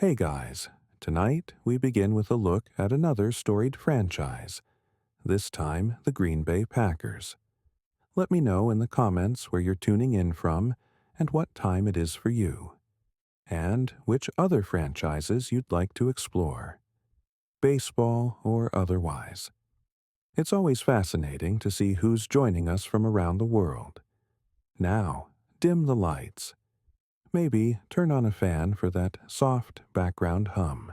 Hey guys, tonight we begin with a look at another storied franchise, this time the Green Bay Packers. Let me know in the comments where you're tuning in from and what time it is for you, and which other franchises you'd like to explore, baseball or otherwise. It's always fascinating to see who's joining us from around the world. Now, dim the lights. Maybe turn on a fan for that soft background hum.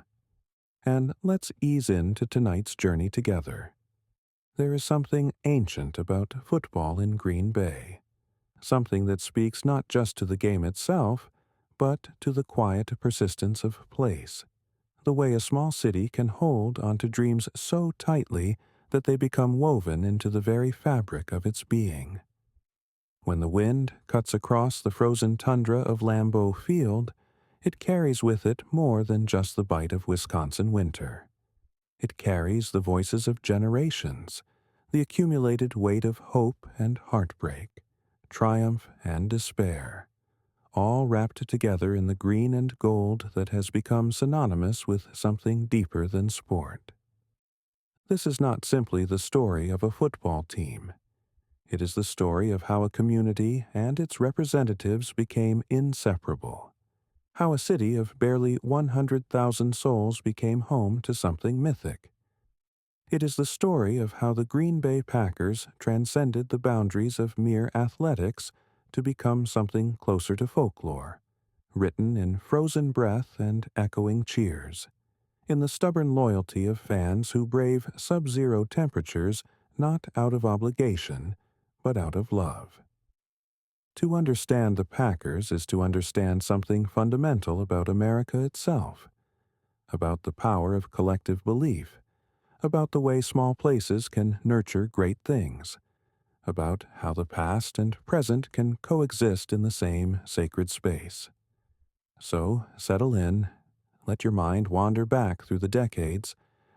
And let's ease into tonight's journey together. There is something ancient about football in Green Bay, something that speaks not just to the game itself, but to the quiet persistence of place, the way a small city can hold onto dreams so tightly that they become woven into the very fabric of its being. When the wind cuts across the frozen tundra of Lambeau Field, it carries with it more than just the bite of Wisconsin winter. It carries the voices of generations, the accumulated weight of hope and heartbreak, triumph and despair, all wrapped together in the green and gold that has become synonymous with something deeper than sport. This is not simply the story of a football team. It is the story of how a community and its representatives became inseparable, how a city of barely 100,000 souls became home to something mythic. It is the story of how the Green Bay Packers transcended the boundaries of mere athletics to become something closer to folklore, written in frozen breath and echoing cheers, in the stubborn loyalty of fans who brave sub-zero temperatures not out of obligation, but out of love. To understand the Packers is to understand something fundamental about America itself, about the power of collective belief, about the way small places can nurture great things, about how the past and present can coexist in the same sacred space. So, settle in, let your mind wander back through the decades,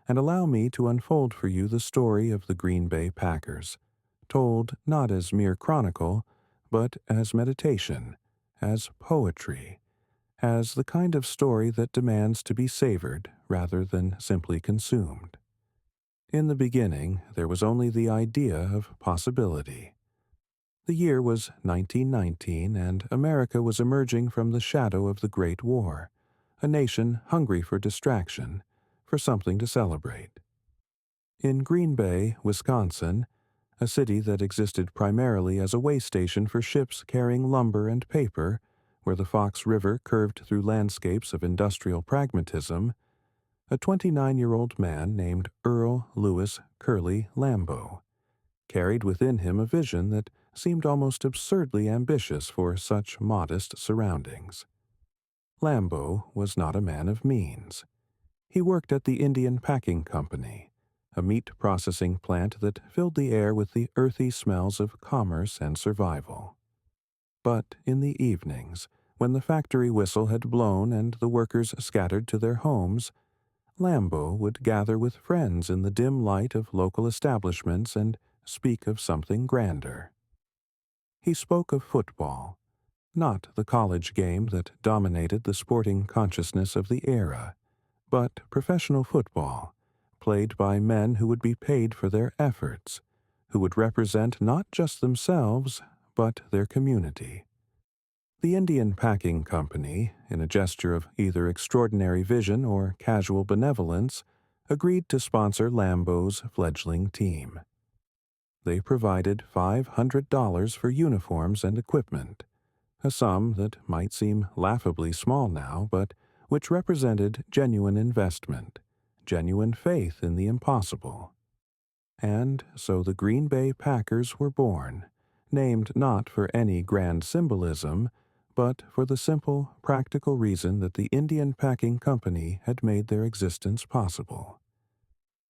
and allow me to unfold for you the story of the Green Bay Packers, told not as mere chronicle, but as meditation, as poetry, as the kind of story that demands to be savored rather than simply consumed. In the beginning, there was only the idea of possibility. The year was 1919, and America was emerging from the shadow of the Great War, a nation hungry for distraction, for something to celebrate. In Green Bay, Wisconsin, a city that existed primarily as a way station for ships carrying lumber and paper, where the Fox River curved through landscapes of industrial pragmatism, a 29-year-old man named Earl Louis Curly Lambeau carried within him a vision that seemed almost absurdly ambitious for such modest surroundings. Lambeau was not a man of means. He worked at the Indian Packing Company, a meat processing plant that filled the air with the earthy smells of commerce and survival. But in the evenings, when the factory whistle had blown and the workers scattered to their homes, Lambeau would gather with friends in the dim light of local establishments and speak of something grander. He spoke of football, not the college game that dominated the sporting consciousness of the era, but professional football, played by men who would be paid for their efforts, who would represent not just themselves, but their community. The Indian Packing Company, in a gesture of either extraordinary vision or casual benevolence, agreed to sponsor Lambeau's fledgling team. They provided $500 for uniforms and equipment, a sum that might seem laughably small now, but which represented genuine investment, genuine faith in the impossible. And so the Green Bay Packers were born, named not for any grand symbolism, but for the simple, practical reason that the Indian Packing Company had made their existence possible.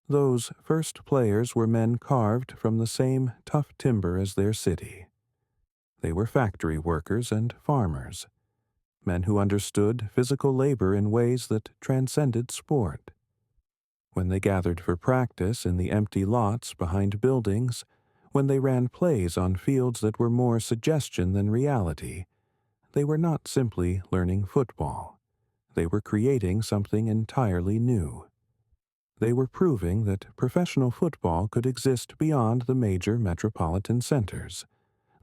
Those first players were men carved from the same tough timber as their city. They were factory workers and farmers, men who understood physical labor in ways that transcended sport. When they gathered for practice in the empty lots behind buildings, when they ran plays on fields that were more suggestion than reality, they were not simply learning football. They were creating something entirely new. They were proving that professional football could exist beyond the major metropolitan centers,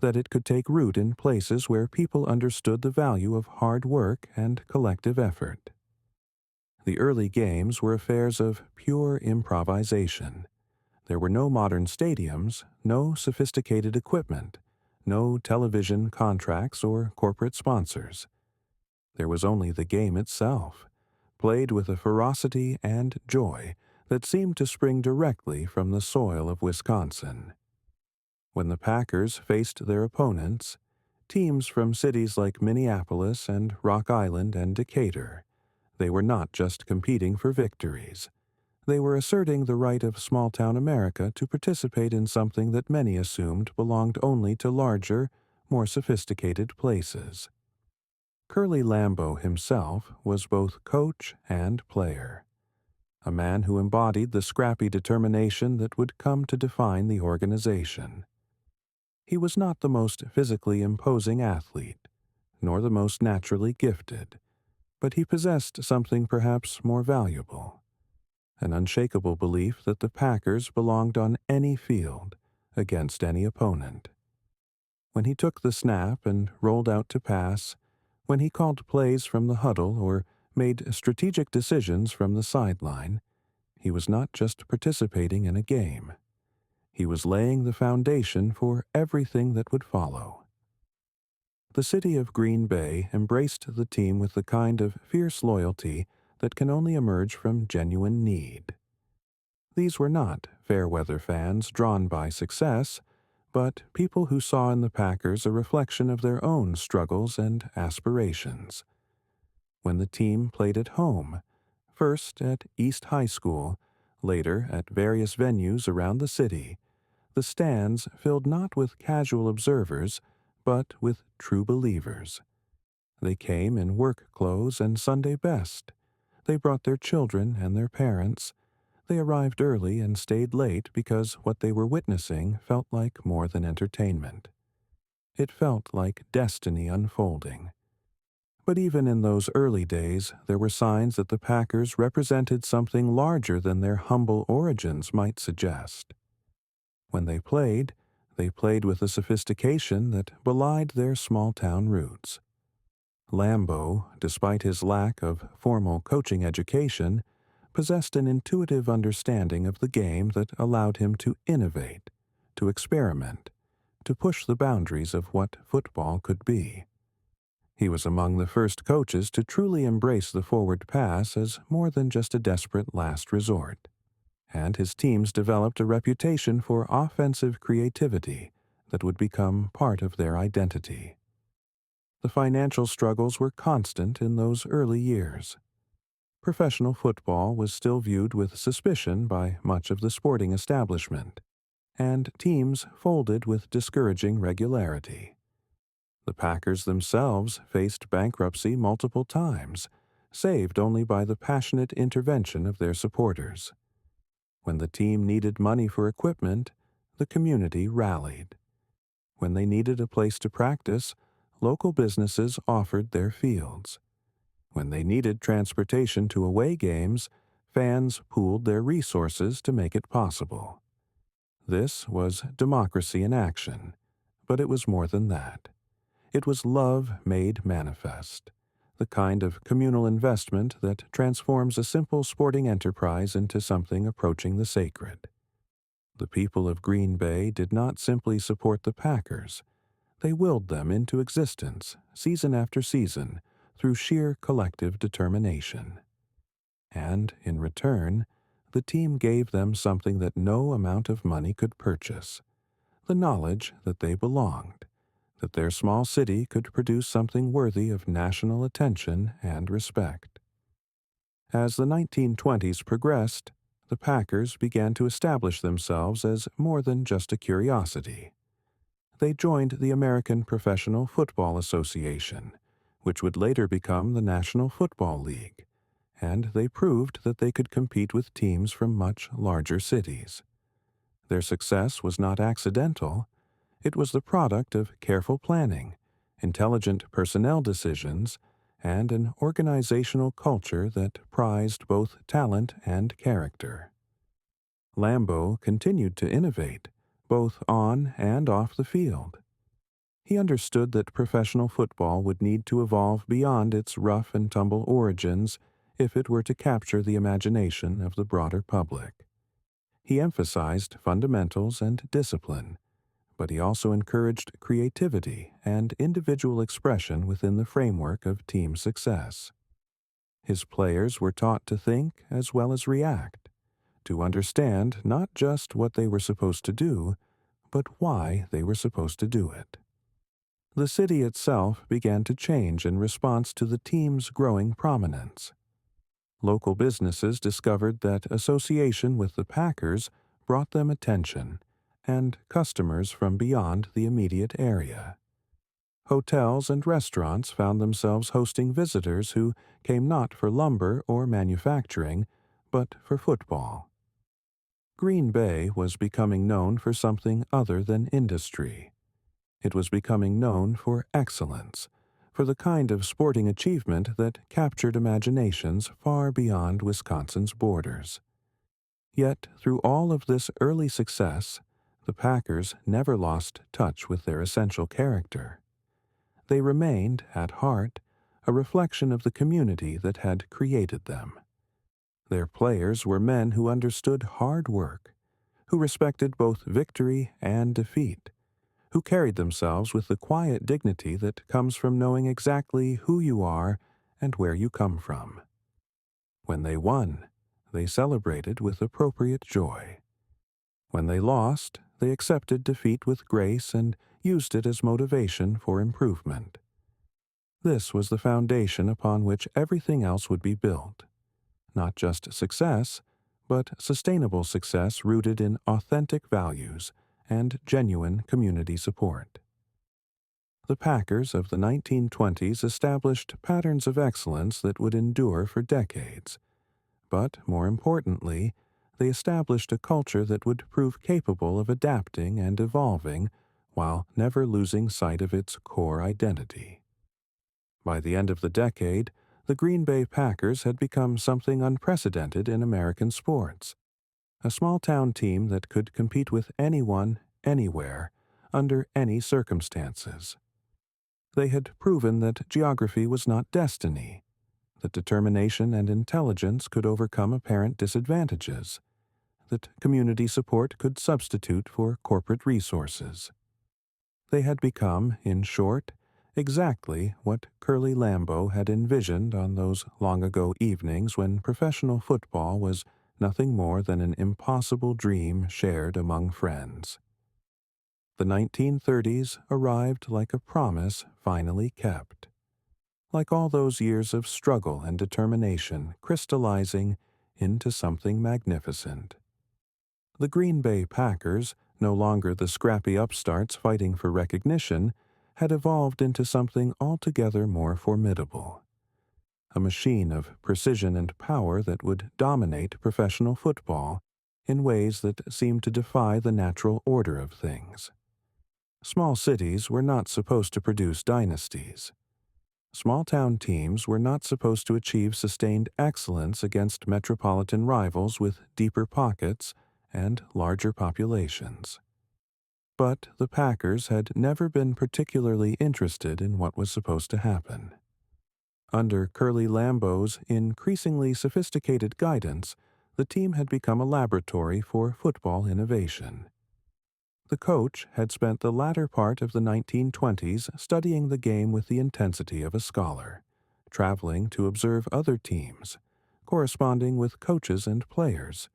that it could take root in places where people understood the value of hard work and collective effort. The early games were affairs of pure improvisation. There were no modern stadiums, no sophisticated equipment, no television contracts or corporate sponsors. There was only the game itself, played with a ferocity and joy that seemed to spring directly from the soil of Wisconsin. When the Packers faced their opponents, teams from cities like Minneapolis and Rock Island and Decatur, they were not just competing for victories. They were asserting the right of small-town America to participate in something that many assumed belonged only to larger, more sophisticated places. Curly Lambeau himself was both coach and player, a man who embodied the scrappy determination that would come to define the organization. He was not the most physically imposing athlete, nor the most naturally gifted, but he possessed something perhaps more valuable, an unshakable belief that the Packers belonged on any field, against any opponent. When he took the snap and rolled out to pass, when he called plays from the huddle or made strategic decisions from the sideline, he was not just participating in a game. He was laying the foundation for everything that would follow. The city of Green Bay embraced the team with the kind of fierce loyalty that can only emerge from genuine need. These were not fair-weather fans drawn by success, but people who saw in the Packers a reflection of their own struggles and aspirations. When the team played at home, first at East High School, later at various venues around the city, the stands filled not with casual observers, but with true believers. They came in work clothes and Sunday best. They brought their children and their parents. They arrived early and stayed late because what they were witnessing felt like more than entertainment. It felt like destiny unfolding. But even in those early days, there were signs that the Packers represented something larger than their humble origins might suggest. When they played with a sophistication that belied their small-town roots. Lambeau, despite his lack of formal coaching education, possessed an intuitive understanding of the game that allowed him to innovate, to experiment, to push the boundaries of what football could be. He was among the first coaches to truly embrace the forward pass as more than just a desperate last resort, and his teams developed a reputation for offensive creativity that would become part of their identity. The financial struggles were constant in those early years. Professional football was still viewed with suspicion by much of the sporting establishment, and teams folded with discouraging regularity. The Packers themselves faced bankruptcy multiple times, saved only by the passionate intervention of their supporters. When the team needed money for equipment, the community rallied. When they needed a place to practice, local businesses offered their fields. When they needed transportation to away games, fans pooled their resources to make it possible. This was democracy in action, but it was more than that. It was love made manifest, the kind of communal investment that transforms a simple sporting enterprise into something approaching the sacred. The people of Green Bay did not simply support the Packers. They willed them into existence, season after season, through sheer collective determination. And, in return, the team gave them something that no amount of money could purchase: the knowledge that they belonged, that their small city could produce something worthy of national attention and respect. As the 1920s progressed, the Packers began to establish themselves as more than just a curiosity. They joined the American Professional Football Association, which would later become the National Football League, and they proved that they could compete with teams from much larger cities. Their success was not accidental. It was the product of careful planning, intelligent personnel decisions, and an organizational culture that prized both talent and character. Lambeau continued to innovate, both on and off the field. He understood that professional football would need to evolve beyond its rough and tumble origins if it were to capture the imagination of the broader public. He emphasized fundamentals and discipline, but he also encouraged creativity and individual expression within the framework of team success. His players were taught to think as well as react, to understand not just what they were supposed to do, but why they were supposed to do it. The city itself began to change in response to the team's growing prominence. Local businesses discovered that association with the Packers brought them attention and customers from beyond the immediate area. Hotels and restaurants found themselves hosting visitors who came not for lumber or manufacturing, but for football. Green Bay was becoming known for something other than industry. It was becoming known for excellence, for the kind of sporting achievement that captured imaginations far beyond Wisconsin's borders. Yet, through all of this early success, the Packers never lost touch with their essential character. They remained, at heart, a reflection of the community that had created them. Their players were men who understood hard work, who respected both victory and defeat, who carried themselves with the quiet dignity that comes from knowing exactly who you are and where you come from. When they won, they celebrated with appropriate joy. When they lost, they accepted defeat with grace and used it as motivation for improvement. This was the foundation upon which everything else would be built. Not just success, but sustainable success rooted in authentic values and genuine community support. The Packers of the 1920s established patterns of excellence that would endure for decades. But, more importantly, they established a culture that would prove capable of adapting and evolving while never losing sight of its core identity. By the end of the decade, the Green Bay Packers had become something unprecedented in American sports. A small-town team that could compete with anyone, anywhere, under any circumstances. They had proven that geography was not destiny, that determination and intelligence could overcome apparent disadvantages, that community support could substitute for corporate resources. They had become, in short, exactly what Curly Lambeau had envisioned on those long-ago evenings when professional football was nothing more than an impossible dream shared among friends. The 1930s arrived like a promise finally kept. Like all those years of struggle and determination crystallizing into something magnificent. The Green Bay Packers, no longer the scrappy upstarts fighting for recognition, had evolved into something altogether more formidable. A machine of precision and power that would dominate professional football in ways that seemed to defy the natural order of things. Small cities were not supposed to produce dynasties. Small-town teams were not supposed to achieve sustained excellence against metropolitan rivals with deeper pockets and larger populations. But the Packers had never been particularly interested in what was supposed to happen. Under Curly Lambeau's increasingly sophisticated guidance, the team had become a laboratory for football innovation. The coach had spent the latter part of the 1920s studying the game with the intensity of a scholar, traveling to observe other teams, corresponding with coaches and players,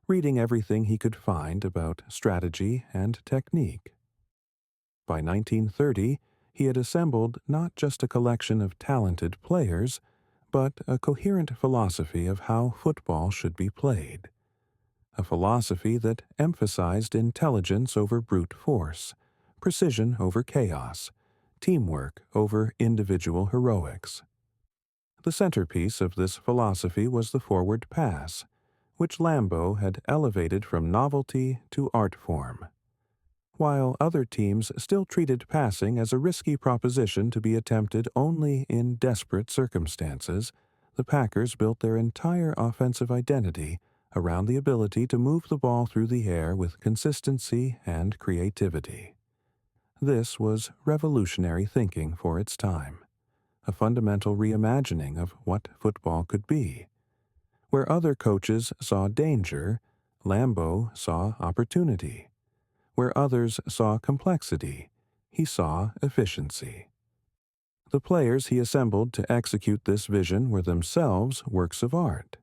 reading everything he could find about strategy and technique. By 1930, he had assembled not just a collection of talented players, but a coherent philosophy of how football should be played. A philosophy that emphasized intelligence over brute force, precision over chaos, teamwork over individual heroics. The centerpiece of this philosophy was the forward pass, which Lambeau had elevated from novelty to art form. While other teams still treated passing as a risky proposition to be attempted only in desperate circumstances, the Packers built their entire offensive identity around the ability to move the ball through the air with consistency and creativity. This was revolutionary thinking for its time, a fundamental reimagining of what football could be. Where other coaches saw danger, Lambeau saw opportunity. Where others saw complexity, he saw efficiency. The players he assembled to execute this vision were themselves works of art.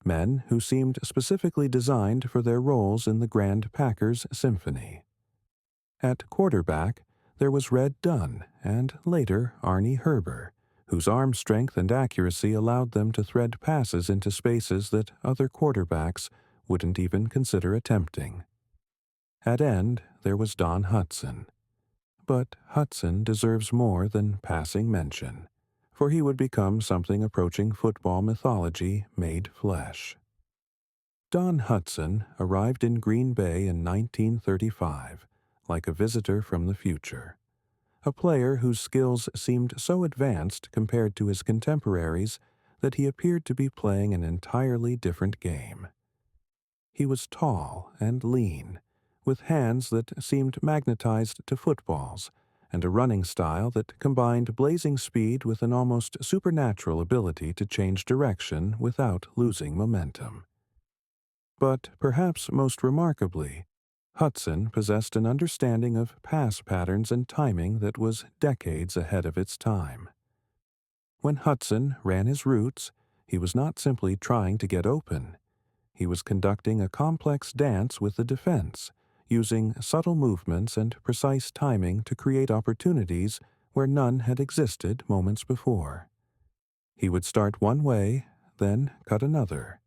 Men who seemed specifically designed for their roles in the grand Packers symphony. At quarterback, there was Red Dunn and later Arnie Herber, whose arm strength and accuracy allowed them to thread passes into spaces that other quarterbacks wouldn't even consider attempting. At end, there was Don Hutson. But Hutson deserves more than passing mention, for he would become something approaching football mythology made flesh. Don Hutson arrived in Green Bay in 1935, like a visitor from the future. A player whose skills seemed so advanced compared to his contemporaries that he appeared to be playing an entirely different game. He was tall and lean, with hands that seemed magnetized to footballs, and a running style that combined blazing speed with an almost supernatural ability to change direction without losing momentum. But perhaps most remarkably, Hutson possessed an understanding of pass patterns and timing that was decades ahead of its time. When Hutson ran his routes, he was not simply trying to get open. He was conducting a complex dance with the defense, using subtle movements and precise timing to create opportunities where none had existed moments before. He would start one way, then cut another,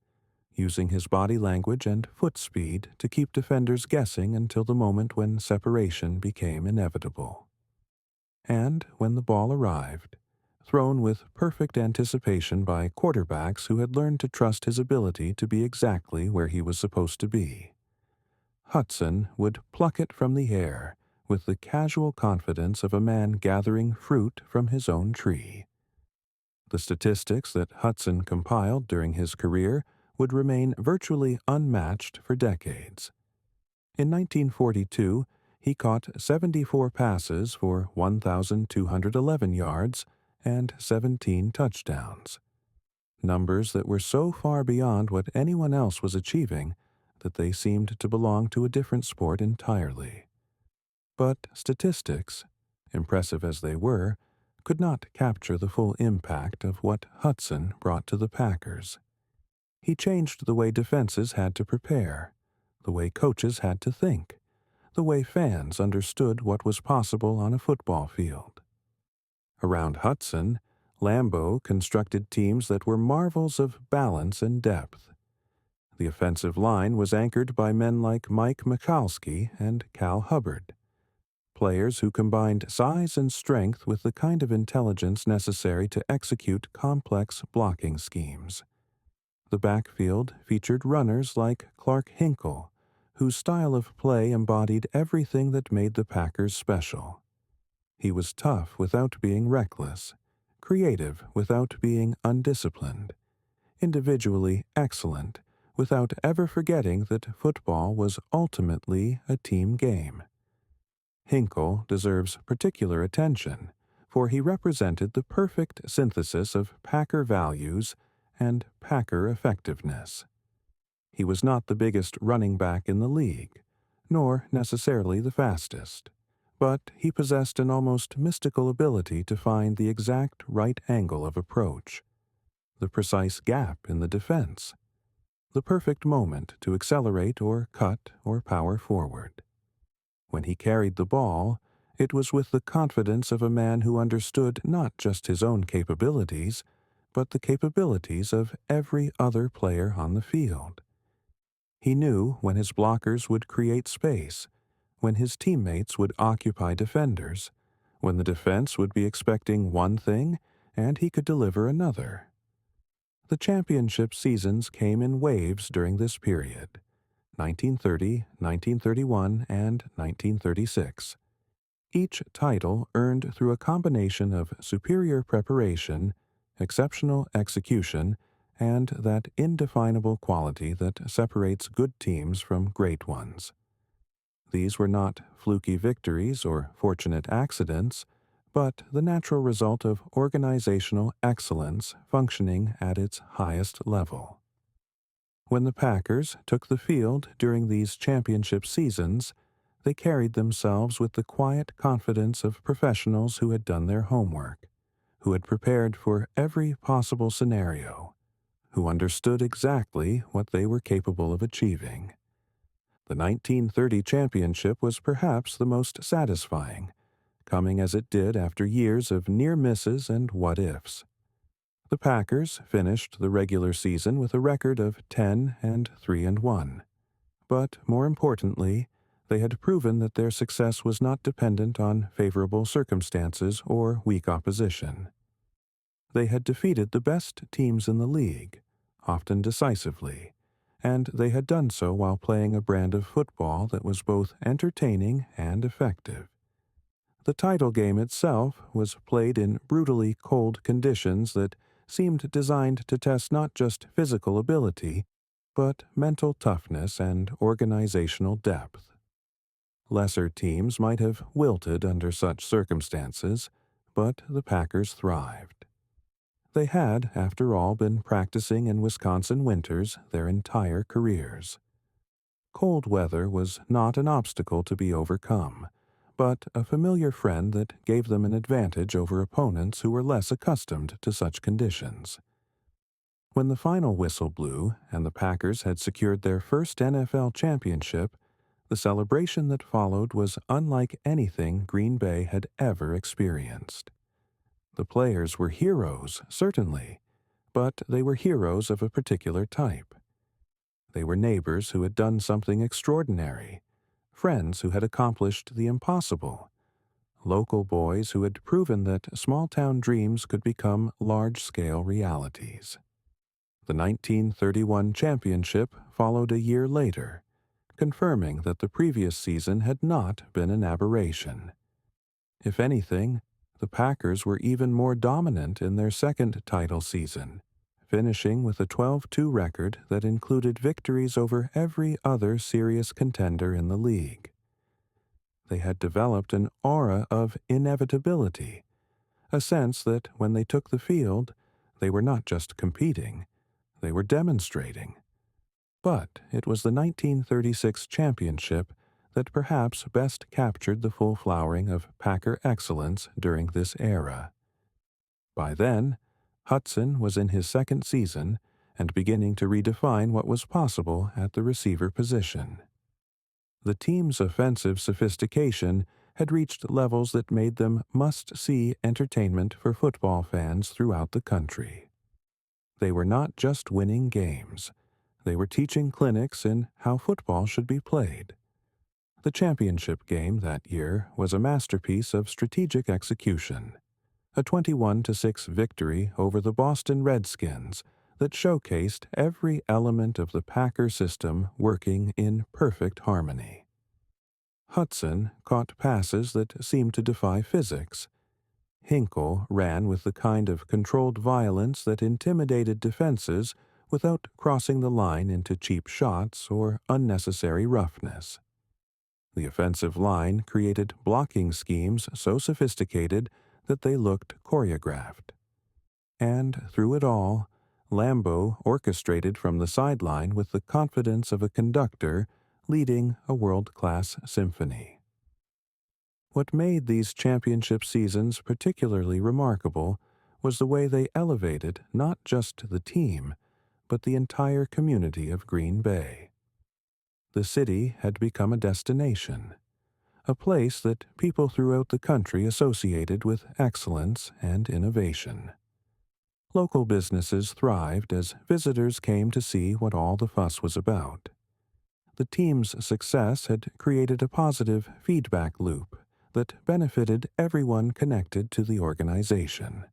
using his body language and foot speed to keep defenders guessing until the moment when separation became inevitable. And when the ball arrived, thrown with perfect anticipation by quarterbacks who had learned to trust his ability to be exactly where he was supposed to be, Hutson would pluck it from the air with the casual confidence of a man gathering fruit from his own tree. The statistics that Hutson compiled during his career would remain virtually unmatched for decades. In 1942, he caught 74 passes for 1,211 yards and 17 touchdowns. Numbers that were so far beyond what anyone else was achieving that they seemed to belong to a different sport entirely. But statistics, impressive as they were, could not capture the full impact of what Hutson brought to the Packers. He changed the way defenses had to prepare, the way coaches had to think, the way fans understood what was possible on a football field. Around Hutson, Lambeau constructed teams that were marvels of balance and depth. The offensive line was anchored by men like Mike Michalski and Cal Hubbard, players who combined size and strength with the kind of intelligence necessary to execute complex blocking schemes. The backfield featured runners like Clark Hinkle, whose style of play embodied everything that made the Packers special. He was tough without being reckless, creative without being undisciplined, individually excellent without ever forgetting that football was ultimately a team game. Hinkle deserves particular attention, for he represented the perfect synthesis of Packer values and Packer effectiveness. He was not the biggest running back in the league, nor necessarily the fastest, but he possessed an almost mystical ability to find the exact right angle of approach, the precise gap in the defense, the perfect moment to accelerate or cut or power forward. When he carried the ball, it was with the confidence of a man who understood not just his own capabilities, but the capabilities of every other player on the field. He knew when his blockers would create space, when his teammates would occupy defenders, when the defense would be expecting one thing and he could deliver another. The championship seasons came in waves during this period. 1930, 1931, and 1936. Each title earned through a combination of superior preparation, exceptional execution, and that indefinable quality that separates good teams from great ones. These were not fluky victories or fortunate accidents, but the natural result of organizational excellence functioning at its highest level. When the Packers took the field during these championship seasons, they carried themselves with the quiet confidence of professionals who had done their homework, who had prepared for every possible scenario, who understood exactly what they were capable of achieving. The 1930 championship was perhaps the most satisfying, coming as it did after years of near misses and what-ifs. The Packers finished the regular season with a record of 10-3-1. But more importantly, they had proven that their success was not dependent on favorable circumstances or weak opposition. They had defeated the best teams in the league, often decisively, and they had done so while playing a brand of football that was both entertaining and effective. The title game itself was played in brutally cold conditions that seemed designed to test not just physical ability, but mental toughness and organizational depth. Lesser teams might have wilted under such circumstances, but the Packers thrived. They had, after all, been practicing in Wisconsin winters their entire careers. Cold weather was not an obstacle to be overcome, but a familiar friend that gave them an advantage over opponents who were less accustomed to such conditions. When the final whistle blew and the Packers had secured their first NFL championship, the celebration that followed was unlike anything Green Bay had ever experienced. The players were heroes, certainly, but they were heroes of a particular type. They were neighbors who had done something extraordinary, friends who had accomplished the impossible, local boys who had proven that small-town dreams could become large-scale realities. The 1931 championship followed a year later, confirming that the previous season had not been an aberration. If anything, the Packers were even more dominant in their second title season, finishing with a 12-2 record that included victories over every other serious contender in the league. They had developed an aura of inevitability, a sense that when they took the field, they were not just competing, they were demonstrating. But it was the 1936 championship that perhaps best captured the full flowering of Packer excellence during this era. By then, Hudson was in his second season and beginning to redefine what was possible at the receiver position. The team's offensive sophistication had reached levels that made them must-see entertainment for football fans throughout the country. They were not just winning games. They were teaching clinics in how football should be played. The championship game that year was a masterpiece of strategic execution, a 21-6 victory over the Boston Redskins that showcased every element of the Packer system working in perfect harmony. Hudson caught passes that seemed to defy physics. Hinkle ran with the kind of controlled violence that intimidated defenses without crossing the line into cheap shots or unnecessary roughness. The offensive line created blocking schemes so sophisticated that they looked choreographed. And through it all, Lambeau orchestrated from the sideline with the confidence of a conductor leading a world-class symphony. What made these championship seasons particularly remarkable was the way they elevated not just the team, but the entire community of Green Bay. The city had become a destination, a place that people throughout the country associated with excellence and innovation. Local businesses thrived as visitors came to see what all the fuss was about. The team's success had created a positive feedback loop that benefited everyone connected to the organization.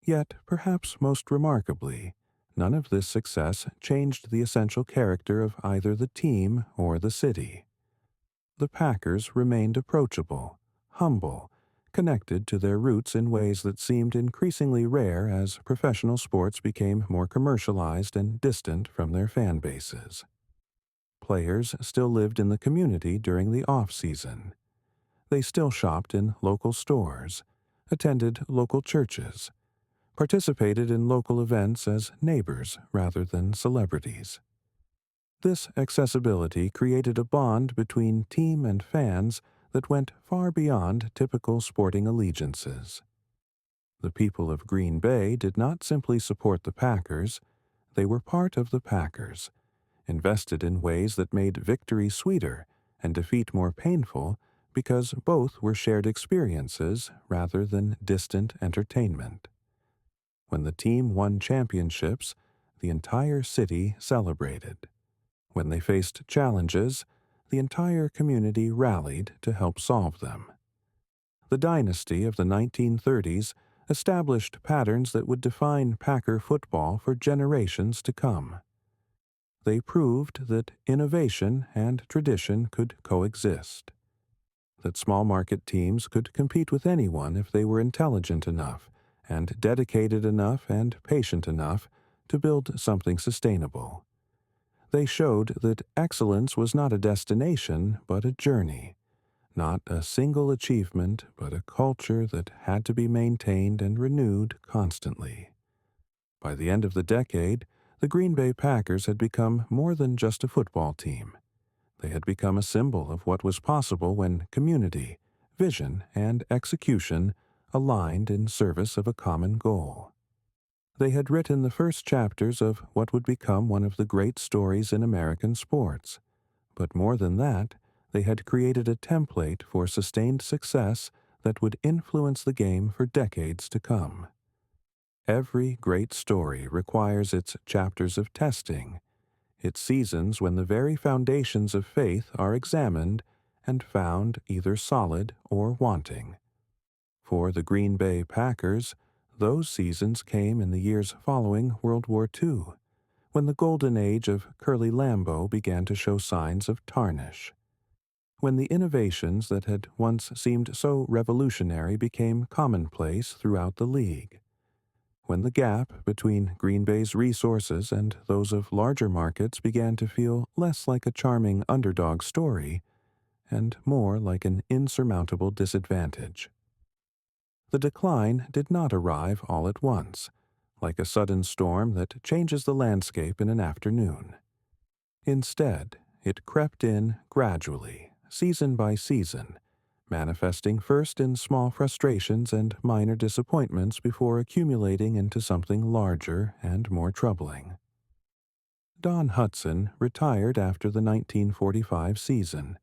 Yet, perhaps most remarkably, None of this success changed the essential character of either the team or the city. The Packers remained approachable, humble, connected to their roots in ways that seemed increasingly rare as professional sports became more commercialized and distant from their fan bases. Players still lived in the community during the off-season. They still shopped in local stores, attended local churches, participated in local events as neighbors rather than celebrities. This accessibility created a bond between team and fans that went far beyond typical sporting allegiances. The people of Green Bay did not simply support the Packers, they were part of the Packers, invested in ways that made victory sweeter and defeat more painful because both were shared experiences rather than distant entertainment. When the team won championships, the entire city celebrated. When they faced challenges, the entire community rallied to help solve them. The Dynasty of the 1930s established patterns that would define Packer football for generations to come. They proved that innovation and tradition could coexist, that small market teams could compete with anyone if they were intelligent enough and dedicated enough and patient enough to build something sustainable. They showed that excellence was not a destination but a journey, not a single achievement but a culture that had to be maintained and renewed constantly. By the end of the decade, the Green Bay Packers had become more than just a football team. They had become a symbol of what was possible when community, vision, and execution aligned in service of a common goal. They had written the first chapters of what would become one of the great stories in American sports. But more than that, they had created a template for sustained success that would influence the game for decades to come. Every great story requires its chapters of testing, its seasons when the very foundations of faith are examined and found either solid or wanting. For the Green Bay Packers, those seasons came in the years following World War II, when the golden age of Curly Lambeau began to show signs of tarnish. When the innovations that had once seemed so revolutionary became commonplace throughout the league. When the gap between Green Bay's resources and those of larger markets began to feel less like a charming underdog story and more like an insurmountable disadvantage. The decline did not arrive all at once, like a sudden storm that changes the landscape in an afternoon. Instead, it crept in gradually, season by season, manifesting first in small frustrations and minor disappointments before accumulating into something larger and more troubling. Don Hutson retired after the 1945 season,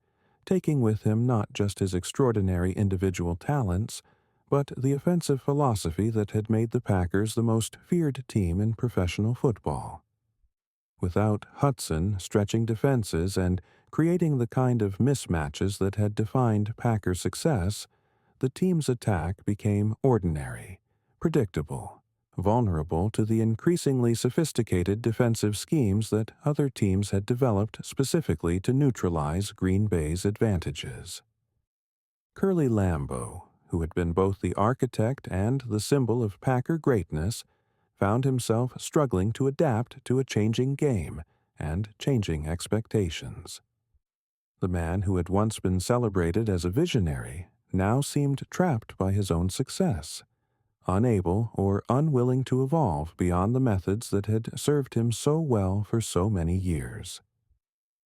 taking with him not just his extraordinary individual talents, but the offensive philosophy that had made the Packers the most feared team in professional football. Without Hutson stretching defenses and creating the kind of mismatches that had defined Packer success, the team's attack became ordinary, predictable, vulnerable to the increasingly sophisticated defensive schemes that other teams had developed specifically to neutralize Green Bay's advantages. Curly Lambeau, who had been both the architect and the symbol of Packer greatness, found himself struggling to adapt to a changing game and changing expectations. The man who had once been celebrated as a visionary now seemed trapped by his own success, unable or unwilling to evolve beyond the methods that had served him so well for so many years.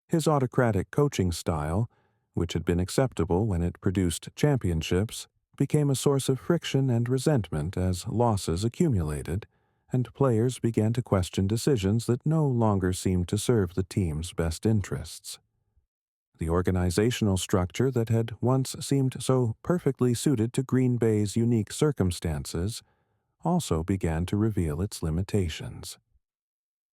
His autocratic coaching style, which had been acceptable when it produced championships, became a source of friction and resentment as losses accumulated, and players began to question decisions that no longer seemed to serve the team's best interests. The organizational structure that had once seemed so perfectly suited to Green Bay's unique circumstances also began to reveal its limitations.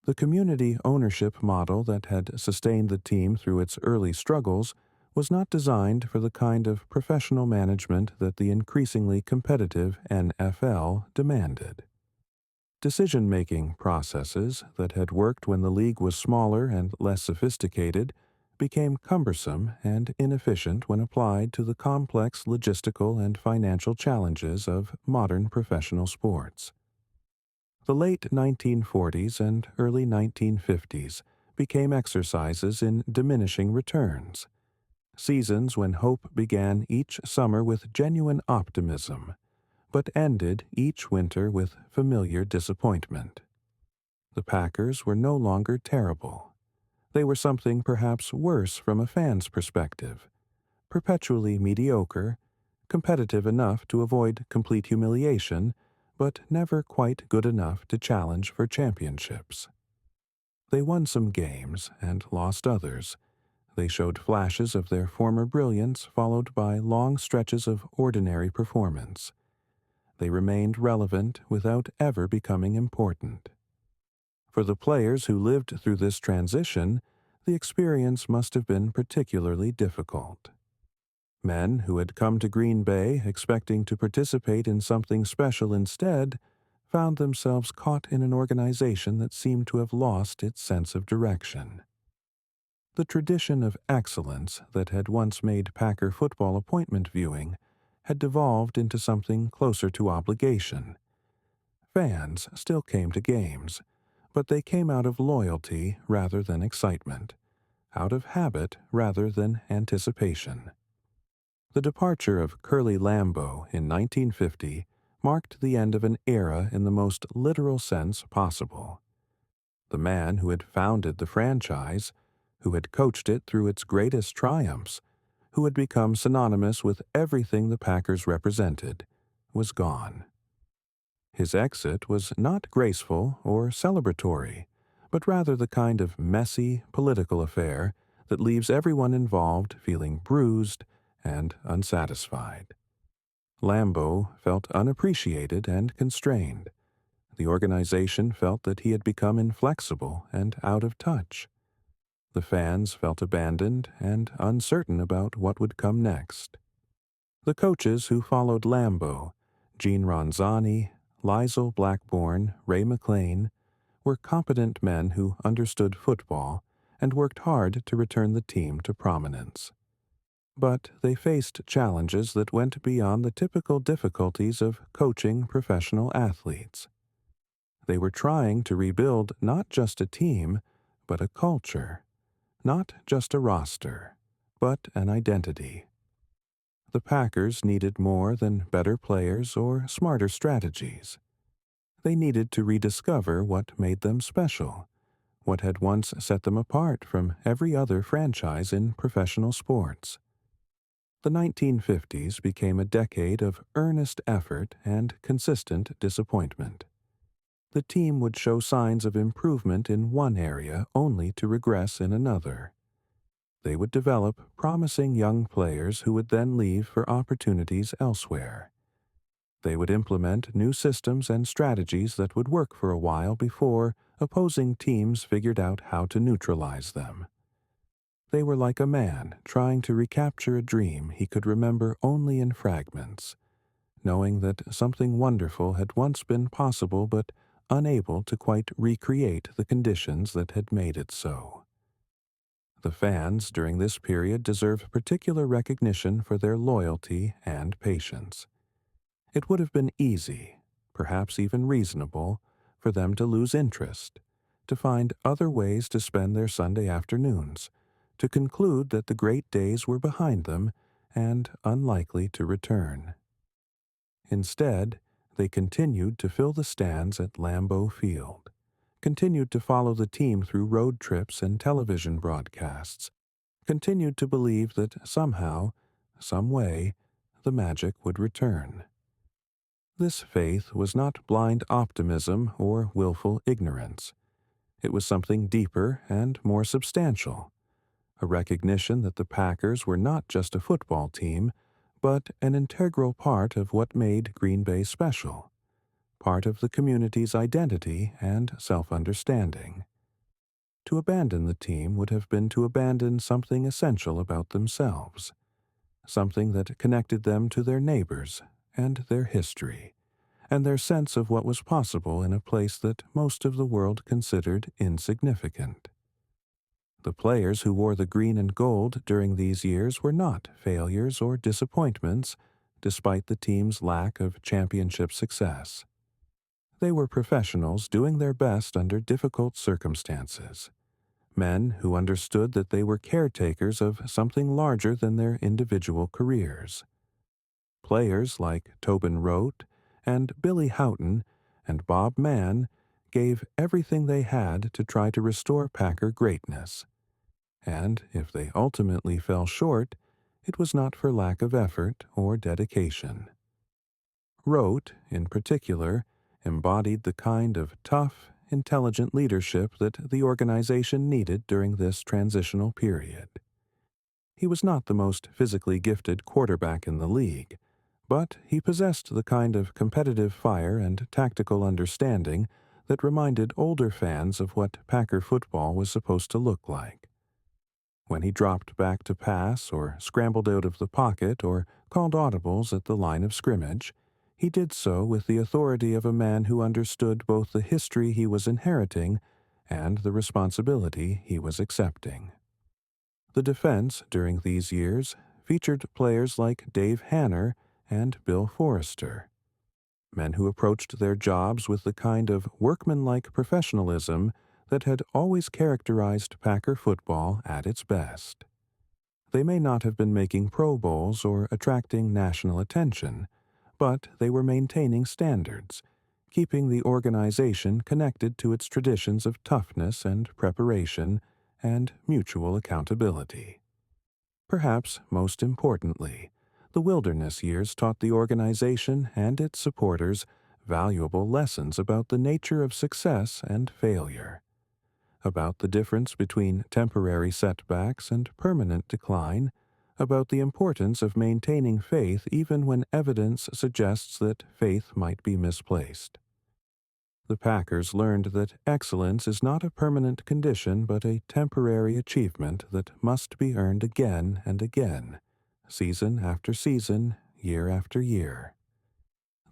The community ownership model that had sustained the team through its early struggles was not designed for the kind of professional management that the increasingly competitive NFL demanded. Decision-making processes that had worked when the league was smaller and less sophisticated became cumbersome and inefficient when applied to the complex logistical and financial challenges of modern professional sports. The late 1940s and early 1950s became exercises in diminishing returns, seasons when hope began each summer with genuine optimism, but ended each winter with familiar disappointment. The Packers were no longer terrible. They were something perhaps worse from a fan's perspective, perpetually mediocre, competitive enough to avoid complete humiliation, but never quite good enough to challenge for championships. They won some games and lost others. They showed flashes of their former brilliance followed by long stretches of ordinary performance. They remained relevant without ever becoming important. For the players who lived through this transition, the experience must have been particularly difficult. Men who had come to Green Bay expecting to participate in something special instead found themselves caught in an organization that seemed to have lost its sense of direction. The tradition of excellence that had once made Packer football appointment viewing had devolved into something closer to obligation. Fans still came to games, but they came out of loyalty rather than excitement, out of habit rather than anticipation. The departure of Curly Lambeau in 1950 marked the end of an era in the most literal sense possible. The man who had founded the franchise, who had coached it through its greatest triumphs, who had become synonymous with everything the Packers represented, was gone. His exit was not graceful or celebratory, but rather the kind of messy, political affair that leaves everyone involved feeling bruised and unsatisfied. Lambeau felt unappreciated and constrained. The organization felt that he had become inflexible and out of touch. The fans felt abandoned and uncertain about what would come next. The coaches who followed Lambeau, Gene Ronzani, Liesl Blackburn, Ray McLean, were competent men who understood football and worked hard to return the team to prominence. But they faced challenges that went beyond the typical difficulties of coaching professional athletes. They were trying to rebuild not just a team, but a culture, not just a roster, but an identity. The Packers needed more than better players or smarter strategies. They needed to rediscover what made them special, what had once set them apart from every other franchise in professional sports. The 1950s became a decade of earnest effort and consistent disappointment. The team would show signs of improvement in one area only to regress in another. They would develop promising young players who would then leave for opportunities elsewhere. They would implement new systems and strategies that would work for a while before opposing teams figured out how to neutralize them. They were like a man trying to recapture a dream he could remember only in fragments, knowing that something wonderful had once been possible but unable to quite recreate the conditions that had made it so. The fans during this period deserve particular recognition for their loyalty and patience. It would have been easy, perhaps even reasonable, for them to lose interest, to find other ways to spend their Sunday afternoons, to conclude that the great days were behind them and unlikely to return. Instead, they continued to fill the stands at Lambeau Field, continued to follow the team through road trips and television broadcasts, continued to believe that somehow, some way, the magic would return. This faith was not blind optimism or willful ignorance. It was something deeper and more substantial, a recognition that the Packers were not just a football team, but an integral part of what made Green Bay special, part of the community's identity and self-understanding. To abandon the team would have been to abandon something essential about themselves, something that connected them to their neighbors and their history, and their sense of what was possible in a place that most of the world considered insignificant. The players who wore the green and gold during these years were not failures or disappointments, despite the team's lack of championship success. They were professionals doing their best under difficult circumstances, men who understood that they were caretakers of something larger than their individual careers. Players like Tobin Rote and Billy Houghton and Bob Mann gave everything they had to try to restore Packer greatness. And if they ultimately fell short, it was not for lack of effort or dedication. Rote, in particular, embodied the kind of tough, intelligent leadership that the organization needed during this transitional period. He was not the most physically gifted quarterback in the league, but he possessed the kind of competitive fire and tactical understanding that reminded older fans of what Packer football was supposed to look like. When he dropped back to pass or scrambled out of the pocket or called audibles at the line of scrimmage, he did so with the authority of a man who understood both the history he was inheriting and the responsibility he was accepting. The defense during these years featured players like Dave Hanner and Bill Forrester, men who approached their jobs with the kind of workmanlike professionalism that had always characterized Packer football at its best. They may not have been making Pro Bowls or attracting national attention, but they were maintaining standards, keeping the organization connected to its traditions of toughness and preparation and mutual accountability. Perhaps most importantly, the wilderness years taught the organization and its supporters valuable lessons about the nature of success and failure, about the difference between temporary setbacks and permanent decline, about the importance of maintaining faith even when evidence suggests that faith might be misplaced. The Packers learned that excellence is not a permanent condition but a temporary achievement that must be earned again and again, season after season, year after year.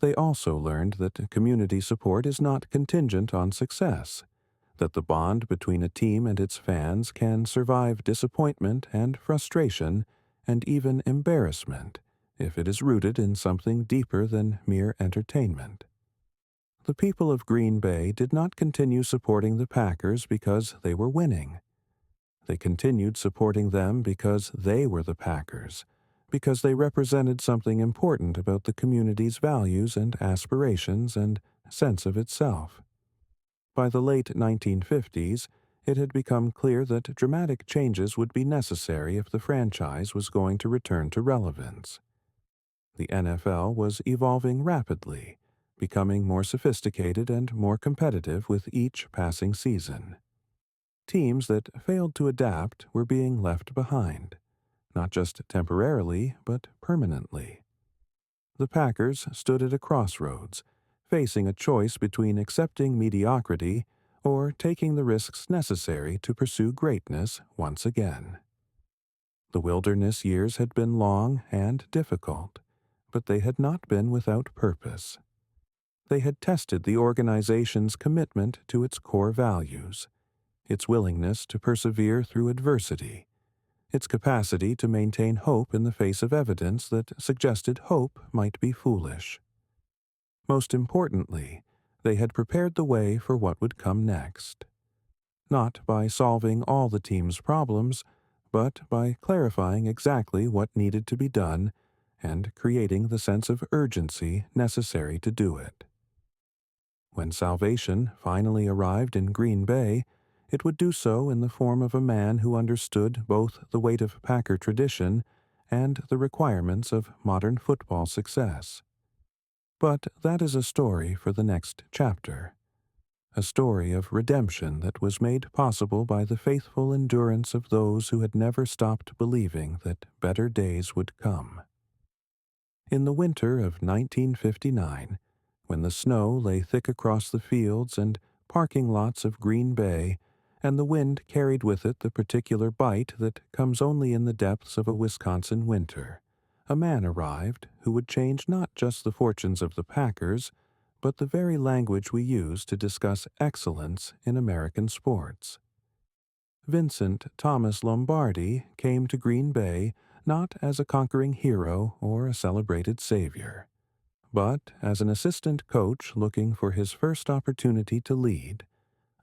They also learned that community support is not contingent on success, that the bond between a team and its fans can survive disappointment and frustration and even embarrassment if it is rooted in something deeper than mere entertainment. The people of Green Bay did not continue supporting the Packers because they were winning. They continued supporting them because they were the Packers, because they represented something important about the community's values and aspirations and sense of itself. By the late 1950s, it had become clear that dramatic changes would be necessary if the franchise was going to return to relevance. The NFL was evolving rapidly, becoming more sophisticated and more competitive with each passing season. Teams that failed to adapt were being left behind, not just temporarily, but permanently. The Packers stood at a crossroads, facing a choice between accepting mediocrity or taking the risks necessary to pursue greatness once again. The wilderness years had been long and difficult, but they had not been without purpose. They had tested the organization's commitment to its core values, its willingness to persevere through adversity, its capacity to maintain hope in the face of evidence that suggested hope might be foolish. Most importantly, they had prepared the way for what would come next, not by solving all the team's problems, but by clarifying exactly what needed to be done and creating the sense of urgency necessary to do it. When salvation finally arrived in Green Bay, it would do so in the form of a man who understood both the weight of Packer tradition and the requirements of modern football success. But that is a story for the next chapter, a story of redemption that was made possible by the faithful endurance of those who had never stopped believing that better days would come. In the winter of 1959, when the snow lay thick across the fields and parking lots of Green Bay, and the wind carried with it the particular bite that comes only in the depths of a Wisconsin winter, a man arrived who would change not just the fortunes of the Packers, but the very language we use to discuss excellence in American sports. Vincent Thomas Lombardi came to Green Bay not as a conquering hero or a celebrated savior, but as an assistant coach looking for his first opportunity to lead,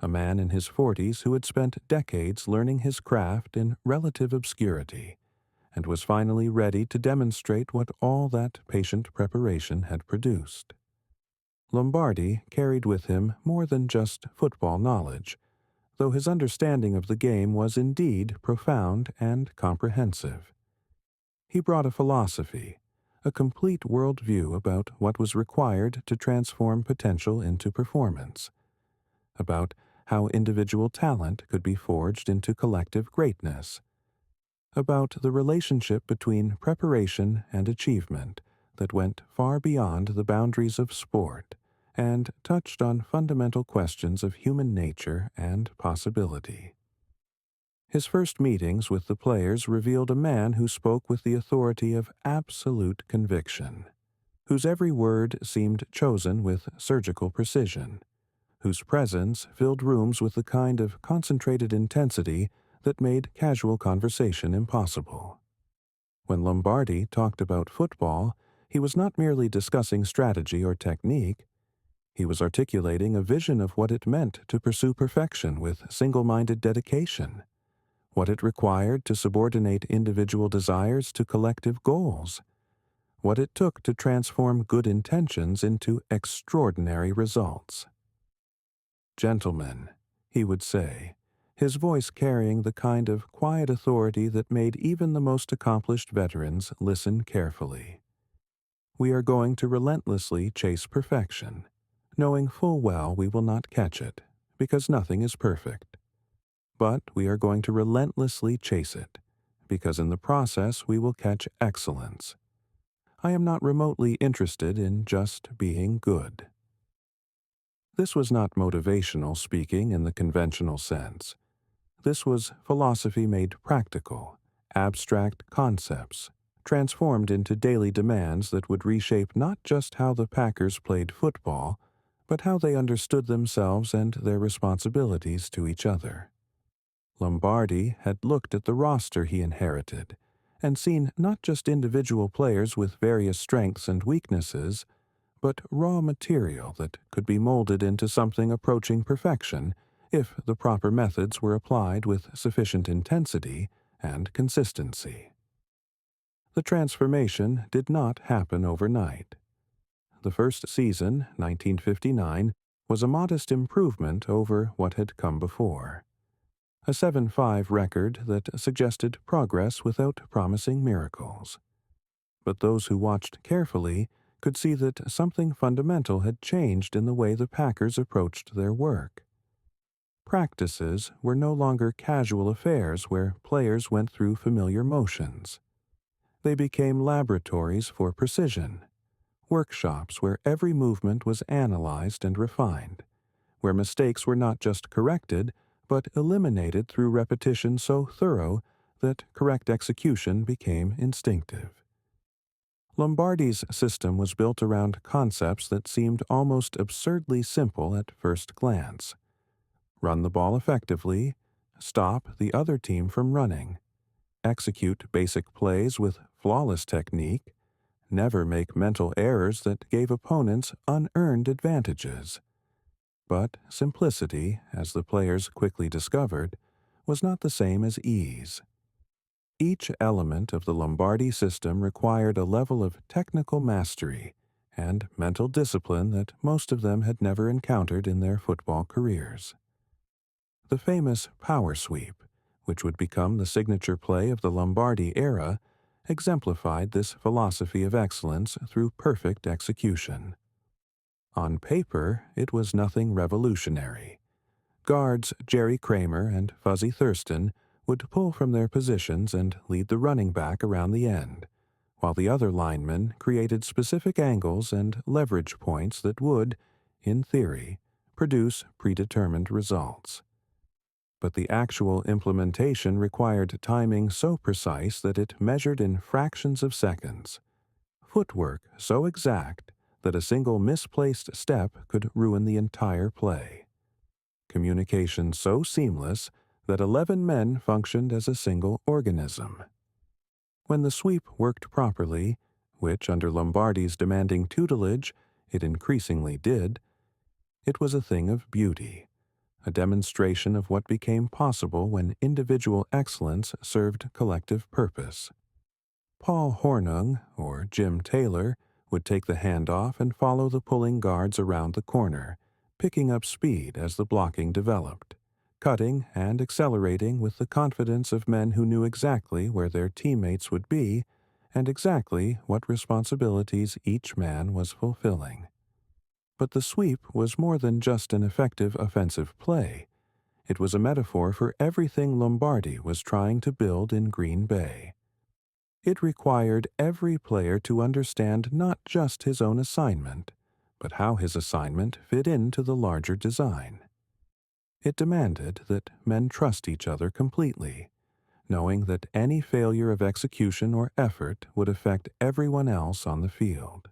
a man in his 40s who had spent decades learning his craft in relative obscurity and was finally ready to demonstrate what all that patient preparation had produced. Lombardi carried with him more than just football knowledge, though his understanding of the game was indeed profound and comprehensive. He brought a philosophy, a complete worldview about what was required to transform potential into performance, about how individual talent could be forged into collective greatness, about the relationship between preparation and achievement that went far beyond the boundaries of sport and touched on fundamental questions of human nature and possibility. His first meetings with the players revealed a man who spoke with the authority of absolute conviction, whose every word seemed chosen with surgical precision, whose presence filled rooms with the kind of concentrated intensity that made casual conversation impossible. When Lombardi talked about football, he was not merely discussing strategy or technique. He was articulating a vision of what it meant to pursue perfection with single-minded dedication, what it required to subordinate individual desires to collective goals, what it took to transform good intentions into extraordinary results. "Gentlemen," he would say, his voice carrying the kind of quiet authority that made even the most accomplished veterans listen carefully. "We are going to relentlessly chase perfection, knowing full well we will not catch it, because nothing is perfect. But we are going to relentlessly chase it, because in the process we will catch excellence. I am not remotely interested in just being good." This was not motivational speaking in the conventional sense. This was philosophy made practical, abstract concepts, transformed into daily demands that would reshape not just how the Packers played football, but how they understood themselves and their responsibilities to each other. Lombardi had looked at the roster he inherited and seen not just individual players with various strengths and weaknesses, but raw material that could be molded into something approaching perfection if the proper methods were applied with sufficient intensity and consistency. The transformation did not happen overnight. The first season, 1959, was a modest improvement over what had come before. A 7-5 record that suggested progress without promising miracles. But those who watched carefully could see that something fundamental had changed in the way the Packers approached their work. Practices were no longer casual affairs where players went through familiar motions. They became laboratories for precision, workshops where every movement was analyzed and refined, where mistakes were not just corrected, but eliminated through repetition so thorough that correct execution became instinctive. Lombardi's system was built around concepts that seemed almost absurdly simple at first glance. Run the ball effectively, stop the other team from running, execute basic plays with flawless technique, never make mental errors that gave opponents unearned advantages. But simplicity, as the players quickly discovered, was not the same as ease. Each element of the Lombardi system required a level of technical mastery and mental discipline that most of them had never encountered in their football careers. The famous power sweep, which would become the signature play of the Lombardi era, exemplified this philosophy of excellence through perfect execution. On paper, it was nothing revolutionary. Guards Jerry Kramer and Fuzzy Thurston would pull from their positions and lead the running back around the end, while the other linemen created specific angles and leverage points that would, in theory, produce predetermined results. But the actual implementation required timing so precise that it measured in fractions of seconds, footwork so exact that a single misplaced step could ruin the entire play. Communication so seamless that 11 men functioned as a single organism. When the sweep worked properly, which under Lombardi's demanding tutelage it increasingly did, it was a thing of beauty, a demonstration of what became possible when individual excellence served collective purpose. Paul Hornung, or Jim Taylor, would take the handoff and follow the pulling guards around the corner, picking up speed as the blocking developed, cutting and accelerating with the confidence of men who knew exactly where their teammates would be and exactly what responsibilities each man was fulfilling. But the sweep was more than just an effective offensive play. It was a metaphor for everything Lombardi was trying to build in Green Bay. It required every player to understand not just his own assignment, but how his assignment fit into the larger design. It demanded that men trust each other completely, knowing that any failure of execution or effort would affect everyone else on the field.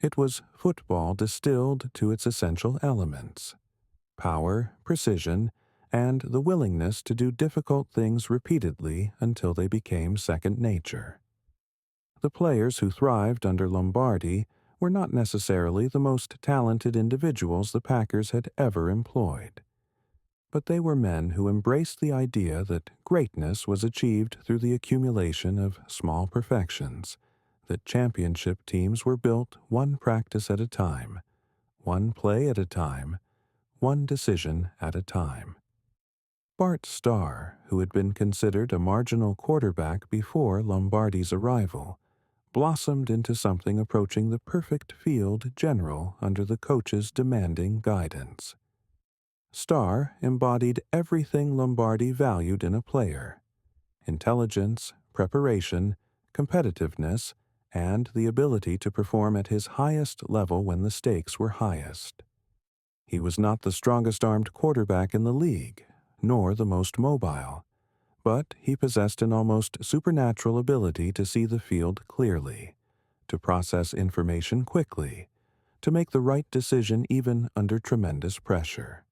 It was football distilled to its essential elements: power, precision, and the willingness to do difficult things repeatedly until they became second nature. The players who thrived under Lombardi were not necessarily the most talented individuals the Packers had ever employed, but they were men who embraced the idea that greatness was achieved through the accumulation of small perfections, that championship teams were built one practice at a time, one play at a time, one decision at a time. Bart Starr, who had been considered a marginal quarterback before Lombardi's arrival, blossomed into something approaching the perfect field general under the coach's demanding guidance. Starr embodied everything Lombardi valued in a player: intelligence, preparation, competitiveness, and the ability to perform at his highest level when the stakes were highest. He was not the strongest-armed quarterback in the league, nor the most mobile, but he possessed an almost supernatural ability to see the field clearly, to process information quickly, to make the right decision even under tremendous pressure.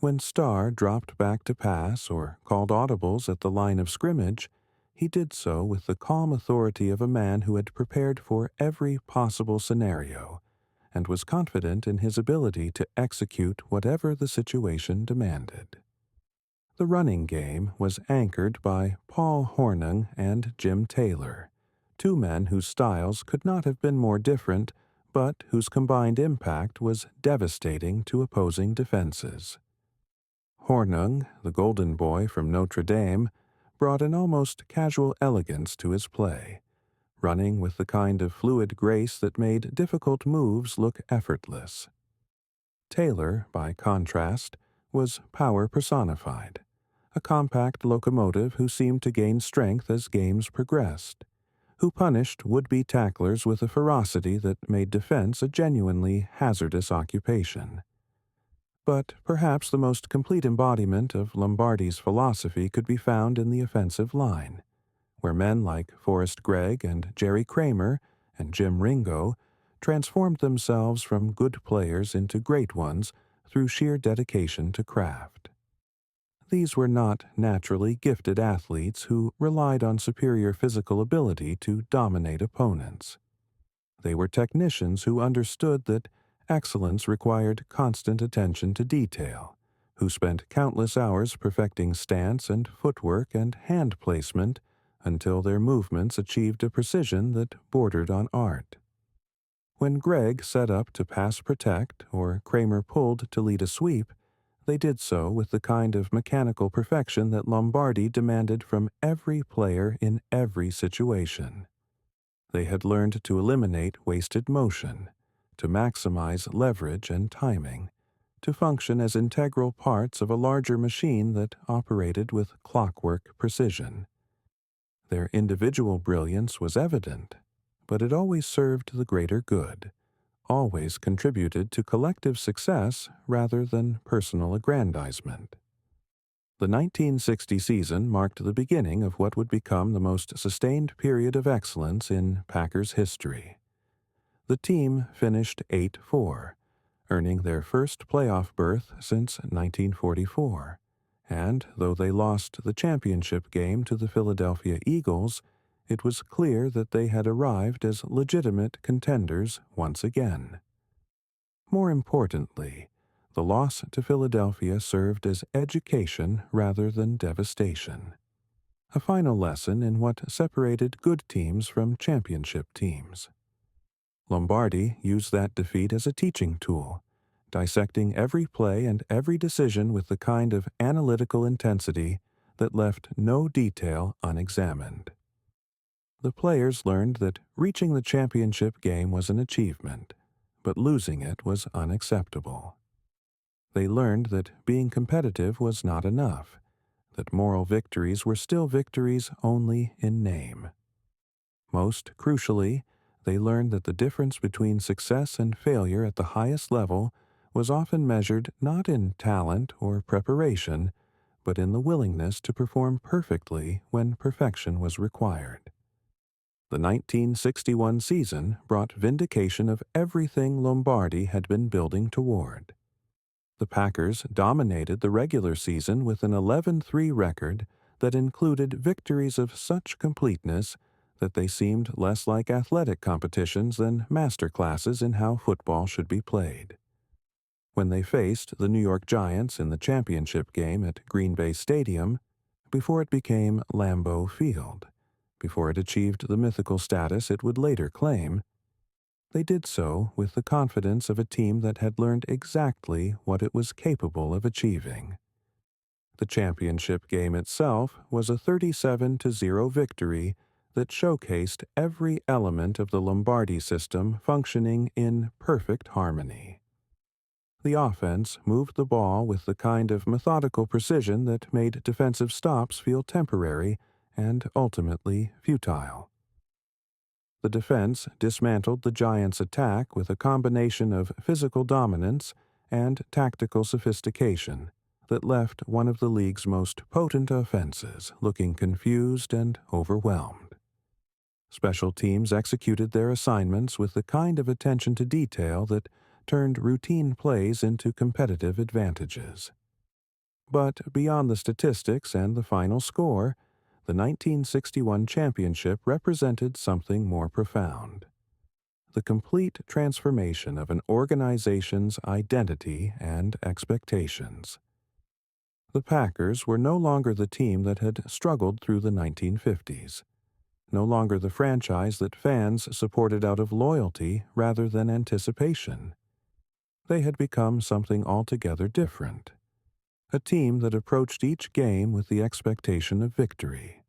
When Starr dropped back to pass or called audibles at the line of scrimmage, he did so with the calm authority of a man who had prepared for every possible scenario and was confident in his ability to execute whatever the situation demanded. The running game was anchored by Paul Hornung and Jim Taylor, two men whose styles could not have been more different, but whose combined impact was devastating to opposing defenses. Hornung, the golden boy from Notre Dame, brought an almost casual elegance to his play, running with the kind of fluid grace that made difficult moves look effortless. Taylor, by contrast, was power personified, a compact locomotive who seemed to gain strength as games progressed, who punished would-be tacklers with a ferocity that made defense a genuinely hazardous occupation. But perhaps the most complete embodiment of Lombardi's philosophy could be found in the offensive line, where men like Forrest Gregg and Jerry Kramer and Jim Ringo transformed themselves from good players into great ones through sheer dedication to craft. These were not naturally gifted athletes who relied on superior physical ability to dominate opponents. They were technicians who understood that excellence required constant attention to detail, who spent countless hours perfecting stance and footwork and hand placement until their movements achieved a precision that bordered on art. When Gregg set up to pass protect or Kramer pulled to lead a sweep, they did so with the kind of mechanical perfection that Lombardi demanded from every player in every situation. They had learned to eliminate wasted motion, to maximize leverage and timing, to function as integral parts of a larger machine that operated with clockwork precision. Their individual brilliance was evident, but it always served the greater good, always contributed to collective success rather than personal aggrandizement. The 1960 season marked the beginning of what would become the most sustained period of excellence in Packers history. The team finished 8-4, earning their first playoff berth since 1944, and though they lost the championship game to the Philadelphia Eagles, it was clear that they had arrived as legitimate contenders once again. More importantly, the loss to Philadelphia served as education rather than devastation, a final lesson in what separated good teams from championship teams. Lombardi used that defeat as a teaching tool, dissecting every play and every decision with the kind of analytical intensity that left no detail unexamined. The players learned that reaching the championship game was an achievement, but losing it was unacceptable. They learned that being competitive was not enough, that moral victories were still victories only in name. Most crucially, they learned that the difference between success and failure at the highest level was often measured not in talent or preparation, but in the willingness to perform perfectly when perfection was required. The 1961 season brought vindication of everything Lombardi had been building toward. The Packers dominated the regular season with an 11-3 record that included victories of such completeness that they seemed less like athletic competitions than master classes in how football should be played. When they faced the New York Giants in the championship game at Green Bay Stadium, before it became Lambeau Field, before it achieved the mythical status it would later claim, they did so with the confidence of a team that had learned exactly what it was capable of achieving. The championship game itself was a 37-0 victory that showcased every element of the Lombardi system functioning in perfect harmony. The offense moved the ball with the kind of methodical precision that made defensive stops feel temporary and ultimately futile. The defense dismantled the Giants' attack with a combination of physical dominance and tactical sophistication that left one of the league's most potent offenses looking confused and overwhelmed. Special teams executed their assignments with the kind of attention to detail that turned routine plays into competitive advantages. But beyond the statistics and the final score, the 1961 championship represented something more profound: the complete transformation of an organization's identity and expectations. The Packers were no longer the team that had struggled through the 1950s, no longer the franchise that fans supported out of loyalty rather than anticipation. They had become something altogether different, a team that approached each game with the expectation of victory,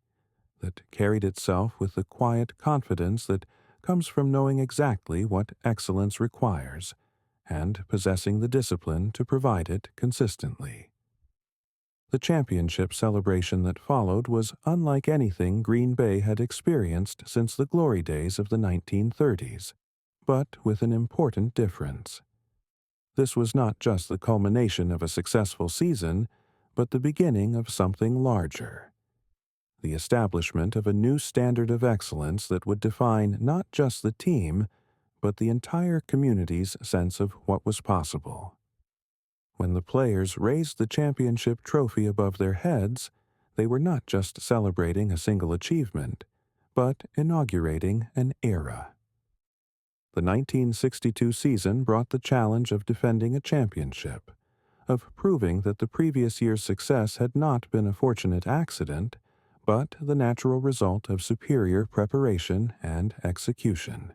that carried itself with the quiet confidence that comes from knowing exactly what excellence requires and possessing the discipline to provide it consistently. The championship celebration that followed was unlike anything Green Bay had experienced since the glory days of the 1930s, but with an important difference. This was not just the culmination of a successful season, but the beginning of something larger: the establishment of a new standard of excellence that would define not just the team, but the entire community's sense of what was possible. When the players raised the championship trophy above their heads, they were not just celebrating a single achievement, but inaugurating an era. The 1962 season brought the challenge of defending a championship, of proving that the previous year's success had not been a fortunate accident, but the natural result of superior preparation and execution.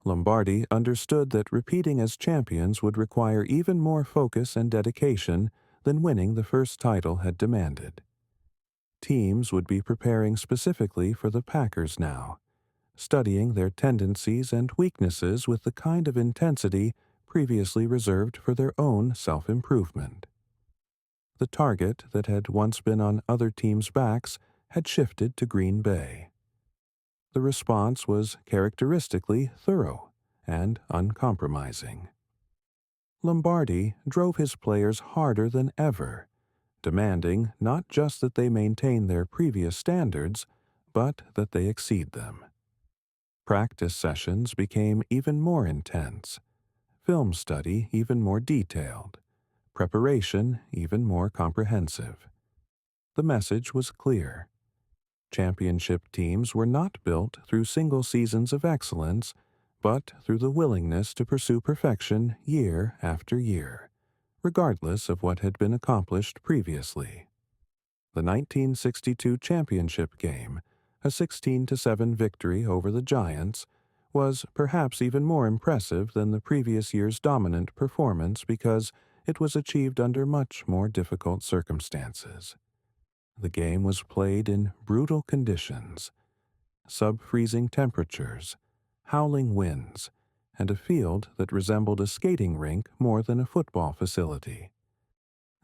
Lombardi understood that repeating as champions would require even more focus and dedication than winning the first title had demanded. Teams would be preparing specifically for the Packers now, studying their tendencies and weaknesses with the kind of intensity previously reserved for their own self-improvement. The target that had once been on other teams' backs had shifted to Green Bay. The response was characteristically thorough and uncompromising. Lombardi drove his players harder than ever, demanding not just that they maintain their previous standards, but that they exceed them. Practice sessions became even more intense, film study even more detailed, preparation even more comprehensive. The message was clear. Championship teams were not built through single seasons of excellence, but through the willingness to pursue perfection year after year, regardless of what had been accomplished previously. The 1962 championship game, a 16-7 victory over the Giants, was perhaps even more impressive than the previous year's dominant performance because it was achieved under much more difficult circumstances. The game was played in brutal conditions, sub-freezing temperatures, howling winds, and a field that resembled a skating rink more than a football facility.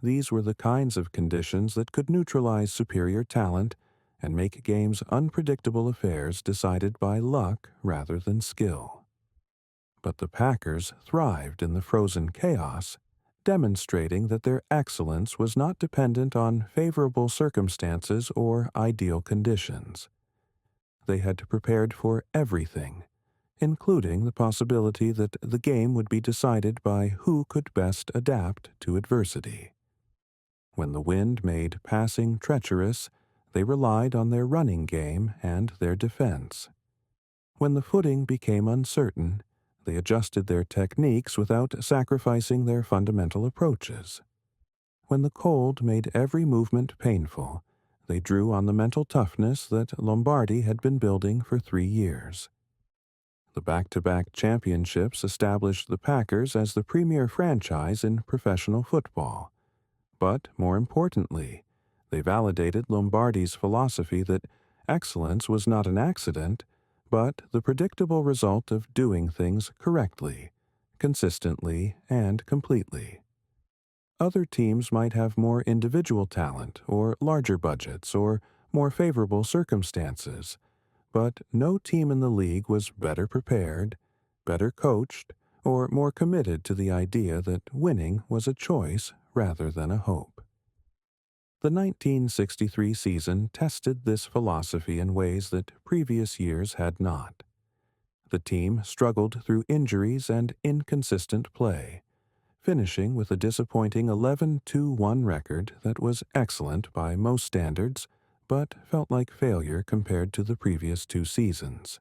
These were the kinds of conditions that could neutralize superior talent and make games unpredictable affairs decided by luck rather than skill. But the Packers thrived in the frozen chaos, demonstrating that their excellence was not dependent on favorable circumstances or ideal conditions. They had prepared for everything, including the possibility that the game would be decided by who could best adapt to adversity. When the wind made passing treacherous, they relied on their running game and their defense. When the footing became uncertain, they adjusted their techniques without sacrificing their fundamental approaches. When the cold made every movement painful, they drew on the mental toughness that Lombardi had been building for 3 years. The back-to-back championships established the Packers as the premier franchise in professional football. But, more importantly, they validated Lombardi's philosophy that excellence was not an accident, but the predictable result of doing things correctly, consistently, and completely. Other teams might have more individual talent, or larger budgets, or more favorable circumstances, but no team in the league was better prepared, better coached, or more committed to the idea that winning was a choice rather than a hope. The 1963 season tested this philosophy in ways that previous years had not. The team struggled through injuries and inconsistent play, finishing with a disappointing 11-1 record that was excellent by most standards, but felt like failure compared to the previous 2 seasons.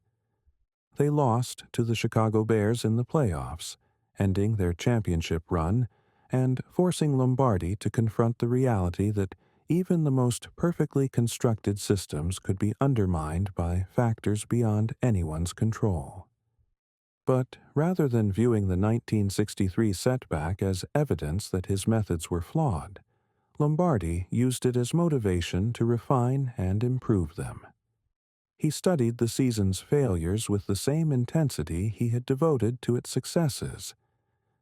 They lost to the Chicago Bears in the playoffs, ending their championship run and forcing Lombardi to confront the reality that even the most perfectly constructed systems could be undermined by factors beyond anyone's control. But rather than viewing the 1963 setback as evidence that his methods were flawed, Lombardi used it as motivation to refine and improve them. He studied the season's failures with the same intensity he had devoted to its successes,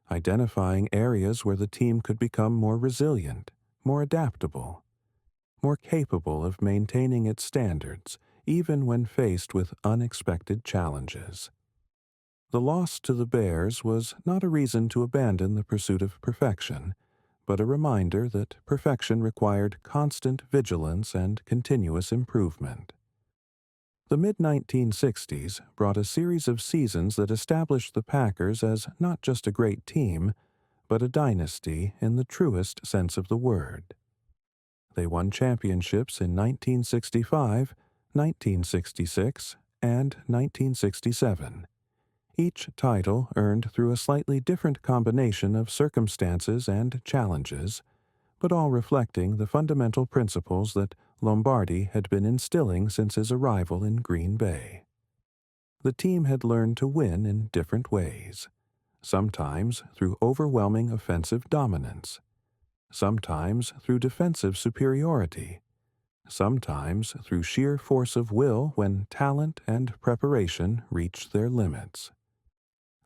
identifying areas where the team could become more resilient, more adaptable, more capable of maintaining its standards even when faced with unexpected challenges. The loss to the Bears was not a reason to abandon the pursuit of perfection, but a reminder that perfection required constant vigilance and continuous improvement. The mid-1960s brought a series of seasons that established the Packers as not just a great team, but a dynasty in the truest sense of the word. They won championships in 1965, 1966, and 1967. Each title earned through a slightly different combination of circumstances and challenges, but all reflecting the fundamental principles that Lombardi had been instilling since his arrival in Green Bay. The team had learned to win in different ways, sometimes through overwhelming offensive dominance, sometimes through defensive superiority, sometimes through sheer force of will when talent and preparation reached their limits.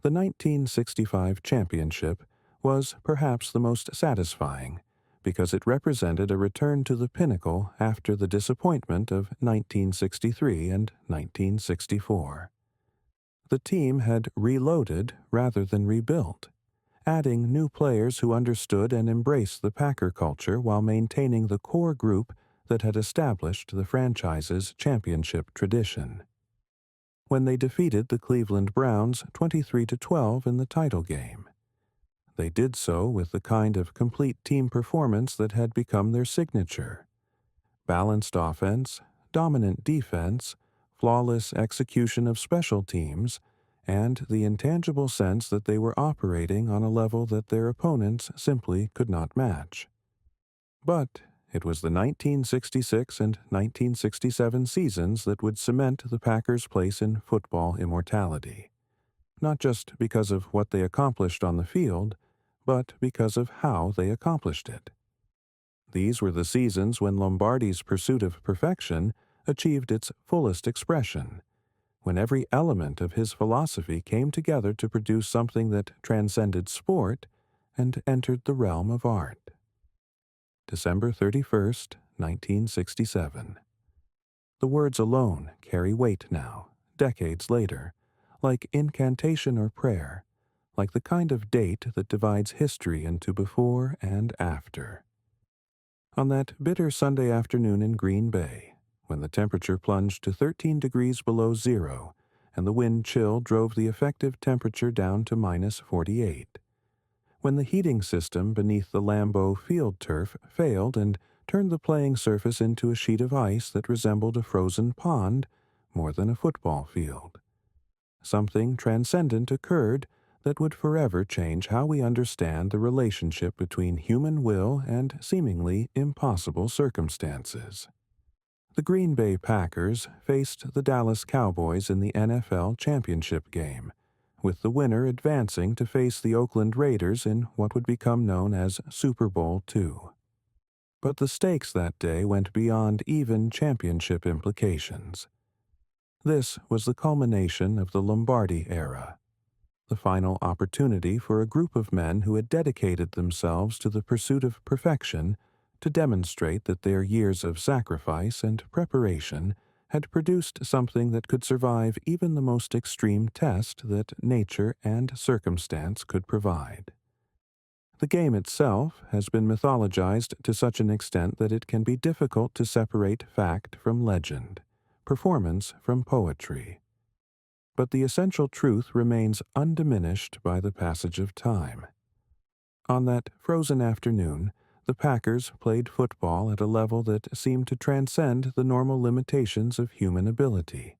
The 1965 championship was perhaps the most satisfying because it represented a return to the pinnacle after the disappointment of 1963 and 1964. The team had reloaded rather than rebuilt, adding new players who understood and embraced the Packer culture while maintaining the core group that had established the franchise's championship tradition. when they defeated the Cleveland Browns 23-12 in the title game. They did so with the kind of complete team performance that had become their signature. Balanced offense, dominant defense, flawless execution of special teams, and the intangible sense that they were operating on a level that their opponents simply could not match. But it was the 1966 and 1967 seasons that would cement the Packers' place in football immortality, not just because of what they accomplished on the field, but because of how they accomplished it. These were the seasons when Lombardi's pursuit of perfection achieved its fullest expression, when every element of his philosophy came together to produce something that transcended sport and entered the realm of art. December 31st, 1967. The words alone carry weight now, decades later, like incantation or prayer, like the kind of date that divides history into before and after. On that bitter Sunday afternoon in Green Bay, when the temperature plunged to 13 degrees below zero and the wind chill drove the effective temperature down to -48, when the heating system beneath the Lambeau field turf failed and turned the playing surface into a sheet of ice that resembled a frozen pond more than a football field. Something transcendent occurred that would forever change how we understand the relationship between human will and seemingly impossible circumstances. The Green Bay Packers faced the Dallas Cowboys in the NFL championship game, with the winner advancing to face the Oakland Raiders in what would become known as Super Bowl II. But the stakes that day went beyond even championship implications. This was the culmination of the Lombardi era, the final opportunity for a group of men who had dedicated themselves to the pursuit of perfection to demonstrate that their years of sacrifice and preparation had produced something that could survive even the most extreme test that nature and circumstance could provide. The game itself has been mythologized to such an extent that it can be difficult to separate fact from legend, performance from poetry. But the essential truth remains undiminished by the passage of time. On that frozen afternoon, the Packers played football at a level that seemed to transcend the normal limitations of human ability,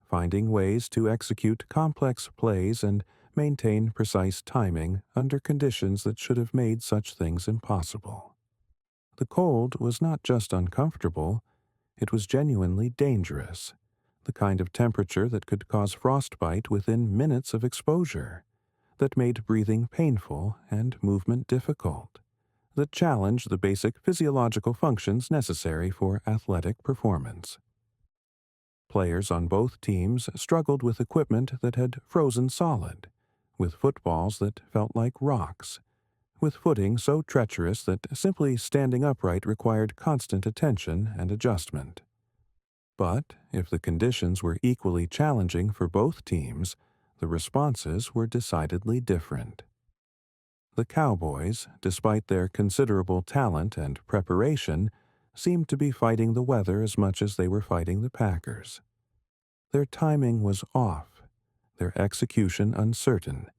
finding ways to execute complex plays and maintain precise timing under conditions that should have made such things impossible. The cold was not just uncomfortable, it was genuinely dangerous, the kind of temperature that could cause frostbite within minutes of exposure, that made breathing painful and movement difficult, that challenged the basic physiological functions necessary for athletic performance. Players on both teams struggled with equipment that had frozen solid, with footballs that felt like rocks, with footing so treacherous that simply standing upright required constant attention and adjustment. But if the conditions were equally challenging for both teams, the responses were decidedly different. The Cowboys, despite their considerable talent and preparation, seemed to be fighting the weather as much as they were fighting the Packers. Their timing was off, their execution uncertain,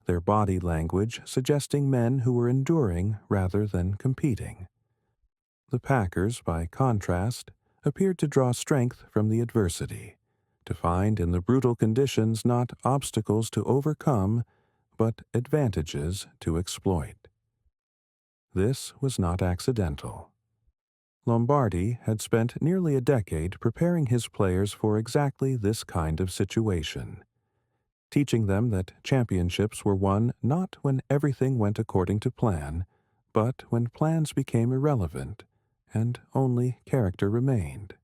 their body language suggesting men who were enduring rather than competing. The Packers, by contrast, appeared to draw strength from the adversity, to find in the brutal conditions not obstacles to overcome, but advantages to exploit. This was not accidental. Lombardi had spent nearly a decade preparing his players for exactly this kind of situation, teaching them that championships were won not when everything went according to plan, but when plans became irrelevant and only character remained.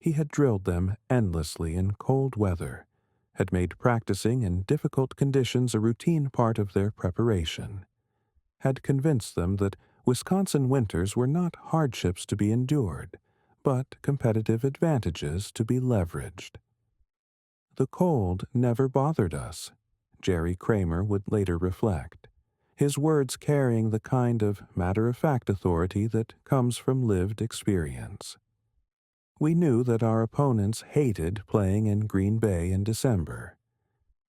He had drilled them endlessly in cold weather, had made practicing in difficult conditions a routine part of their preparation, had convinced them that Wisconsin winters were not hardships to be endured, but competitive advantages to be leveraged. The cold never bothered us, Jerry Kramer would later reflect, his words carrying the kind of matter-of-fact authority that comes from lived experience. We knew that our opponents hated playing in Green Bay in December.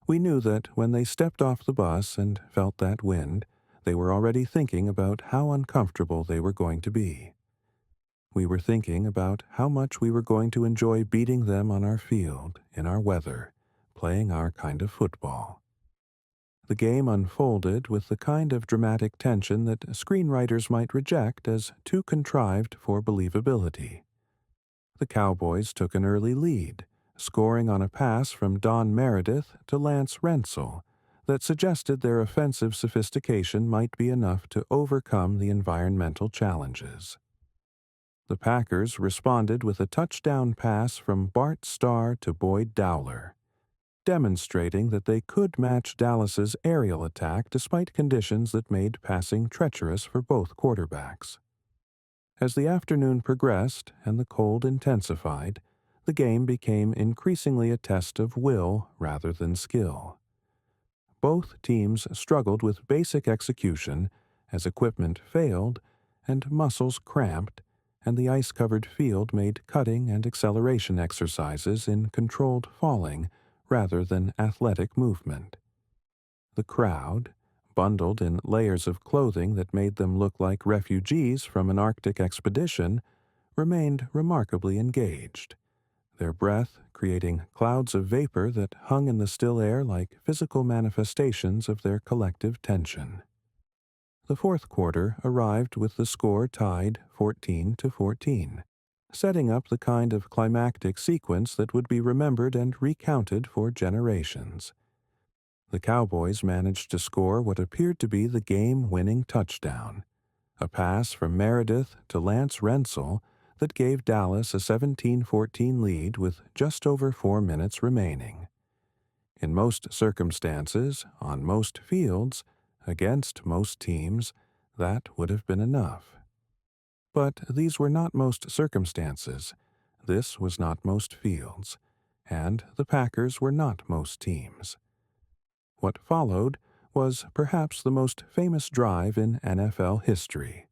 We knew that when they stepped off the bus and felt that wind, they were already thinking about how uncomfortable they were going to be. We were thinking about how much we were going to enjoy beating them on our field, in our weather, playing our kind of football. The game unfolded with the kind of dramatic tension that screenwriters might reject as too contrived for believability. The Cowboys took an early lead, scoring on a pass from Don Meredith to Lance Rensel that suggested their offensive sophistication might be enough to overcome the environmental challenges. The Packers responded with a touchdown pass from Bart Starr to Boyd Dowler, demonstrating that they could match Dallas's aerial attack despite conditions that made passing treacherous for both quarterbacks. As the afternoon progressed and the cold intensified, the game became increasingly a test of will rather than skill. Both teams struggled with basic execution as equipment failed and muscles cramped, and the ice-covered field made cutting and acceleration exercises in controlled falling rather than athletic movement. The crowd, bundled in layers of clothing that made them look like refugees from an Arctic expedition, remained remarkably engaged, their breath creating clouds of vapor that hung in the still air like physical manifestations of their collective tension. The fourth quarter arrived with the score tied 14-14, setting up the kind of climactic sequence that would be remembered and recounted for generations. The Cowboys managed to score what appeared to be the game-winning touchdown, a pass from Meredith to Lance Rensel that gave Dallas a 17-14 lead with just over 4 minutes remaining. In most circumstances, on most fields, against most teams, that would have been enough. But these were not most circumstances, this was not most fields, and the Packers were not most teams. What followed was perhaps the most famous drive in NFL history.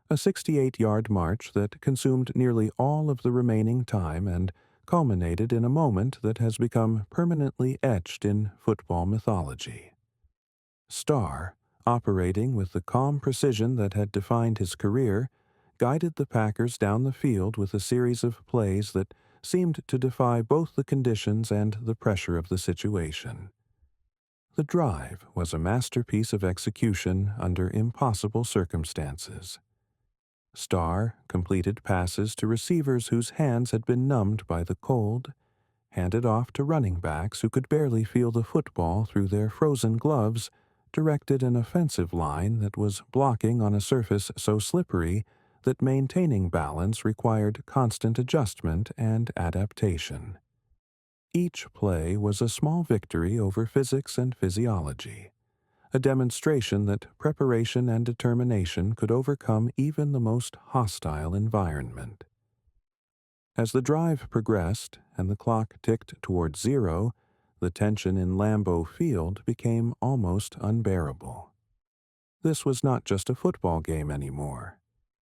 A 68-yard march that consumed nearly all of the remaining time and culminated in a moment that has become permanently etched in football mythology. Starr, operating with the calm precision that had defined his career, guided the Packers down the field with a series of plays that seemed to defy both the conditions and the pressure of the situation. The drive was a masterpiece of execution under impossible circumstances. Starr completed passes to receivers whose hands had been numbed by the cold, handed off to running backs who could barely feel the football through their frozen gloves, directed an offensive line that was blocking on a surface so slippery that maintaining balance required constant adjustment and adaptation. Each play was a small victory over physics and physiology, a demonstration that preparation and determination could overcome even the most hostile environment. As the drive progressed and the clock ticked toward 0, the tension in Lambeau Field became almost unbearable. This was not just a football game anymore.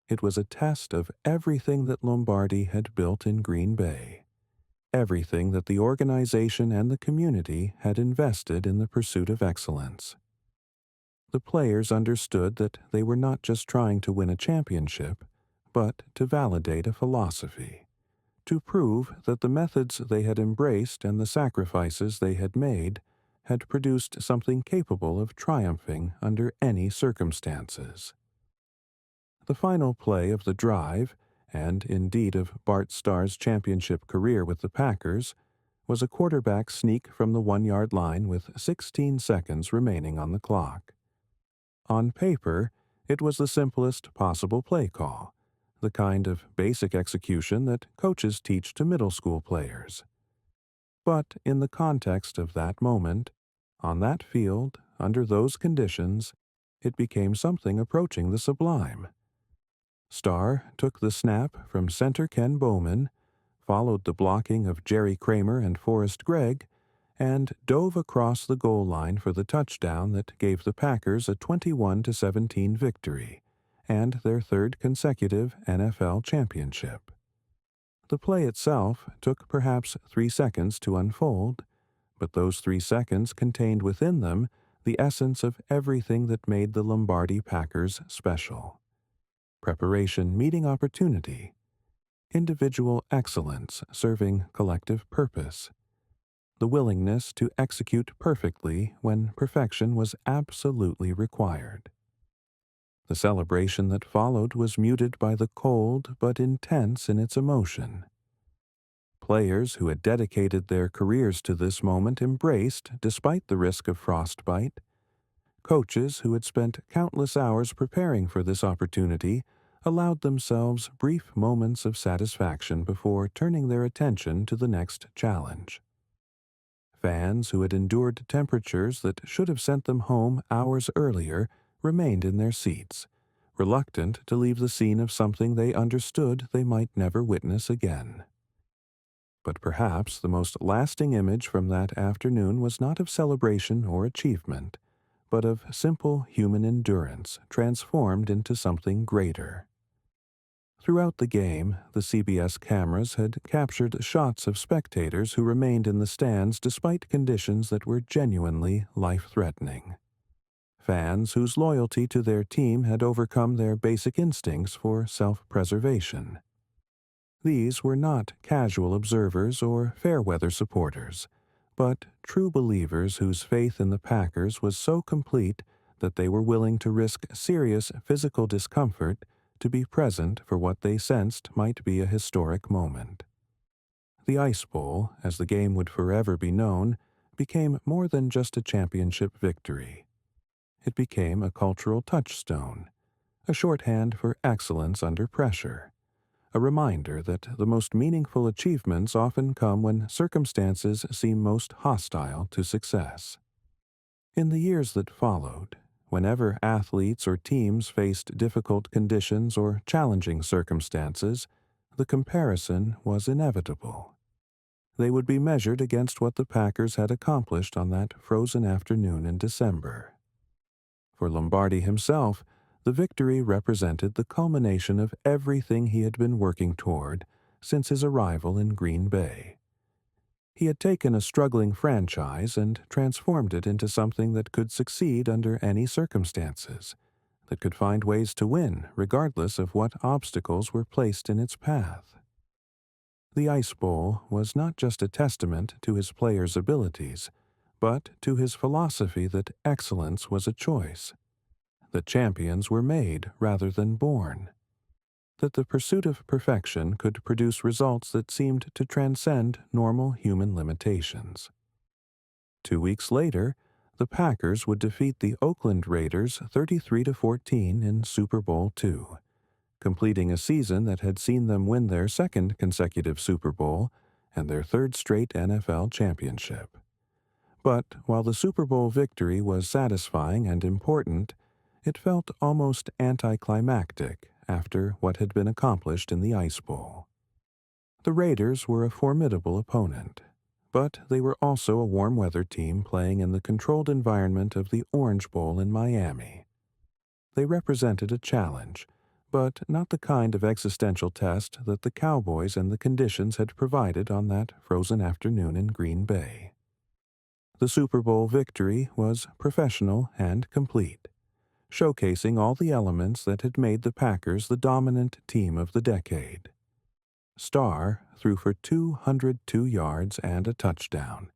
It was a test of everything that Lombardi had built in Green Bay, everything that the organization and the community had invested in the pursuit of excellence. The players understood that they were not just trying to win a championship, but to validate a philosophy, to prove that the methods they had embraced and the sacrifices they had made had produced something capable of triumphing under any circumstances. The final play of the drive, and indeed of Bart Starr's championship career with the Packers, was a quarterback sneak from the 1-yard line with 16 seconds remaining on the clock. On paper, it was the simplest possible play call, the kind of basic execution that coaches teach to middle school players. But in the context of that moment, on that field, under those conditions, it became something approaching the sublime. Starr took the snap from center Ken Bowman, followed the blocking of Jerry Kramer and Forrest Gregg, and dove across the goal line for the touchdown that gave the Packers a 21-17 victory and their third consecutive NFL championship. The play itself took perhaps 3 seconds to unfold, but those 3 seconds contained within them the essence of everything that made the Lombardi Packers special. Preparation meeting opportunity, individual excellence serving collective purpose, the willingness to execute perfectly when perfection was absolutely required. The celebration that followed was muted by the cold but intense in its emotion. Players who had dedicated their careers to this moment embraced despite the risk of frostbite. Coaches who had spent countless hours preparing for this opportunity allowed themselves brief moments of satisfaction before turning their attention to the next challenge. Fans who had endured temperatures that should have sent them home hours earlier remained in their seats, reluctant to leave the scene of something they understood they might never witness again. But perhaps the most lasting image from that afternoon was not of celebration or achievement, but of simple human endurance transformed into something greater. Throughout the game, the CBS cameras had captured shots of spectators who remained in the stands despite conditions that were genuinely life-threatening. Fans whose loyalty to their team had overcome their basic instincts for self-preservation. These were not casual observers or fair-weather supporters, but true believers whose faith in the Packers was so complete that they were willing to risk serious physical discomfort to be present for what they sensed might be a historic moment. The Ice Bowl, as the game would forever be known, became more than just a championship victory. It became a cultural touchstone, a shorthand for excellence under pressure, a reminder that the most meaningful achievements often come when circumstances seem most hostile to success. In the years that followed, whenever athletes or teams faced difficult conditions or challenging circumstances, the comparison was inevitable. They would be measured against what the Packers had accomplished on that frozen afternoon in December. For Lombardi himself, the victory represented the culmination of everything he had been working toward since his arrival in Green Bay. He had taken a struggling franchise and transformed it into something that could succeed under any circumstances, that could find ways to win regardless of what obstacles were placed in its path. The Ice Bowl was not just a testament to his players' abilities, but to his philosophy that excellence was a choice, that champions were made rather than born, that the pursuit of perfection could produce results that seemed to transcend normal human limitations. 2 weeks later, the Packers would defeat the Oakland Raiders 33-14 in Super Bowl II, completing a season that had seen them win their second consecutive Super Bowl and their third straight NFL championship. But while the Super Bowl victory was satisfying and important, it felt almost anticlimactic after what had been accomplished in the Ice Bowl. The Raiders were a formidable opponent, but they were also a warm-weather team playing in the controlled environment of the Orange Bowl in Miami. They represented a challenge, but not the kind of existential test that the Cowboys and the conditions had provided on that frozen afternoon in Green Bay. The Super Bowl victory was professional and complete, showcasing all the elements that had made the Packers the dominant team of the decade. Starr threw for 202 yards and a touchdown.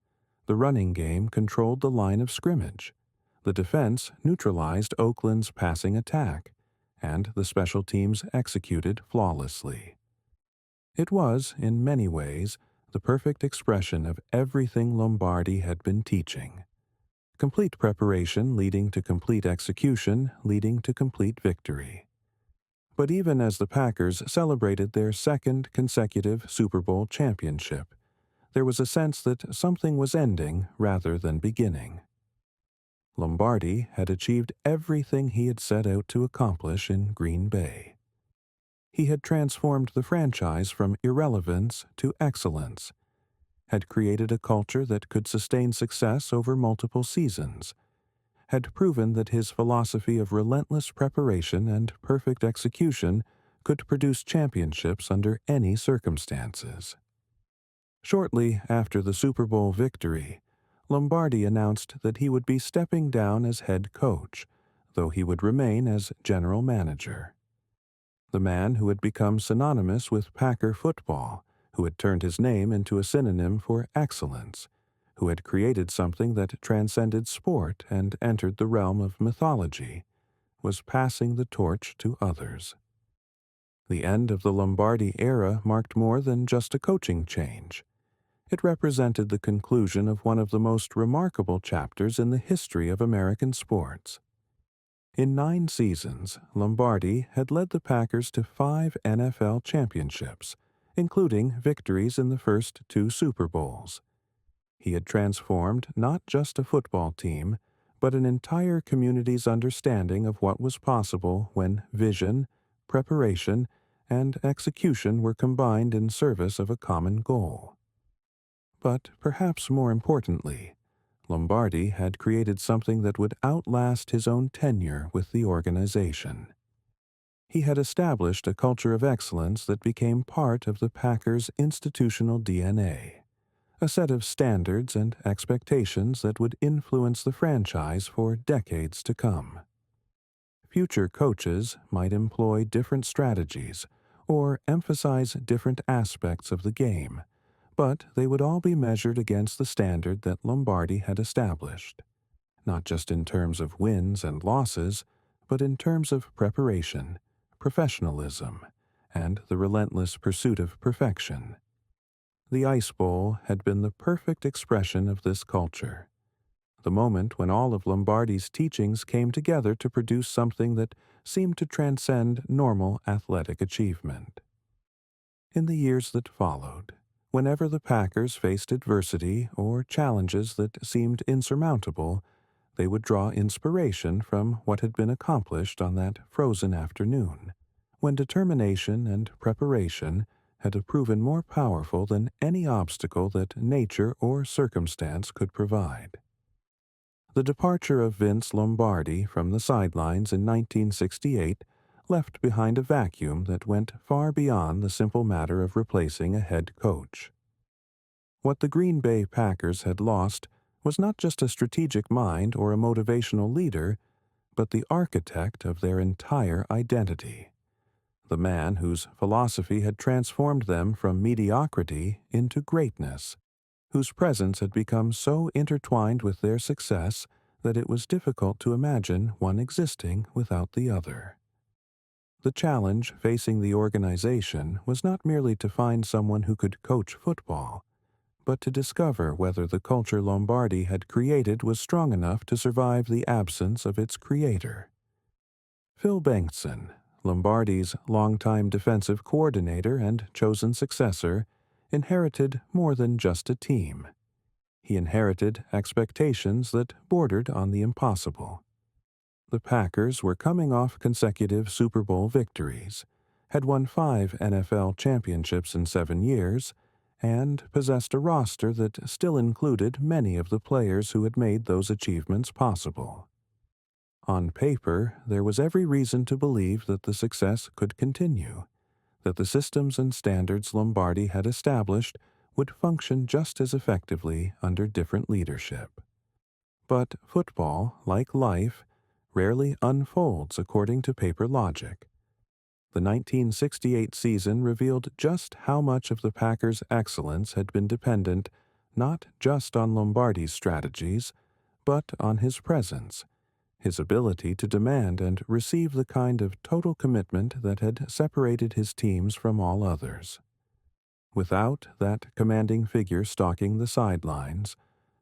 The running game controlled the line of scrimmage. The defense neutralized Oakland's passing attack, and the special teams executed flawlessly. It was, in many ways, the perfect expression of everything Lombardi had been teaching. Complete preparation leading to complete execution, leading to complete victory. But even as the Packers celebrated their second consecutive Super Bowl championship, there was a sense that something was ending rather than beginning. Lombardi had achieved everything he had set out to accomplish in Green Bay. He had transformed the franchise from irrelevance to excellence, had created a culture that could sustain success over multiple seasons, had proven that his philosophy of relentless preparation and perfect execution could produce championships under any circumstances. Shortly after the Super Bowl victory, Lombardi announced that he would be stepping down as head coach, though he would remain as general manager. The man who had become synonymous with Packer football, who had turned his name into a synonym for excellence, who had created something that transcended sport and entered the realm of mythology, was passing the torch to others. The end of the Lombardi era marked more than just a coaching change. It represented the conclusion of one of the most remarkable chapters in the history of American sports. In 9 seasons, Lombardi had led the Packers to 5 NFL championships, including victories in the first 2 Super Bowls. He had transformed not just a football team, but an entire community's understanding of what was possible when vision, preparation, and execution were combined in service of a common goal. But perhaps more importantly, Lombardi had created something that would outlast his own tenure with the organization. He had established a culture of excellence that became part of the Packers' institutional DNA, a set of standards and expectations that would influence the franchise for decades to come. Future coaches might employ different strategies or emphasize different aspects of the game, but they would all be measured against the standard that Lombardi had established, not just in terms of wins and losses, but in terms of preparation, professionalism, and the relentless pursuit of perfection. The Ice Bowl had been the perfect expression of this culture, the moment when all of Lombardi's teachings came together to produce something that seemed to transcend normal athletic achievement. In the years that followed, whenever the Packers faced adversity or challenges that seemed insurmountable, they would draw inspiration from what had been accomplished on that frozen afternoon, when determination and preparation had proven more powerful than any obstacle that nature or circumstance could provide. The departure of Vince Lombardi from the sidelines in 1968 left behind a vacuum that went far beyond the simple matter of replacing a head coach. What the Green Bay Packers had lost was not just a strategic mind or a motivational leader, but the architect of their entire identity, the man whose philosophy had transformed them from mediocrity into greatness, whose presence had become so intertwined with their success that it was difficult to imagine one existing without the other. The challenge facing the organization was not merely to find someone who could coach football, but to discover whether the culture Lombardi had created was strong enough to survive the absence of its creator. Phil Bengtson, Lombardi's longtime defensive coordinator and chosen successor, inherited more than just a team. He inherited expectations that bordered on the impossible. The Packers were coming off consecutive Super Bowl victories, had won 5 NFL championships in 7 years, and possessed a roster that still included many of the players who had made those achievements possible. On paper, there was every reason to believe that the success could continue, that the systems and standards Lombardi had established would function just as effectively under different leadership. But football, like life, rarely unfolds according to paper logic. The 1968 season revealed just how much of the Packers' excellence had been dependent not just on Lombardi's strategies, but on his presence, his ability to demand and receive the kind of total commitment that had separated his teams from all others. Without that commanding figure stalking the sidelines,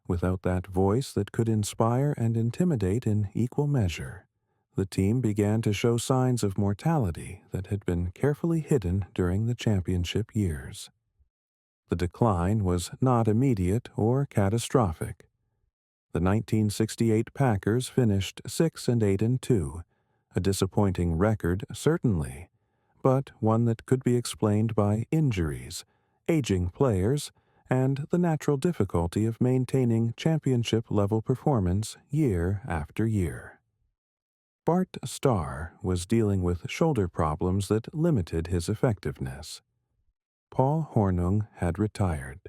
without that voice that could inspire and intimidate in equal measure, the team began to show signs of mortality that had been carefully hidden during the championship years. The decline was not immediate or catastrophic. The 1968 Packers finished 6-8-2, a disappointing record certainly, but one that could be explained by injuries, aging players, and the natural difficulty of maintaining championship-level performance year after year. Bart Starr was dealing with shoulder problems that limited his effectiveness. Paul Hornung had retired.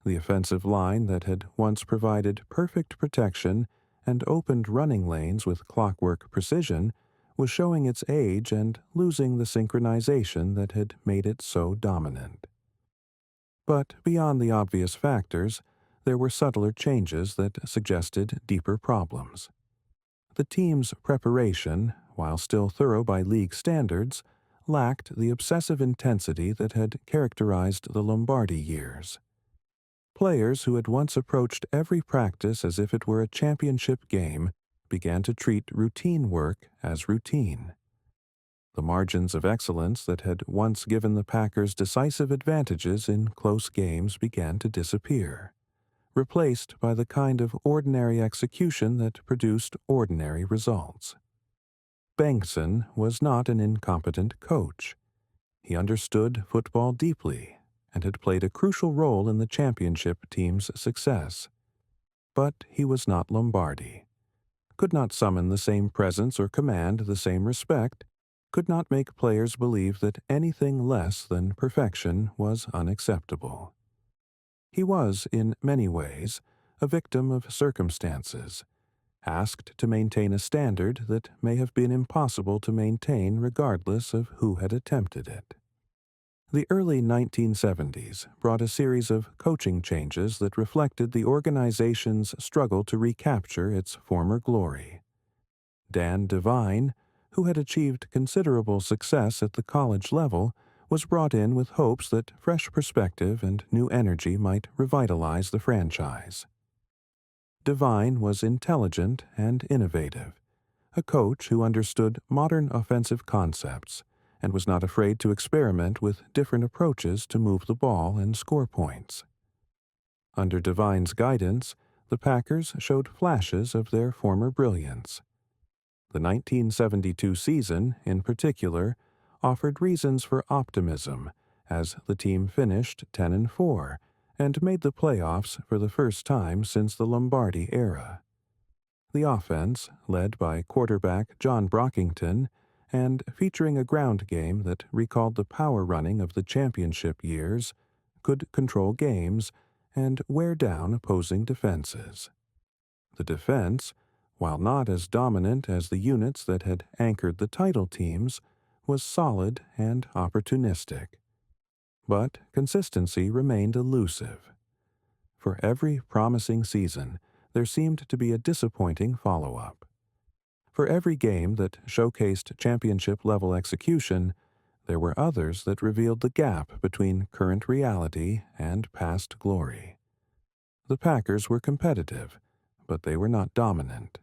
The offensive line that had once provided perfect protection and opened running lanes with clockwork precision was showing its age and losing the synchronization that had made it so dominant. But beyond the obvious factors, there were subtler changes that suggested deeper problems. The team's preparation, while still thorough by league standards, lacked the obsessive intensity that had characterized the Lombardi years. Players who had once approached every practice as if it were a championship game began to treat routine work as routine. The margins of excellence that had once given the Packers decisive advantages in close games began to disappear, replaced by the kind of ordinary execution that produced ordinary results. Bengtson was not an incompetent coach. He understood football deeply and had played a crucial role in the championship team's success. But he was not Lombardi, could not summon the same presence or command the same respect, could not make players believe that anything less than perfection was unacceptable. He was, in many ways, a victim of circumstances, asked to maintain a standard that may have been impossible to maintain regardless of who had attempted it. The early 1970s brought a series of coaching changes that reflected the organization's struggle to recapture its former glory. Dan Devine, who had achieved considerable success at the college level, was brought in with hopes that fresh perspective and new energy might revitalize the franchise. Devine was intelligent and innovative, a coach who understood modern offensive concepts and was not afraid to experiment with different approaches to move the ball and score points. Under Devine's guidance, the Packers showed flashes of their former brilliance. The 1972 season, in particular, offered reasons for optimism as the team finished 10-4 and made the playoffs for the first time since the Lombardi era. The offense, led by quarterback John Brockington, and featuring a ground game that recalled the power running of the championship years, could control games and wear down opposing defenses. The defense, while not as dominant as the units that had anchored the title teams, was solid and opportunistic. But consistency remained elusive. For every promising season, there seemed to be a disappointing follow-up. For every game that showcased championship-level execution, there were others that revealed the gap between current reality and past glory. The Packers were competitive, but they were not dominant.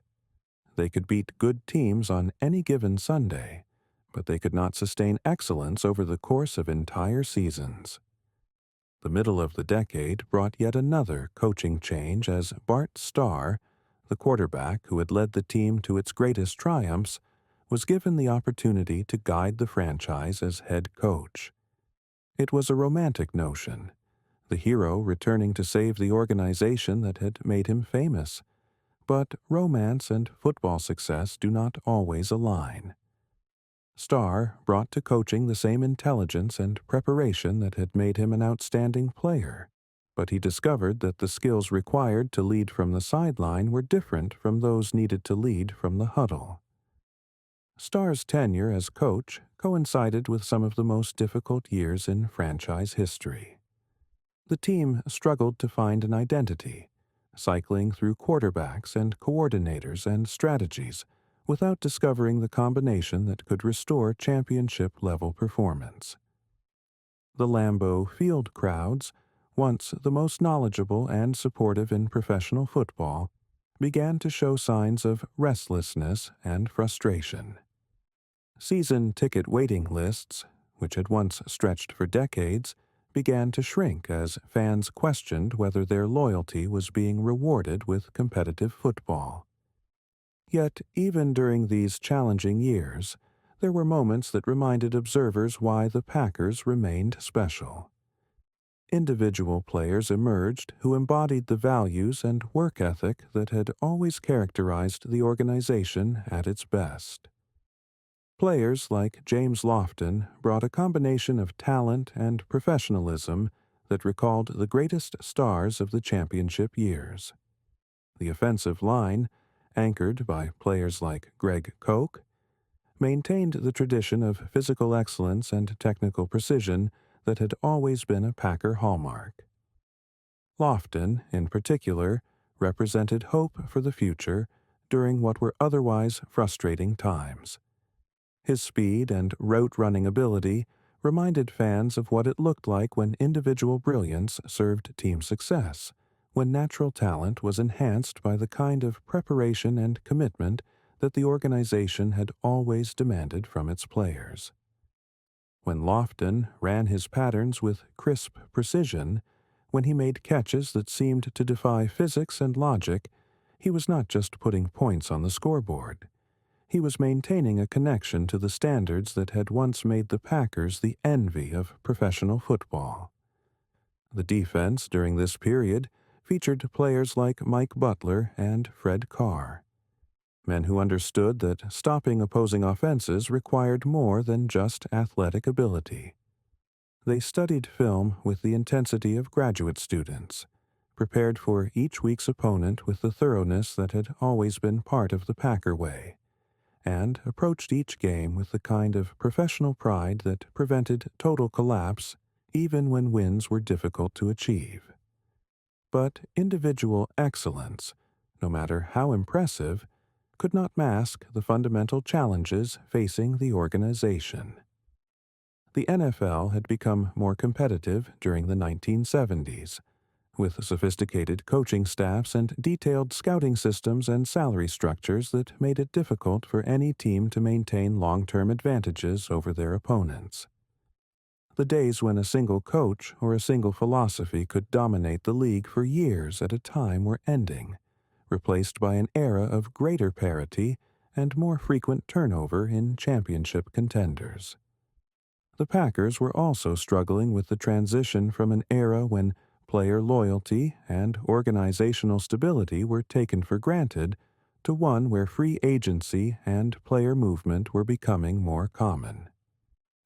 They could beat good teams on any given Sunday, but they could not sustain excellence over the course of entire seasons. The middle of the decade brought yet another coaching change as Bart Starr, the quarterback who had led the team to its greatest triumphs, was given the opportunity to guide the franchise as head coach. It was a romantic notion, the hero returning to save the organization that had made him famous. But romance and football success do not always align. Starr brought to coaching the same intelligence and preparation that had made him an outstanding player, but he discovered that the skills required to lead from the sideline were different from those needed to lead from the huddle. Starr's tenure as coach coincided with some of the most difficult years in franchise history. The team struggled to find an identity, cycling through quarterbacks and coordinators and strategies without discovering the combination that could restore championship-level performance. The Lambeau Field crowds, once the most knowledgeable and supportive in professional football, began to show signs of restlessness and frustration. Season ticket waiting lists, which had once stretched for decades, began to shrink as fans questioned whether their loyalty was being rewarded with competitive football. Yet, even during these challenging years, there were moments that reminded observers why the Packers remained special. individual players emerged who embodied the values and work ethic that had always characterized the organization at its best. Players like James Lofton brought a combination of talent and professionalism that recalled the greatest stars of the championship years. The offensive line, anchored by players like Greg Koch, maintained the tradition of physical excellence and technical precision that had always been a Packer hallmark. Lofton, in particular, represented hope for the future during what were otherwise frustrating times. His speed and route-running ability reminded fans of what it looked like when individual brilliance served team success, when natural talent was enhanced by the kind of preparation and commitment that the organization had always demanded from its players. When Lofton ran his patterns with crisp precision, when he made catches that seemed to defy physics and logic, he was not just putting points on the scoreboard. He was maintaining a connection to the standards that had once made the Packers the envy of professional football. The defense during this period featured players like Mike Butler and Fred Carr, men who understood that stopping opposing offenses required more than just athletic ability. They studied film with the intensity of graduate students, prepared for each week's opponent with the thoroughness that had always been part of the Packer way, and approached each game with the kind of professional pride that prevented total collapse even when wins were difficult to achieve. But individual excellence, no matter how impressive, could not mask the fundamental challenges facing the organization. The NFL had become more competitive during the 1970s, with sophisticated coaching staffs and detailed scouting systems and salary structures that made it difficult for any team to maintain long-term advantages over their opponents. The days when a single coach or a single philosophy could dominate the league for years at a time were ending, replaced by an era of greater parity and more frequent turnover in championship contenders. The Packers were also struggling with the transition from an era when player loyalty and organizational stability were taken for granted to one where free agency and player movement were becoming more common.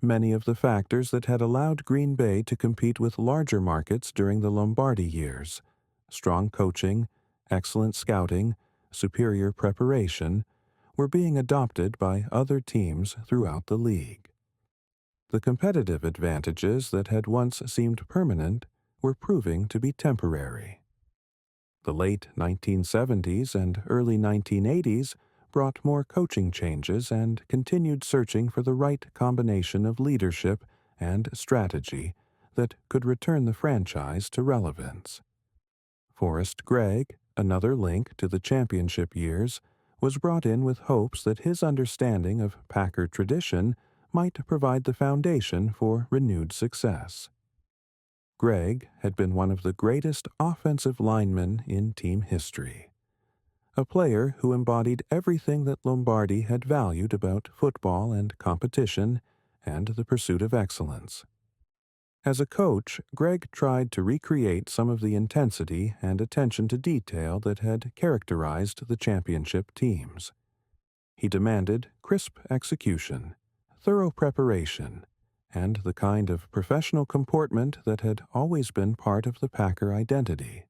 Many of the factors that had allowed Green Bay to compete with larger markets during the Lombardi years, strong coaching, excellent scouting, superior preparation, were being adopted by other teams throughout the league. The competitive advantages that had once seemed permanent were proving to be temporary. The late 1970s and early 1980s brought more coaching changes and continued searching for the right combination of leadership and strategy that could return the franchise to relevance. Forrest Gregg, another link to the championship years, was brought in with hopes that his understanding of Packer tradition might provide the foundation for renewed success. Gregg had been one of the greatest offensive linemen in team history, a player who embodied everything that Lombardi had valued about football and competition and the pursuit of excellence. As a coach, Gregg tried to recreate some of the intensity and attention to detail that had characterized the championship teams. He demanded crisp execution, thorough preparation, and the kind of professional comportment that had always been part of the Packer identity.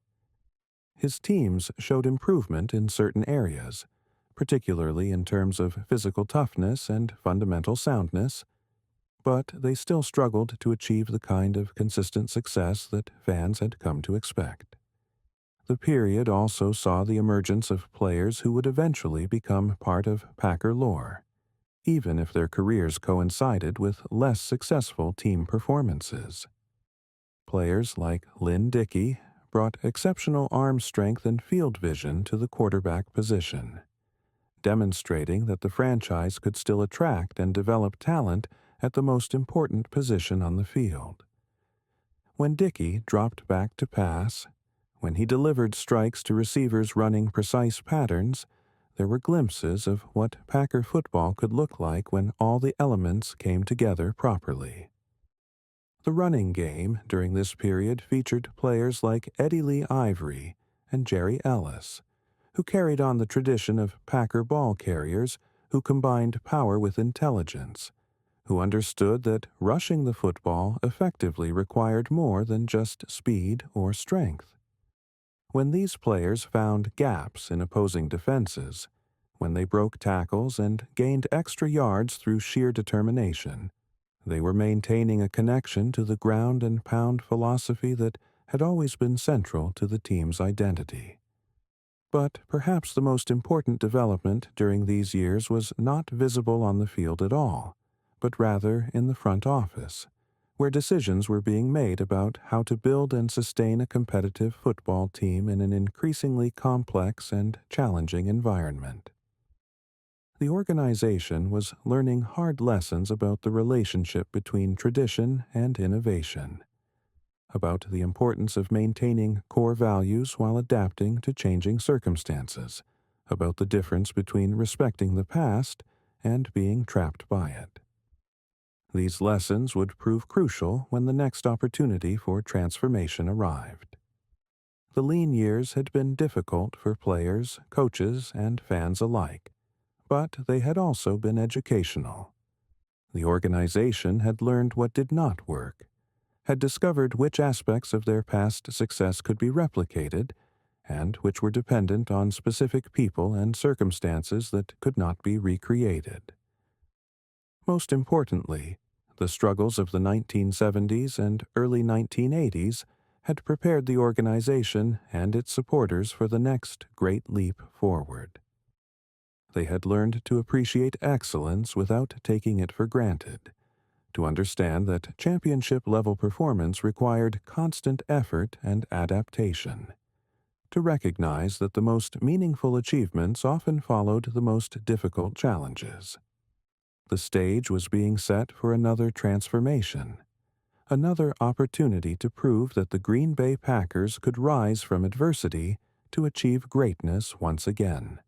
His teams showed improvement in certain areas, particularly in terms of physical toughness and fundamental soundness, but they still struggled to achieve the kind of consistent success that fans had come to expect. The period also saw the emergence of players who would eventually become part of Packer lore, even if their careers coincided with less successful team performances. Players like Lynn Dickey brought exceptional arm strength and field vision to the quarterback position, demonstrating that the franchise could still attract and develop talent at the most important position on the field. When Dickey dropped back to pass, when he delivered strikes to receivers running precise patterns, there were glimpses of what Packer football could look like when all the elements came together properly. The running game during this period featured players like Eddie Lee Ivory and Jerry Ellis, who carried on the tradition of Packer ball carriers who combined power with intelligence, who understood that rushing the football effectively required more than just speed or strength. When these players found gaps in opposing defenses, when they broke tackles and gained extra yards through sheer determination, they were maintaining a connection to the ground and pound philosophy that had always been central to the team's identity. But perhaps the most important development during these years was not visible on the field at all, but rather in the front office, where decisions were being made about how to build and sustain a competitive football team in an increasingly complex and challenging environment. The organization was learning hard lessons about the relationship between tradition and innovation, about the importance of maintaining core values while adapting to changing circumstances, about the difference between respecting the past and being trapped by it. These lessons would prove crucial when the next opportunity for transformation arrived. The lean years had been difficult for players, coaches, and fans alike, but they had also been educational. The organization had learned what did not work, had discovered which aspects of their past success could be replicated, and which were dependent on specific people and circumstances that could not be recreated. Most importantly, the struggles of the 1970s and early 1980s had prepared the organization and its supporters for the next great leap forward. They had learned to appreciate excellence without taking it for granted, to understand that championship-level performance required constant effort and adaptation, to recognize that the most meaningful achievements often followed the most difficult challenges. The stage was being set for another transformation, another opportunity to prove that the Green Bay Packers could rise from adversity to achieve greatness once again.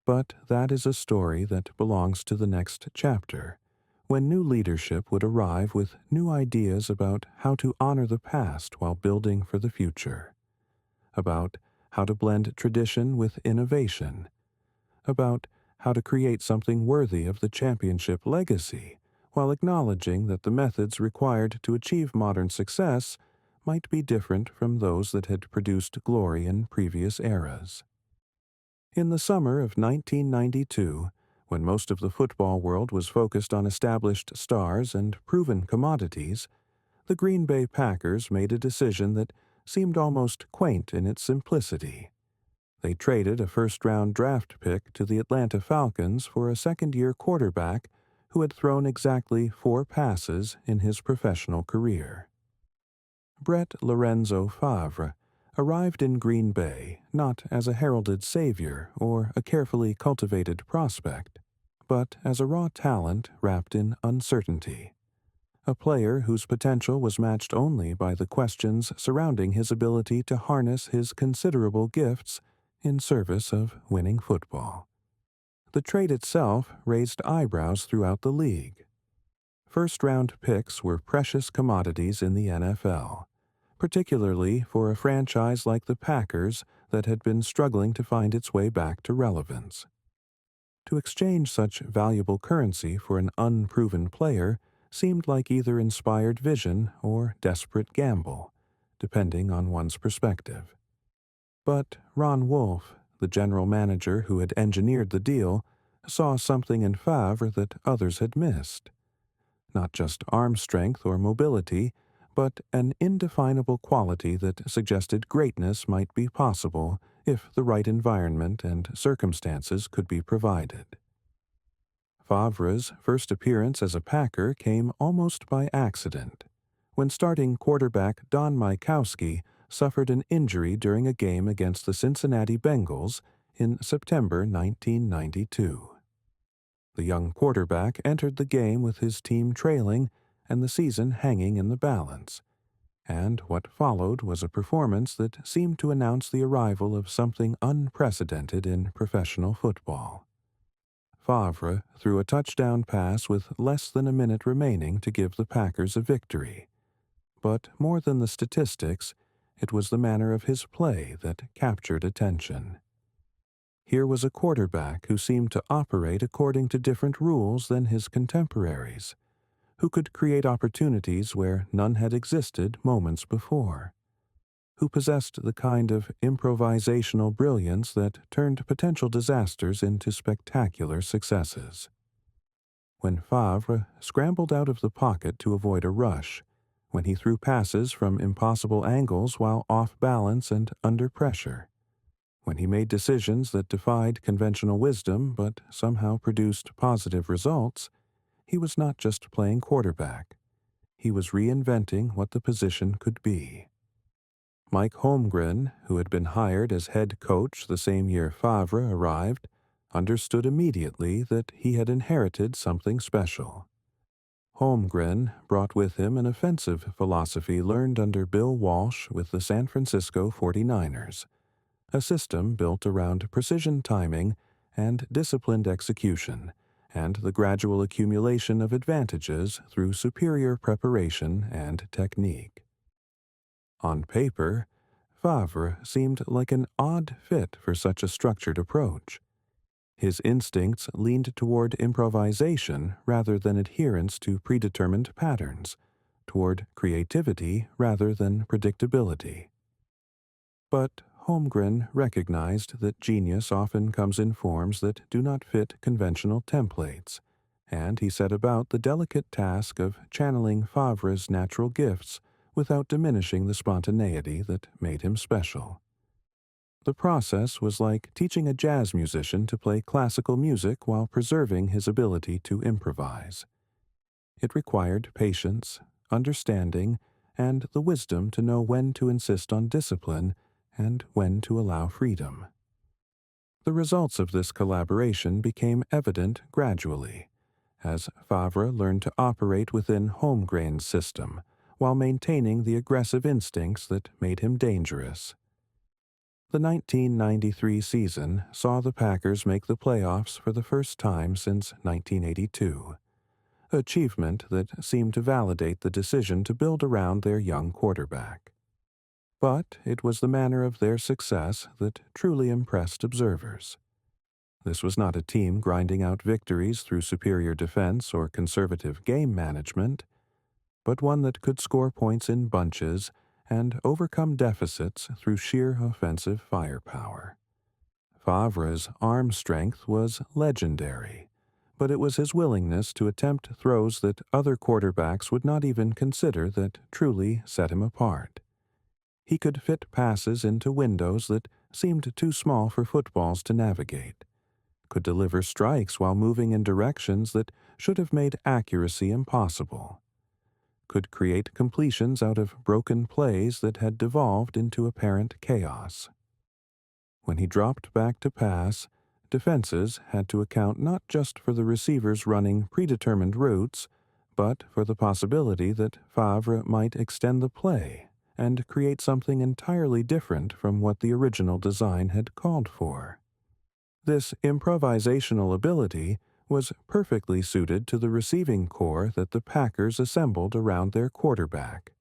But that is a story that belongs to the next chapter, when new leadership would arrive with new ideas about how to honor the past while building for the future, about how to blend tradition with innovation, about how to create something worthy of the championship legacy while acknowledging that the methods required to achieve modern success might be different from those that had produced glory in previous eras. In the summer of 1992, when most of the football world was focused on established stars and proven commodities, the Green Bay Packers made a decision that seemed almost quaint in its simplicity. They traded a first-round draft pick to the Atlanta Falcons for a second-year quarterback who had thrown exactly 4 passes in his professional career. Brett Lorenzo Favre arrived in Green Bay not as a heralded savior or a carefully cultivated prospect, but as a raw talent wrapped in uncertainty, a player whose potential was matched only by the questions surrounding his ability to harness his considerable gifts in service of winning football. The trade itself raised eyebrows throughout the league. First-round picks were precious commodities in the NFL, particularly for a franchise like the Packers that had been struggling to find its way back to relevance. To exchange such valuable currency for an unproven player seemed like either inspired vision or desperate gamble, depending on one's perspective. But Ron Wolf, the general manager who had engineered the deal, saw something in Favre that others had missed. Not just arm strength or mobility, but an indefinable quality that suggested greatness might be possible if the right environment and circumstances could be provided. Favre's first appearance as a Packer came almost by accident, when starting quarterback Don Majkowski suffered an injury during a game against the Cincinnati Bengals in September 1992. The young quarterback entered the game with his team trailing and the season hanging in the balance, and what followed was a performance that seemed to announce the arrival of something unprecedented in professional football. Favre threw a touchdown pass with less than a minute remaining to give the Packers a victory. But more than the statistics, it was the manner of his play that captured attention. Here was a quarterback who seemed to operate according to different rules than his contemporaries, who could create opportunities where none had existed moments before, who possessed the kind of improvisational brilliance that turned potential disasters into spectacular successes. When Favre scrambled out of the pocket to avoid a rush, when he threw passes from impossible angles while off balance and under pressure, when he made decisions that defied conventional wisdom but somehow produced positive results, he was not just playing quarterback. He was reinventing what the position could be. Mike Holmgren, who had been hired as head coach the same year Favre arrived, understood immediately that he had inherited something special. Holmgren brought with him an offensive philosophy learned under Bill Walsh with the San Francisco 49ers, a system built around precision timing and disciplined execution, and the gradual accumulation of advantages through superior preparation and technique. On paper, Favre seemed like an odd fit for such a structured approach. His instincts leaned toward improvisation rather than adherence to predetermined patterns, toward creativity rather than predictability. But Holmgren recognized that genius often comes in forms that do not fit conventional templates, and he set about the delicate task of channeling Favre's natural gifts without diminishing the spontaneity that made him special. The process was like teaching a jazz musician to play classical music while preserving his ability to improvise. It required patience, understanding, and the wisdom to know when to insist on discipline and when to allow freedom. The results of this collaboration became evident gradually, as Favre learned to operate within Holmgren's system while maintaining the aggressive instincts that made him dangerous. The 1993 season saw the Packers make the playoffs for the first time since 1982, achievement that seemed to validate the decision to build around their young quarterback. But it was the manner of their success that truly impressed observers. This was not a team grinding out victories through superior defense or conservative game management, but one that could score points in bunches and overcome deficits through sheer offensive firepower. Favre's arm strength was legendary, but it was his willingness to attempt throws that other quarterbacks would not even consider that truly set him apart. He could fit passes into windows that seemed too small for footballs to navigate, could deliver strikes while moving in directions that should have made accuracy impossible, could create completions out of broken plays that had devolved into apparent chaos. When he dropped back to pass, defenses had to account not just for the receivers running predetermined routes, but for the possibility that Favre might extend the play and create something entirely different from what the original design had called for. This improvisational ability was perfectly suited to the receiving corps that the Packers assembled around their quarterback.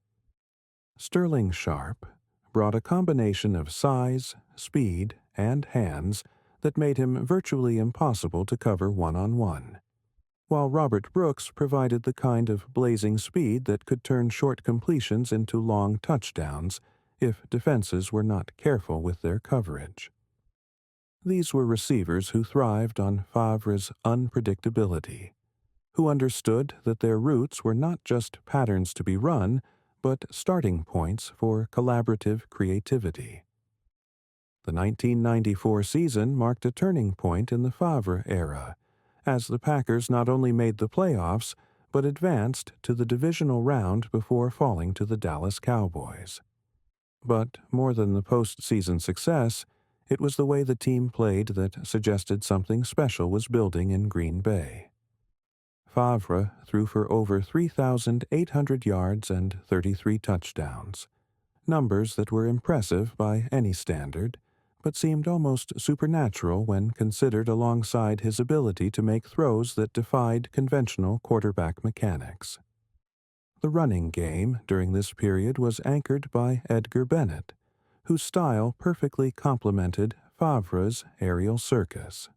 Sterling Sharp brought a combination of size, speed, and hands that made him virtually impossible to cover one-on-one, while Robert Brooks provided the kind of blazing speed that could turn short completions into long touchdowns if defenses were not careful with their coverage. These were receivers who thrived on Favre's unpredictability, who understood that their routes were not just patterns to be run, but starting points for collaborative creativity. The 1994 season marked a turning point in the Favre era, as the Packers not only made the playoffs, but advanced to the divisional round before falling to the Dallas Cowboys. But more than the postseason success, it was the way the team played that suggested something special was building in Green Bay. Favre threw for over 3,800 yards and 33 touchdowns, numbers that were impressive by any standard, but seemed almost supernatural when considered alongside his ability to make throws that defied conventional quarterback mechanics. The running game during this period was anchored by Edgar Bennett, whose style perfectly complemented Favre's aerial circus.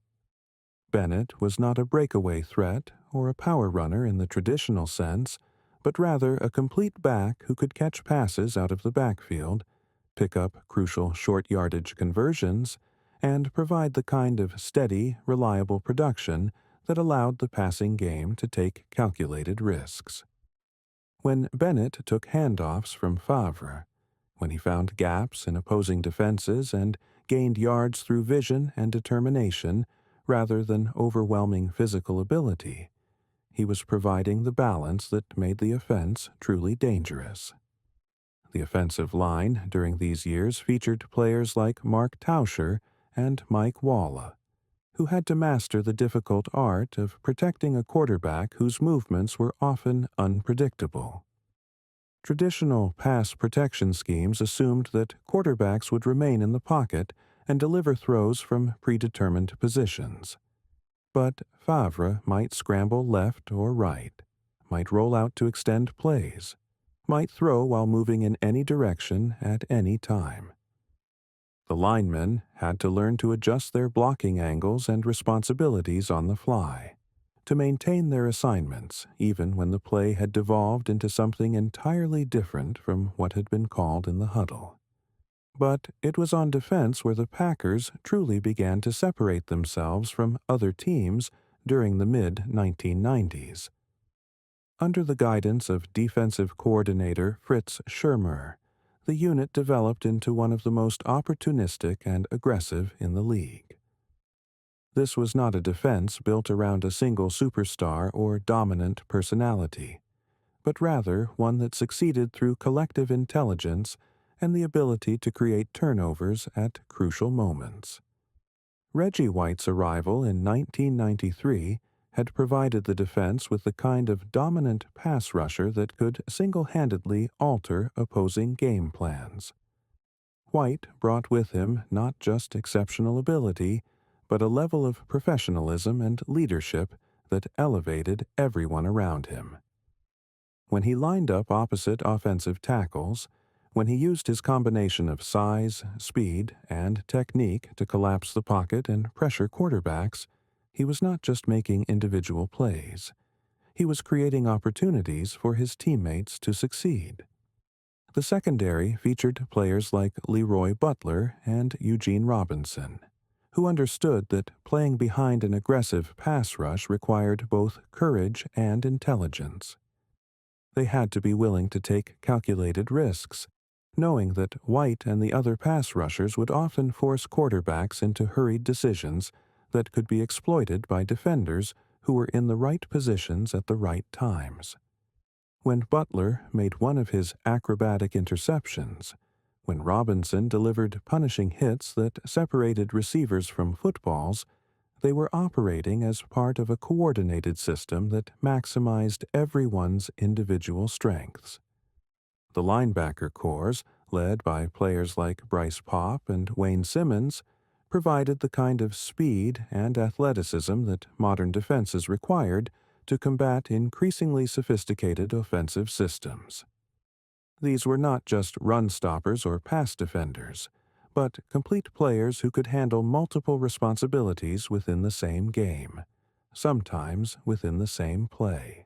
Bennett was not a breakaway threat or a power runner in the traditional sense, but rather a complete back who could catch passes out of the backfield, pick up crucial short yardage conversions, and provide the kind of steady, reliable production that allowed the passing game to take calculated risks. When Bennett took handoffs from Favre, when he found gaps in opposing defenses and gained yards through vision and determination rather than overwhelming physical ability, he was providing the balance that made the offense truly dangerous. The offensive line during these years featured players like Mark Tauscher and Mike Walla, who had to master the difficult art of protecting a quarterback whose movements were often unpredictable. Traditional pass protection schemes assumed that quarterbacks would remain in the pocket and deliver throws from predetermined positions. But Favre might scramble left or right, might roll out to extend plays, might throw while moving in any direction at any time. The linemen had to learn to adjust their blocking angles and responsibilities on the fly, to maintain their assignments even when the play had devolved into something entirely different from what had been called in the huddle. But it was on defense where the Packers truly began to separate themselves from other teams during the mid-1990s. Under the guidance of defensive coordinator Fritz Schirmer, the unit developed into one of the most opportunistic and aggressive in the league. This was not a defense built around a single superstar or dominant personality, but rather one that succeeded through collective intelligence and the ability to create turnovers at crucial moments. Reggie White's arrival in 1993 had provided the defense with the kind of dominant pass rusher that could single-handedly alter opposing game plans. White brought with him not just exceptional ability, but a level of professionalism and leadership that elevated everyone around him. When he lined up opposite offensive tackles, when he used his combination of size, speed, and technique to collapse the pocket and pressure quarterbacks, he was not just making individual plays. He was creating opportunities for his teammates to succeed. The secondary featured players like Leroy Butler and Eugene Robinson, who understood that playing behind an aggressive pass rush required both courage and intelligence. They had to be willing to take calculated risks, knowing that White and the other pass rushers would often force quarterbacks into hurried decisions that could be exploited by defenders who were in the right positions at the right times. When Butler made one of his acrobatic interceptions, when Robinson delivered punishing hits that separated receivers from footballs, they were operating as part of a coordinated system that maximized everyone's individual strengths. The linebacker corps, led by players like Bryce Paup and Wayne Simmons, provided the kind of speed and athleticism that modern defenses required to combat increasingly sophisticated offensive systems. These were not just run stoppers or pass defenders, but complete players who could handle multiple responsibilities within the same game, sometimes within the same play.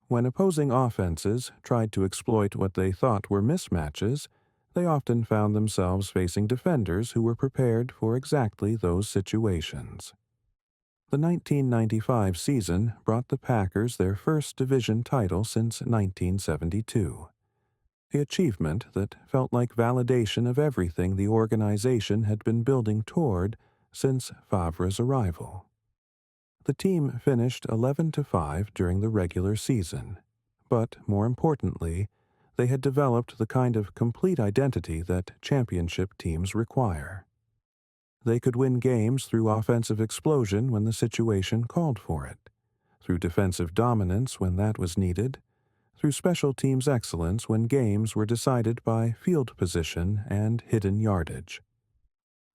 When opposing offenses tried to exploit what they thought were mismatches, they often found themselves facing defenders who were prepared for exactly those situations. The 1995 season brought the Packers their first division title since 1972. The achievement that felt like validation of everything the organization had been building toward since Favre's arrival. The team finished 11-5 during the regular season, but more importantly, they had developed the kind of complete identity that championship teams require. They could win games through offensive explosion when the situation called for it, through defensive dominance when that was needed, through special teams excellence when games were decided by field position and hidden yardage.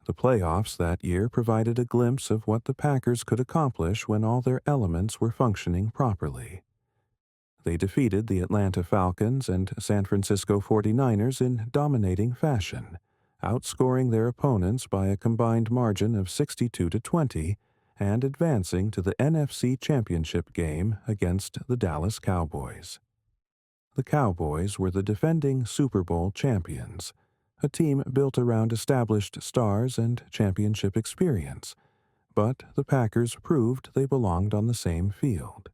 The playoffs that year provided a glimpse of what the Packers could accomplish when all their elements were functioning properly. They defeated the Atlanta Falcons and San Francisco 49ers in dominating fashion, outscoring their opponents by a combined margin of 62-20 and advancing to the NFC Championship game against the Dallas Cowboys. The Cowboys were the defending Super Bowl champions, a team built around established stars and championship experience, but the Packers proved they belonged on the same field.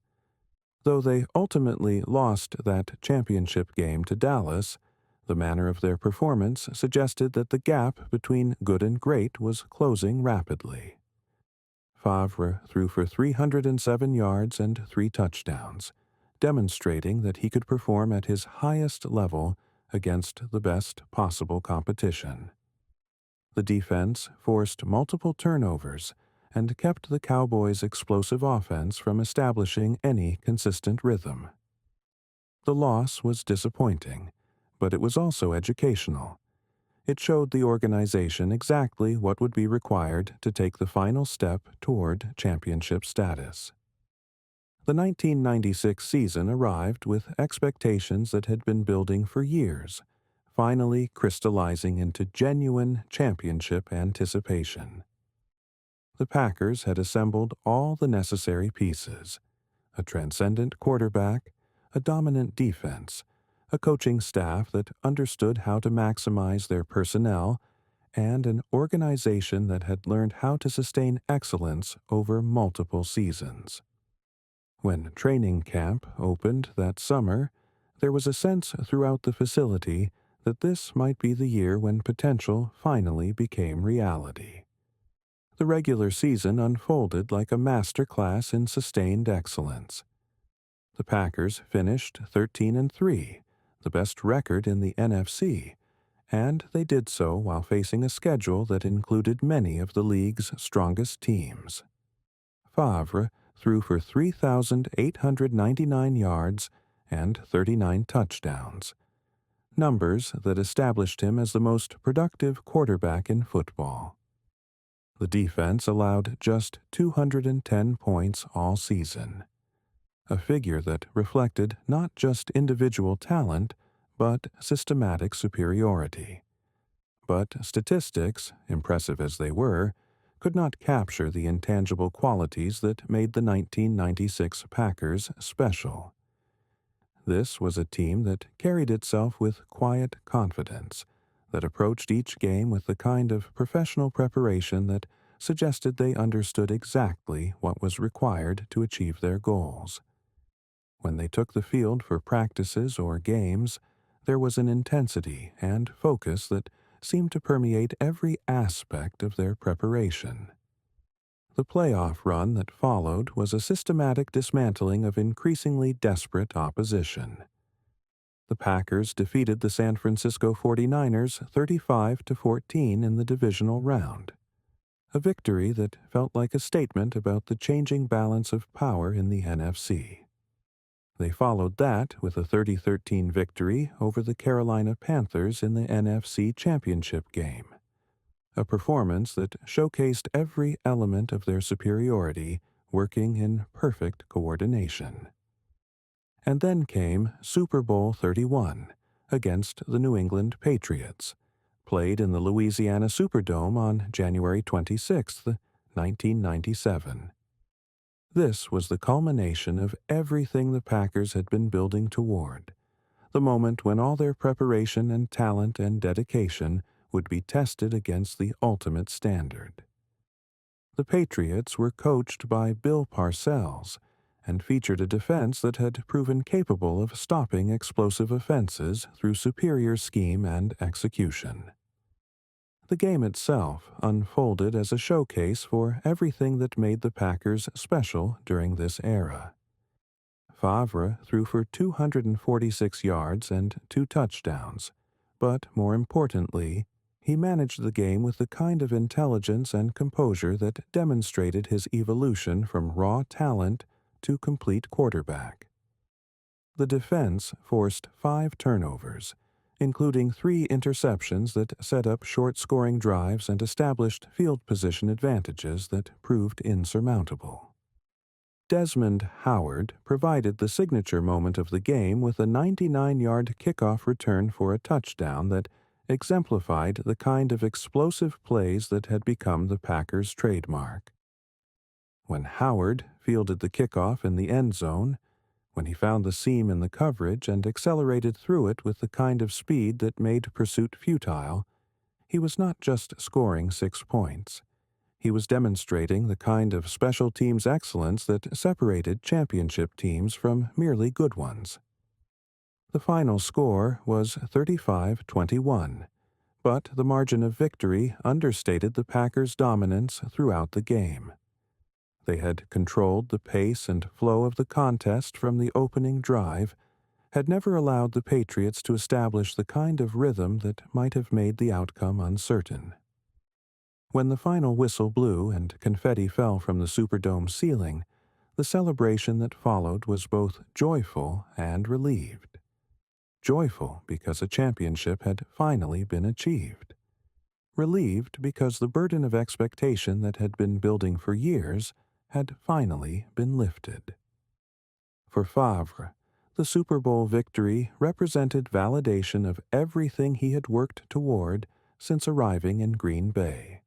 Though they ultimately lost that championship game to Dallas, the manner of their performance suggested that the gap between good and great was closing rapidly. Favre threw for 307 yards and 3 touchdowns, demonstrating that he could perform at his highest level against the best possible competition. The defense forced multiple turnovers and kept the Cowboys' explosive offense from establishing any consistent rhythm. The loss was disappointing, but it was also educational. It showed the organization exactly what would be required to take the final step toward championship status. The 1996 season arrived with expectations that had been building for years, finally crystallizing into genuine championship anticipation. The Packers had assembled all the necessary pieces: a transcendent quarterback, a dominant defense, a coaching staff that understood how to maximize their personnel, and an organization that had learned how to sustain excellence over multiple seasons. When training camp opened that summer, there was a sense throughout the facility that this might be the year when potential finally became reality. The regular season unfolded like a master class in sustained excellence. The Packers finished 13-3, the best record in the NFC, and they did so while facing a schedule that included many of the league's strongest teams. Favre threw for 3,899 yards and 39 touchdowns, numbers that established him as the most productive quarterback in football. The defense allowed just 210 points all season, a figure that reflected not just individual talent, but systematic superiority. But statistics, impressive as they were, could not capture the intangible qualities that made the 1996 Packers special. This was a team that carried itself with quiet confidence, that approached each game with the kind of professional preparation that suggested they understood exactly what was required to achieve their goals. When they took the field for practices or games, there was an intensity and focus that seemed to permeate every aspect of their preparation. The playoff run that followed was a systematic dismantling of increasingly desperate opposition. The Packers defeated the San Francisco 49ers 35-14 in the divisional round, a victory that felt like a statement about the changing balance of power in the NFC. They followed that with a 30-13 victory over the Carolina Panthers in the NFC Championship game, a performance that showcased every element of their superiority working in perfect coordination. And then came Super Bowl 31 against the New England Patriots, played in the Louisiana Superdome on January 26, 1997. This was the culmination of everything the Packers had been building toward, the moment when all their preparation and talent and dedication would be tested against the ultimate standard. The Patriots were coached by Bill Parcells and featured a defense that had proven capable of stopping explosive offenses through superior scheme and execution. The game itself unfolded as a showcase for everything that made the Packers special during this era. Favre threw for 246 yards and 2 touchdowns, but more importantly, he managed the game with the kind of intelligence and composure that demonstrated his evolution from raw talent to complete quarterback. The defense forced 5 turnovers, including 3 interceptions that set up short-scoring drives and established field position advantages that proved insurmountable. Desmond Howard provided the signature moment of the game with a 99-yard kickoff return for a touchdown that exemplified the kind of explosive plays that had become the Packers' trademark. When Howard fielded the kickoff in the end zone, when he found the seam in the coverage and accelerated through it with the kind of speed that made pursuit futile, he was not just scoring 6 points. He was demonstrating the kind of special teams excellence that separated championship teams from merely good ones. The final score was 35-21, but the margin of victory understated the Packers' dominance throughout the game. They had controlled the pace and flow of the contest from the opening drive, had never allowed the Patriots to establish the kind of rhythm that might have made the outcome uncertain. When the final whistle blew and confetti fell from the Superdome ceiling, the celebration that followed was both joyful and relieved. Joyful because a championship had finally been achieved. Relieved because the burden of expectation that had been building for years had finally been lifted. For Favre, the Super Bowl victory represented validation of everything he had worked toward since arriving in Green Bay.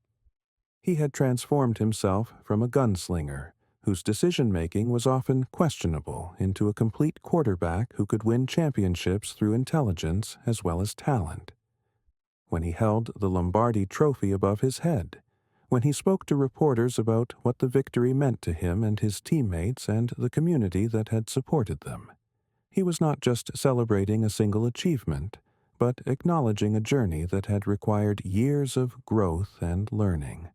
He had transformed himself from a gunslinger, whose decision-making was often questionable, into a complete quarterback who could win championships through intelligence as well as talent. When he held the Lombardi Trophy above his head, when he spoke to reporters about what the victory meant to him and his teammates and the community that had supported them, he was not just celebrating a single achievement, but acknowledging a journey that had required years of growth and learning.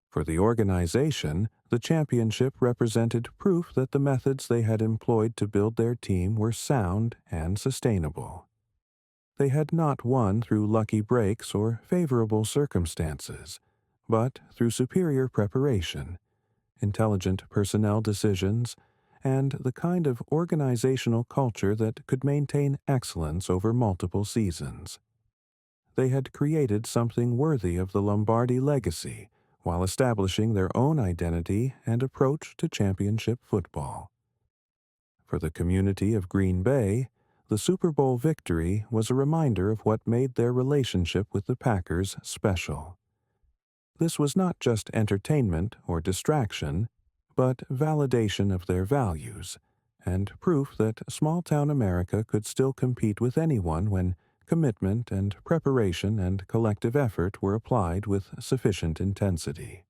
For the organization, the championship represented proof that the methods they had employed to build their team were sound and sustainable. They had not won through lucky breaks or favorable circumstances, but through superior preparation, intelligent personnel decisions, and the kind of organizational culture that could maintain excellence over multiple seasons. They had created something worthy of the Lombardi legacy, while establishing their own identity and approach to championship football. For the community of Green Bay, the Super Bowl victory was a reminder of what made their relationship with the Packers special. This was not just entertainment or distraction, but validation of their values, and proof that small-town America could still compete with anyone when commitment and preparation and collective effort were applied with sufficient intensity.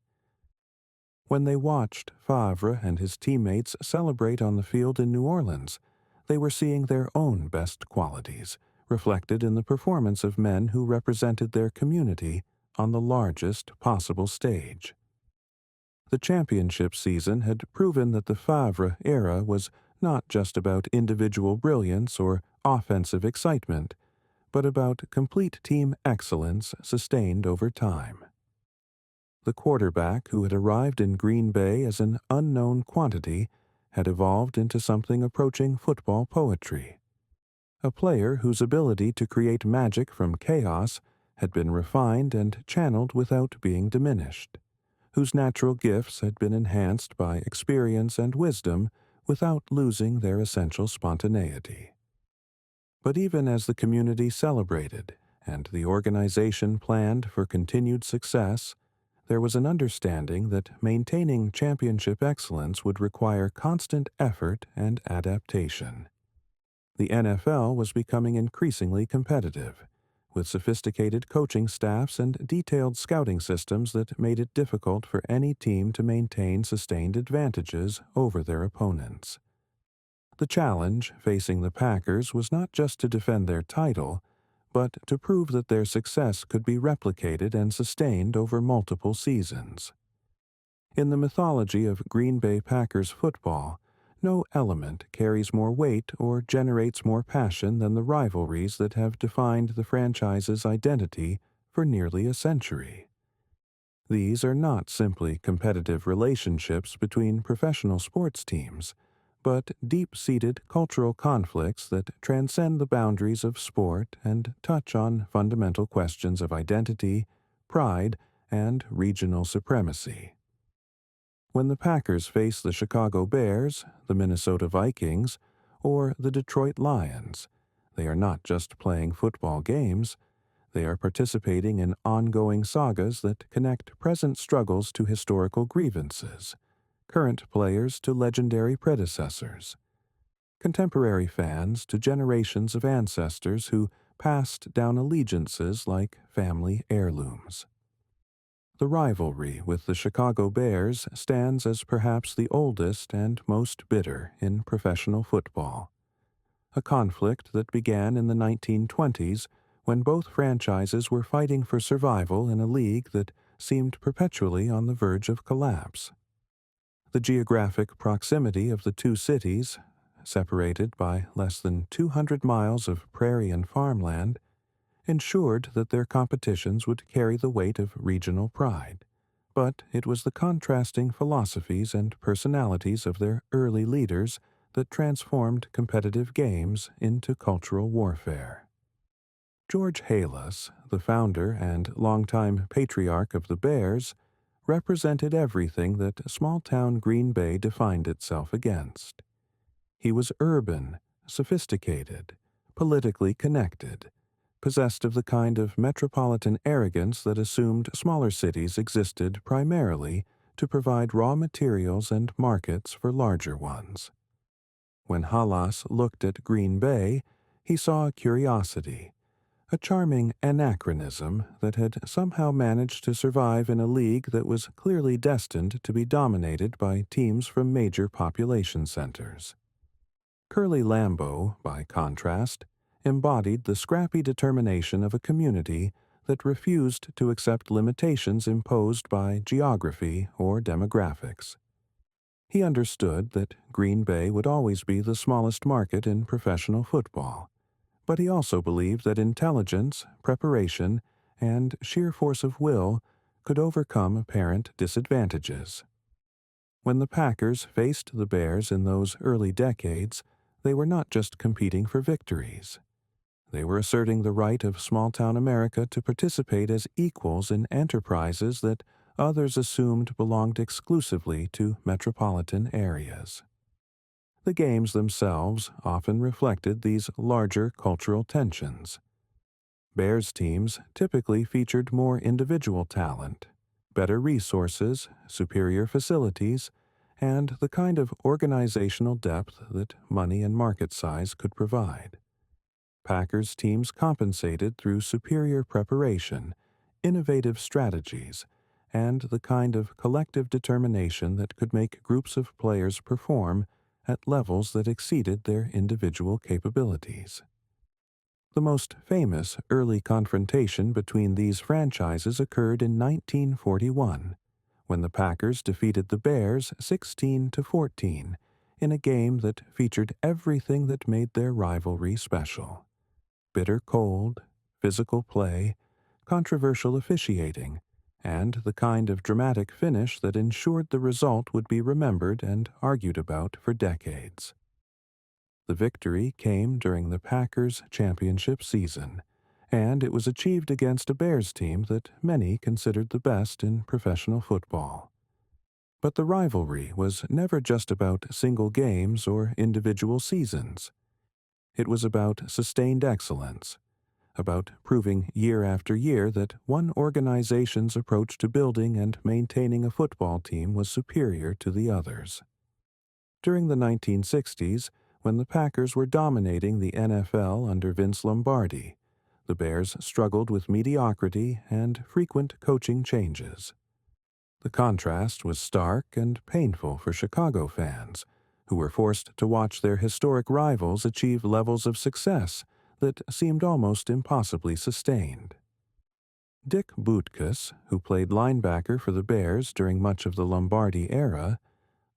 When they watched Favre and his teammates celebrate on the field in New Orleans, they were seeing their own best qualities, reflected in the performance of men who represented their community on the largest possible stage. The championship season had proven that the Favre era was not just about individual brilliance or offensive excitement, but about complete team excellence sustained over time. The quarterback who had arrived in Green Bay as an unknown quantity had evolved into something approaching football poetry. A player whose ability to create magic from chaos had been refined and channeled without being diminished, whose natural gifts had been enhanced by experience and wisdom without losing their essential spontaneity. But even as the community celebrated and the organization planned for continued success, there was an understanding that maintaining championship excellence would require constant effort and adaptation. The NFL was becoming increasingly competitive, with sophisticated coaching staffs and detailed scouting systems that made it difficult for any team to maintain sustained advantages over their opponents. The challenge facing the Packers was not just to defend their title, but to prove that their success could be replicated and sustained over multiple seasons. In the mythology of Green Bay Packers football, no element carries more weight or generates more passion than the rivalries that have defined the franchise's identity for nearly a century. These are not simply competitive relationships between professional sports teams, but deep-seated cultural conflicts that transcend the boundaries of sport and touch on fundamental questions of identity, pride, and regional supremacy. When the Packers face the Chicago Bears, the Minnesota Vikings, or the Detroit Lions, they are not just playing football games, they are participating in ongoing sagas that connect present struggles to historical grievances, current players to legendary predecessors, contemporary fans to generations of ancestors who passed down allegiances like family heirlooms. The rivalry with the Chicago Bears stands as perhaps the oldest and most bitter in professional football, a conflict that began in the 1920s when both franchises were fighting for survival in a league that seemed perpetually on the verge of collapse. The geographic proximity of the two cities, separated by less than 200 miles of prairie and farmland, ensured that their competitions would carry the weight of regional pride. But it was the contrasting philosophies and personalities of their early leaders that transformed competitive games into cultural warfare. George Halas, the founder and longtime patriarch of the Bears, represented everything that small-town Green Bay defined itself against. He was urban, sophisticated, politically connected, possessed of the kind of metropolitan arrogance that assumed smaller cities existed primarily to provide raw materials and markets for larger ones. When Halas looked at Green Bay, he saw a curiosity, a charming anachronism that had somehow managed to survive in a league that was clearly destined to be dominated by teams from major population centers. Curly Lambeau, by contrast, embodied the scrappy determination of a community that refused to accept limitations imposed by geography or demographics. He understood that Green Bay would always be the smallest market in professional football, but he also believed that intelligence, preparation, and sheer force of will could overcome apparent disadvantages. When the Packers faced the Bears in those early decades, they were not just competing for victories. They were asserting the right of small-town America to participate as equals in enterprises that others assumed belonged exclusively to metropolitan areas. The games themselves often reflected these larger cultural tensions. Bears teams typically featured more individual talent, better resources, superior facilities, and the kind of organizational depth that money and market size could provide. Packers teams compensated through superior preparation, innovative strategies, and the kind of collective determination that could make groups of players perform at levels that exceeded their individual capabilities. The most famous early confrontation between these franchises occurred in 1941, when the Packers defeated the Bears 16-14 in a game that featured everything that made their rivalry special: bitter cold, physical play, controversial officiating, and the kind of dramatic finish that ensured the result would be remembered and argued about for decades. The victory came during the Packers' championship season, and it was achieved against a Bears team that many considered the best in professional football. But the rivalry was never just about single games or individual seasons. It was about sustained excellence, about proving year after year that one organization's approach to building and maintaining a football team was superior to the others. During the 1960s, when the Packers were dominating the NFL under Vince Lombardi, the Bears struggled with mediocrity and frequent coaching changes. The contrast was stark and painful for Chicago fans, who were forced to watch their historic rivals achieve levels of success that seemed almost impossibly sustained. Dick Butkus, who played linebacker for the Bears during much of the Lombardi era,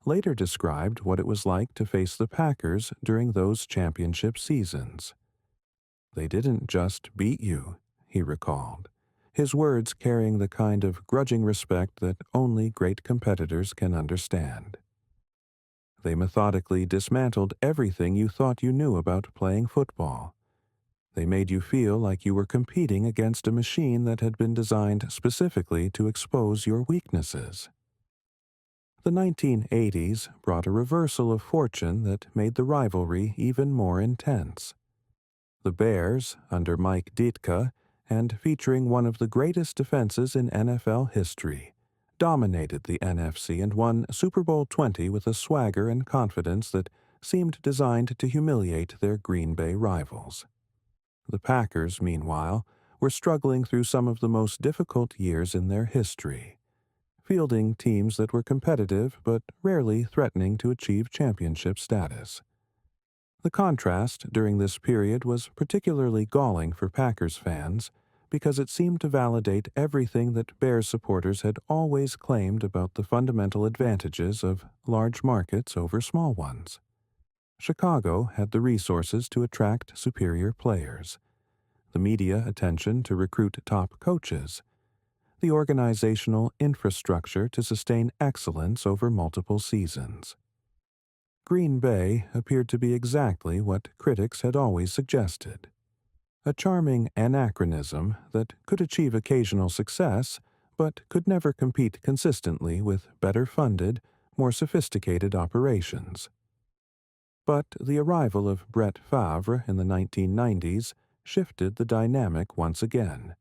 later described what it was like to face the Packers during those championship seasons. "They didn't just beat you," he recalled, his words carrying the kind of grudging respect that only great competitors can understand. They methodically dismantled everything you thought you knew about playing football. They made you feel like you were competing against a machine that had been designed specifically to expose your weaknesses. The 1980s brought a reversal of fortune that made the rivalry even more intense. The Bears, under Mike Ditka, and featuring one of the greatest defenses in NFL history, dominated the NFC and won Super Bowl XX with a swagger and confidence that seemed designed to humiliate their Green Bay rivals. The Packers, meanwhile, were struggling through some of the most difficult years in their history, fielding teams that were competitive but rarely threatening to achieve championship status. The contrast during this period was particularly galling for Packers fans because it seemed to validate everything that Bears supporters had always claimed about the fundamental advantages of large markets over small ones. Chicago had the resources to attract superior players, the media attention to recruit top coaches, the organizational infrastructure to sustain excellence over multiple seasons. Green Bay appeared to be exactly what critics had always suggested. A charming anachronism that could achieve occasional success, but could never compete consistently with better funded, more sophisticated operations. But the arrival of Brett Favre in the 1990s shifted the dynamic once again,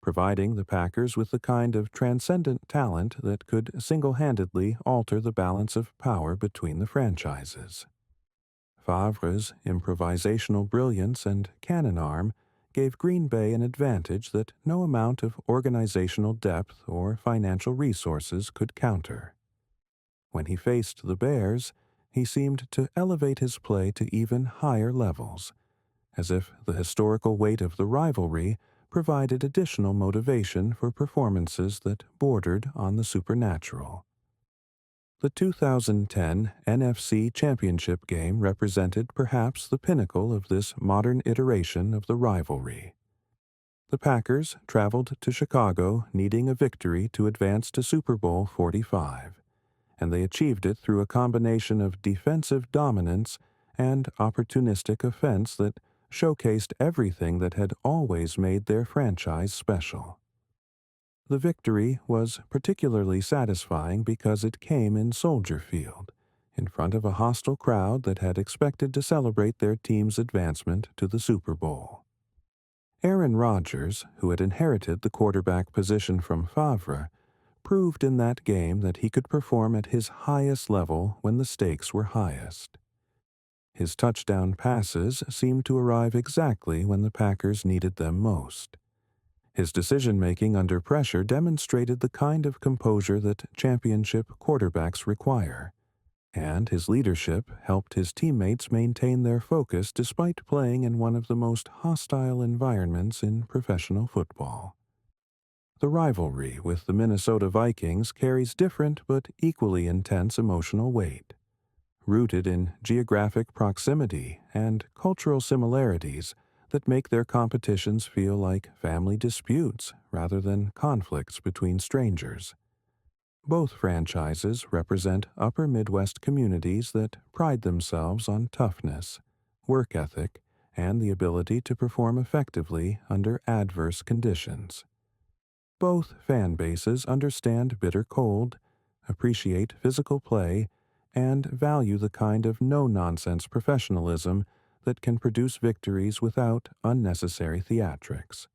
providing the Packers with the kind of transcendent talent that could single-handedly alter the balance of power between the franchises. Favre's improvisational brilliance and cannon arm gave Green Bay an advantage that no amount of organizational depth or financial resources could counter. When he faced the Bears, he seemed to elevate his play to even higher levels, as if the historical weight of the rivalry provided additional motivation for performances that bordered on the supernatural. The 2010 NFC Championship game represented perhaps the pinnacle of this modern iteration of the rivalry. The Packers traveled to Chicago needing a victory to advance to Super Bowl 45, and they achieved it through a combination of defensive dominance and opportunistic offense that showcased everything that had always made their franchise special. The victory was particularly satisfying because it came in Soldier Field, in front of a hostile crowd that had expected to celebrate their team's advancement to the Super Bowl. Aaron Rodgers, who had inherited the quarterback position from Favre, proved in that game that he could perform at his highest level when the stakes were highest. His touchdown passes seemed to arrive exactly when the Packers needed them most. His decision-making under pressure demonstrated the kind of composure that championship quarterbacks require, and his leadership helped his teammates maintain their focus despite playing in one of the most hostile environments in professional football. The rivalry with the Minnesota Vikings carries different but equally intense emotional weight. Rooted in geographic proximity and cultural similarities that make their competitions feel like family disputes rather than conflicts between strangers. Both franchises represent upper Midwest communities that pride themselves on toughness, work ethic, and the ability to perform effectively under adverse conditions. Both fan bases understand bitter cold, appreciate physical play, and value the kind of no-nonsense professionalism that can produce victories without unnecessary theatrics.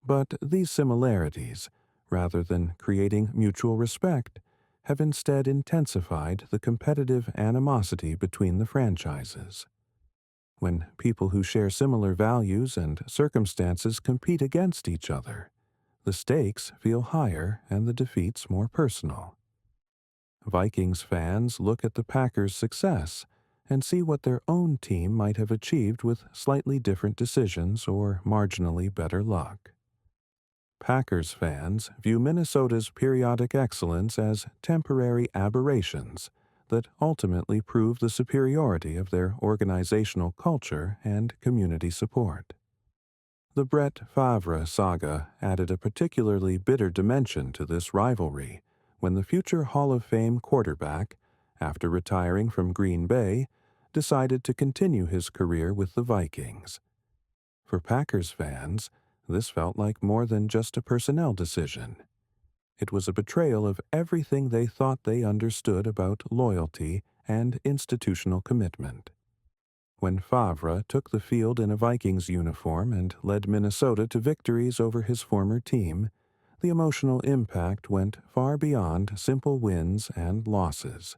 But these similarities, rather than creating mutual respect, have instead intensified the competitive animosity between the franchises. When people who share similar values and circumstances compete against each other, the stakes feel higher and the defeats more personal. Vikings fans look at the Packers' success and see what their own team might have achieved with slightly different decisions or marginally better luck. Packers fans view Minnesota's periodic excellence as temporary aberrations that ultimately prove the superiority of their organizational culture and community support. The Brett Favre saga added a particularly bitter dimension to this rivalry when the future Hall of Fame quarterback after retiring from Green Bay, decided to continue his career with the Vikings. For Packers fans, this felt like more than just a personnel decision. It was a betrayal of everything they thought they understood about loyalty and institutional commitment. When Favre took the field in a Vikings uniform and led Minnesota to victories over his former team, the emotional impact went far beyond simple wins and losses.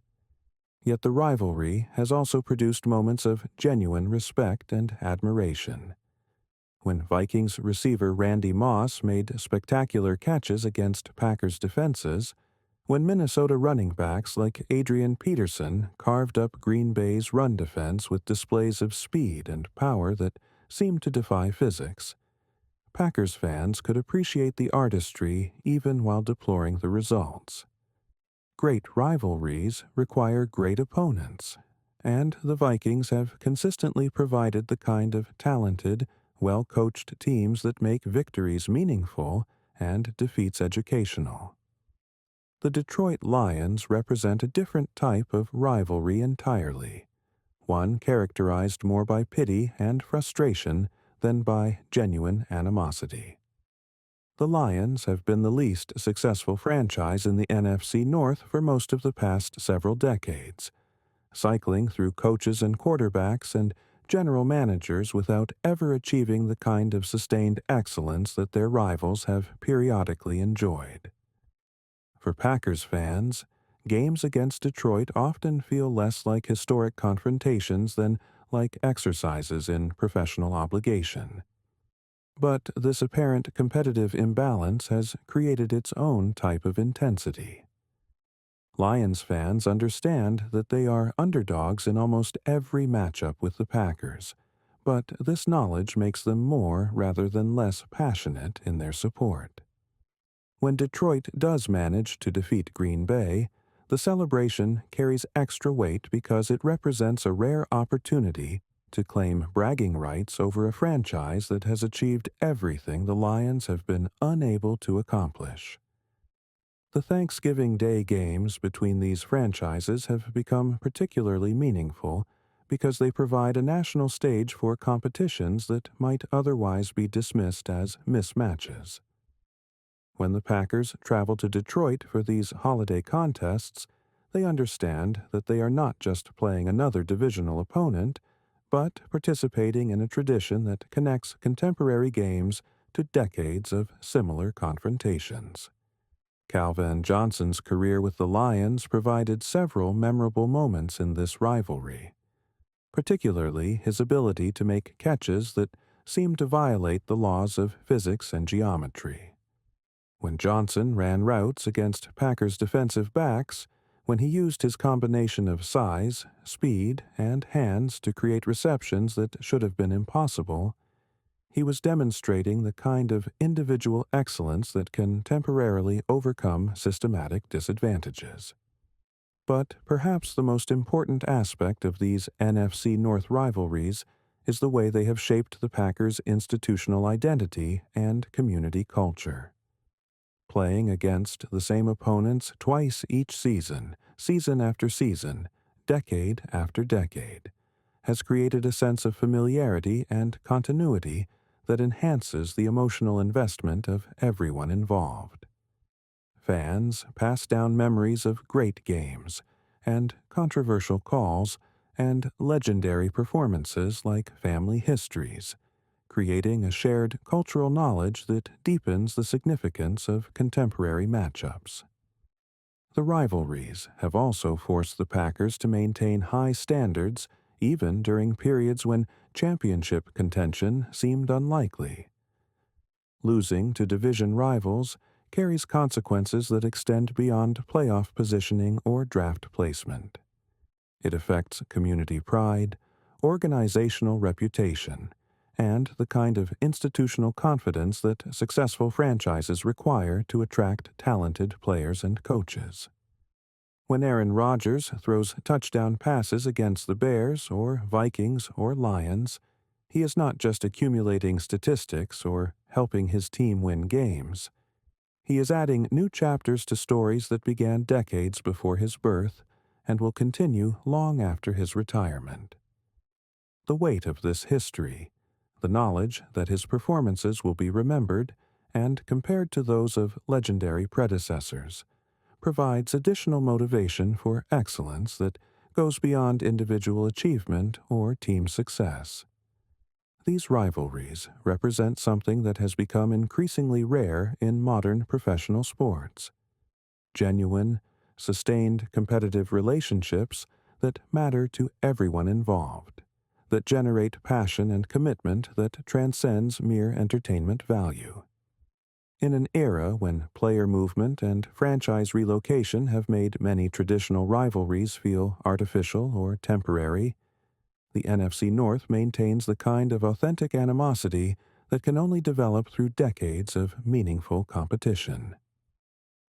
Yet the rivalry has also produced moments of genuine respect and admiration. When Vikings receiver Randy Moss made spectacular catches against Packers defenses, when Minnesota running backs like Adrian Peterson carved up Green Bay's run defense with displays of speed and power that seemed to defy physics, Packers fans could appreciate the artistry even while deploring the results. Great rivalries require great opponents, and the Vikings have consistently provided the kind of talented, well-coached teams that make victories meaningful and defeats educational. The Detroit Lions represent a different type of rivalry entirely, one characterized more by pity and frustration than by genuine animosity. The Lions have been the least successful franchise in the NFC North for most of the past several decades, cycling through coaches and quarterbacks and general managers without ever achieving the kind of sustained excellence that their rivals have periodically enjoyed. For Packers fans, games against Detroit often feel less like historic confrontations than like exercises in professional obligation. But this apparent competitive imbalance has created its own type of intensity. Lions fans understand that they are underdogs in almost every matchup with the Packers, but this knowledge makes them more rather than less passionate in their support. When Detroit does manage to defeat Green Bay, the celebration carries extra weight because it represents a rare opportunity to claim bragging rights over a franchise that has achieved everything the Lions have been unable to accomplish. The Thanksgiving Day games between these franchises have become particularly meaningful because they provide a national stage for competitions that might otherwise be dismissed as mismatches. When the Packers travel to Detroit for these holiday contests, they understand that they are not just playing another divisional opponent, but participating in a tradition that connects contemporary games to decades of similar confrontations. Calvin Johnson's career with the Lions provided several memorable moments in this rivalry, particularly his ability to make catches that seemed to violate the laws of physics and geometry. When Johnson ran routes against Packers defensive backs, when he used his combination of size, speed, and hands to create receptions that should have been impossible, he was demonstrating the kind of individual excellence that can temporarily overcome systematic disadvantages. But perhaps the most important aspect of these NFC North rivalries is the way they have shaped the Packers' institutional identity and community culture. Playing against the same opponents twice each season, season after season, decade after decade, has created a sense of familiarity and continuity that enhances the emotional investment of everyone involved. Fans pass down memories of great games, and controversial calls, and legendary performances like family histories, creating a shared cultural knowledge that deepens the significance of contemporary matchups. The rivalries have also forced the Packers to maintain high standards even during periods when championship contention seemed unlikely. Losing to division rivals carries consequences that extend beyond playoff positioning or draft placement. It affects community pride, organizational reputation, and the kind of institutional confidence that successful franchises require to attract talented players and coaches. When Aaron Rodgers throws touchdown passes against the Bears or Vikings or Lions, he is not just accumulating statistics or helping his team win games. He is adding new chapters to stories that began decades before his birth and will continue long after his retirement. The weight of this history, the knowledge that his performances will be remembered and compared to those of legendary predecessors, provides additional motivation for excellence that goes beyond individual achievement or team success. These rivalries represent something that has become increasingly rare in modern professional sports. Genuine, sustained competitive relationships that matter to everyone involved, that generate passion and commitment that transcends mere entertainment value. In an era when player movement and franchise relocation have made many traditional rivalries feel artificial or temporary, the NFC North maintains the kind of authentic animosity that can only develop through decades of meaningful competition.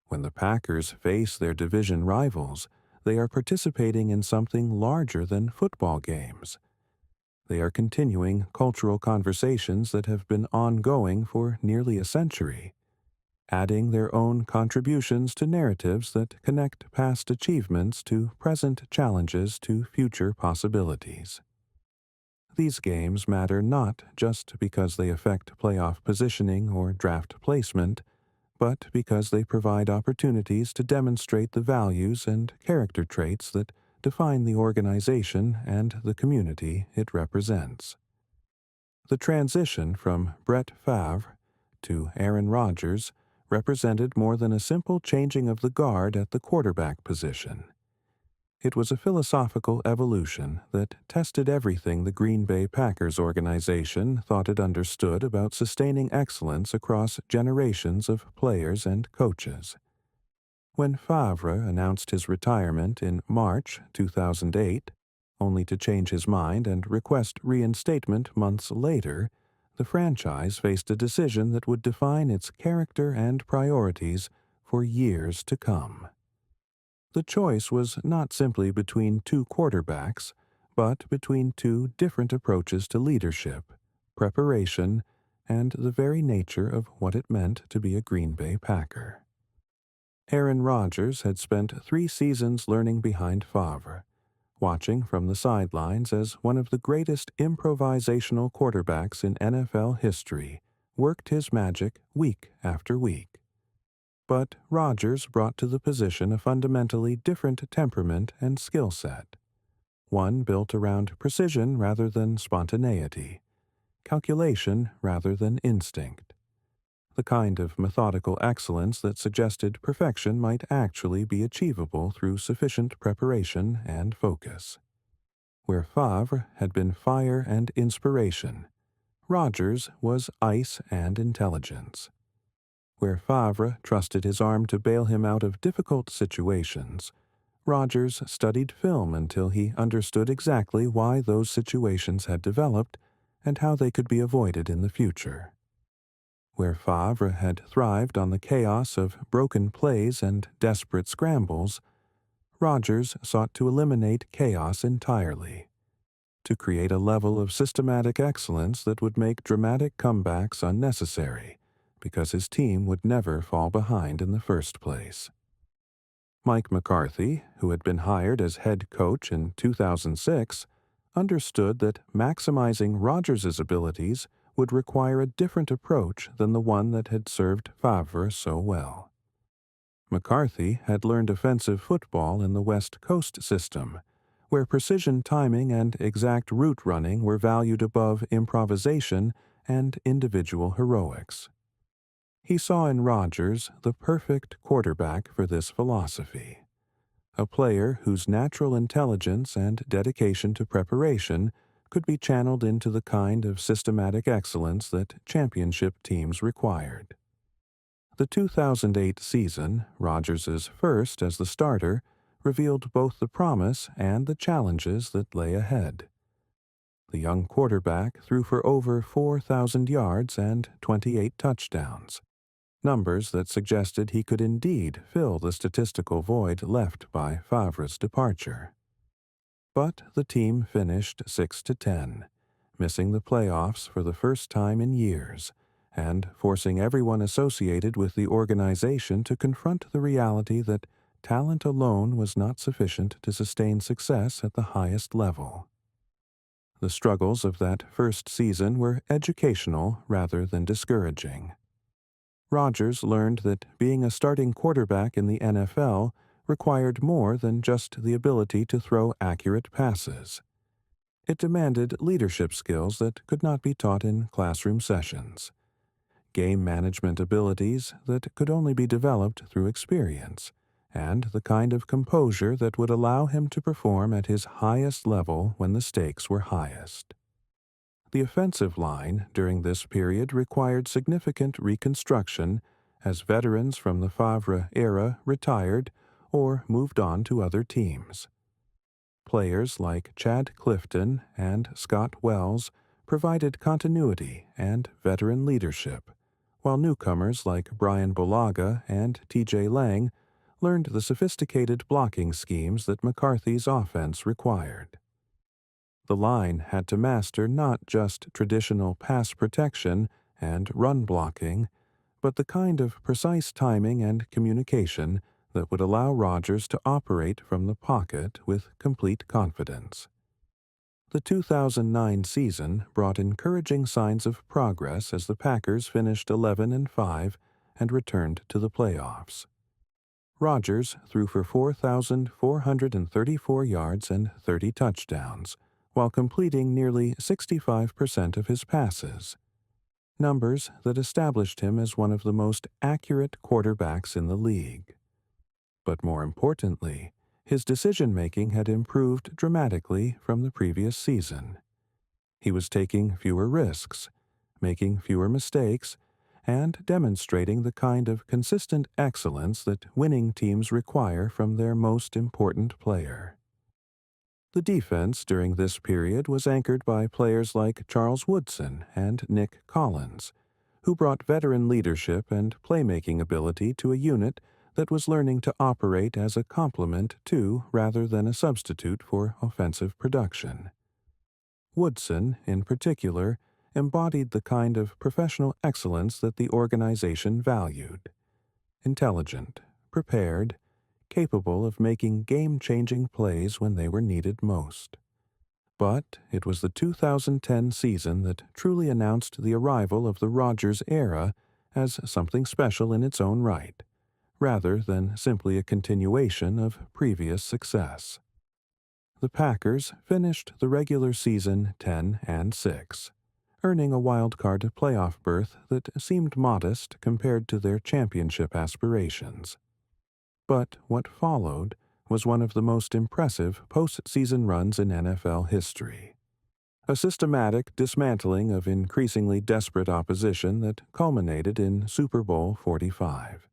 When the Packers face their division rivals, they are participating in something larger than football games. They are continuing cultural conversations that have been ongoing for nearly a century, adding their own contributions to narratives that connect past achievements to present challenges to future possibilities. These games matter not just because they affect playoff positioning or draft placement, but because they provide opportunities to demonstrate the values and character traits that define the organization and the community it represents. The transition from Brett Favre to Aaron Rodgers represented more than a simple changing of the guard at the quarterback position. It was a philosophical evolution that tested everything the Green Bay Packers organization thought it understood about sustaining excellence across generations of players and coaches. When Favre announced his retirement in March 2008, only to change his mind and request reinstatement months later, the franchise faced a decision that would define its character and priorities for years to come. The choice was not simply between two quarterbacks, but between two different approaches to leadership, preparation, and the very nature of what it meant to be a Green Bay Packer. Aaron Rodgers had spent 3 seasons learning behind Favre, watching from the sidelines as one of the greatest improvisational quarterbacks in NFL history worked his magic week after week. But Rodgers brought to the position a fundamentally different temperament and skill set, one built around precision rather than spontaneity, calculation rather than instinct, the kind of methodical excellence that suggested perfection might actually be achievable through sufficient preparation and focus. Where Favre had been fire and inspiration, Rodgers was ice and intelligence. Where Favre trusted his arm to bail him out of difficult situations, Rodgers studied film until he understood exactly why those situations had developed and how they could be avoided in the future. Where Favre had thrived on the chaos of broken plays and desperate scrambles, Rodgers sought to eliminate chaos entirely, to create a level of systematic excellence that would make dramatic comebacks unnecessary, because his team would never fall behind in the first place. Mike McCarthy, who had been hired as head coach in 2006, understood that maximizing Rodgers' abilities would require a different approach than the one that had served Favre so well. McCarthy had learned offensive football in the West Coast system, where precision timing and exact route running were valued above improvisation and individual heroics. He saw in Rodgers the perfect quarterback for this philosophy, a player whose natural intelligence and dedication to preparation could be channeled into the kind of systematic excellence that championship teams required. The 2008 season, Rodgers' first as the starter, revealed both the promise and the challenges that lay ahead. The young quarterback threw for over 4,000 yards and 28 touchdowns, numbers that suggested he could indeed fill the statistical void left by Favre's departure. But the team finished 6-10, missing the playoffs for the first time in years, and forcing everyone associated with the organization to confront the reality that talent alone was not sufficient to sustain success at the highest level. The struggles of that first season were educational rather than discouraging. Rodgers learned that being a starting quarterback in the NFL required more than just the ability to throw accurate passes. It demanded leadership skills that could not be taught in classroom sessions, game management abilities that could only be developed through experience, and the kind of composure that would allow him to perform at his highest level when the stakes were highest. The offensive line during this period required significant reconstruction as veterans from the Favre era retired or moved on to other teams. Players like Chad Clifton and Scott Wells provided continuity and veteran leadership, while newcomers like Brian Bulaga and T.J. Lang learned the sophisticated blocking schemes that McCarthy's offense required. The line had to master not just traditional pass protection and run blocking, but the kind of precise timing and communication that would allow Rodgers to operate from the pocket with complete confidence. The 2009 season brought encouraging signs of progress as the Packers finished 11-5 and returned to the playoffs. Rodgers threw for 4,434 yards and 30 touchdowns, while completing nearly 65% of his passes, numbers that established him as one of the most accurate quarterbacks in the league. But more importantly, his decision-making had improved dramatically from the previous season. He was taking fewer risks, making fewer mistakes, and demonstrating the kind of consistent excellence that winning teams require from their most important player. The defense during this period was anchored by players like Charles Woodson and Nick Collins, who brought veteran leadership and playmaking ability to a unit that was learning to operate as a complement to rather than a substitute for offensive production. Woodson, in particular, embodied the kind of professional excellence that the organization valued. Intelligent, prepared, capable of making game-changing plays when they were needed most. But it was the 2010 season that truly announced the arrival of the Rodgers era as something special in its own right, rather than simply a continuation of previous success. The Packers finished the regular season 10-6, earning a wild-card playoff berth that seemed modest compared to their championship aspirations. But what followed was one of the most impressive postseason runs in NFL history. A systematic dismantling of increasingly desperate opposition that culminated in Super Bowl 45.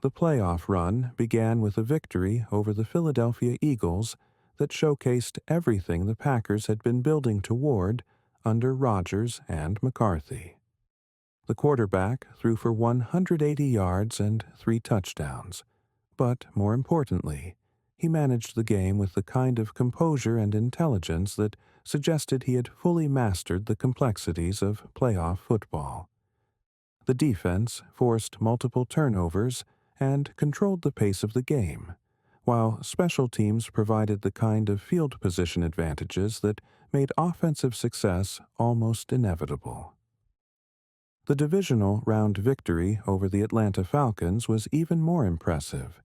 The playoff run began with a victory over the Philadelphia Eagles that showcased everything the Packers had been building toward under Rodgers and McCarthy. The quarterback threw for 180 yards and 3 touchdowns, but more importantly, he managed the game with the kind of composure and intelligence that suggested he had fully mastered the complexities of playoff football. The defense forced multiple turnovers and controlled the pace of the game, while special teams provided the kind of field position advantages that made offensive success almost inevitable. The divisional round victory over the Atlanta Falcons was even more impressive,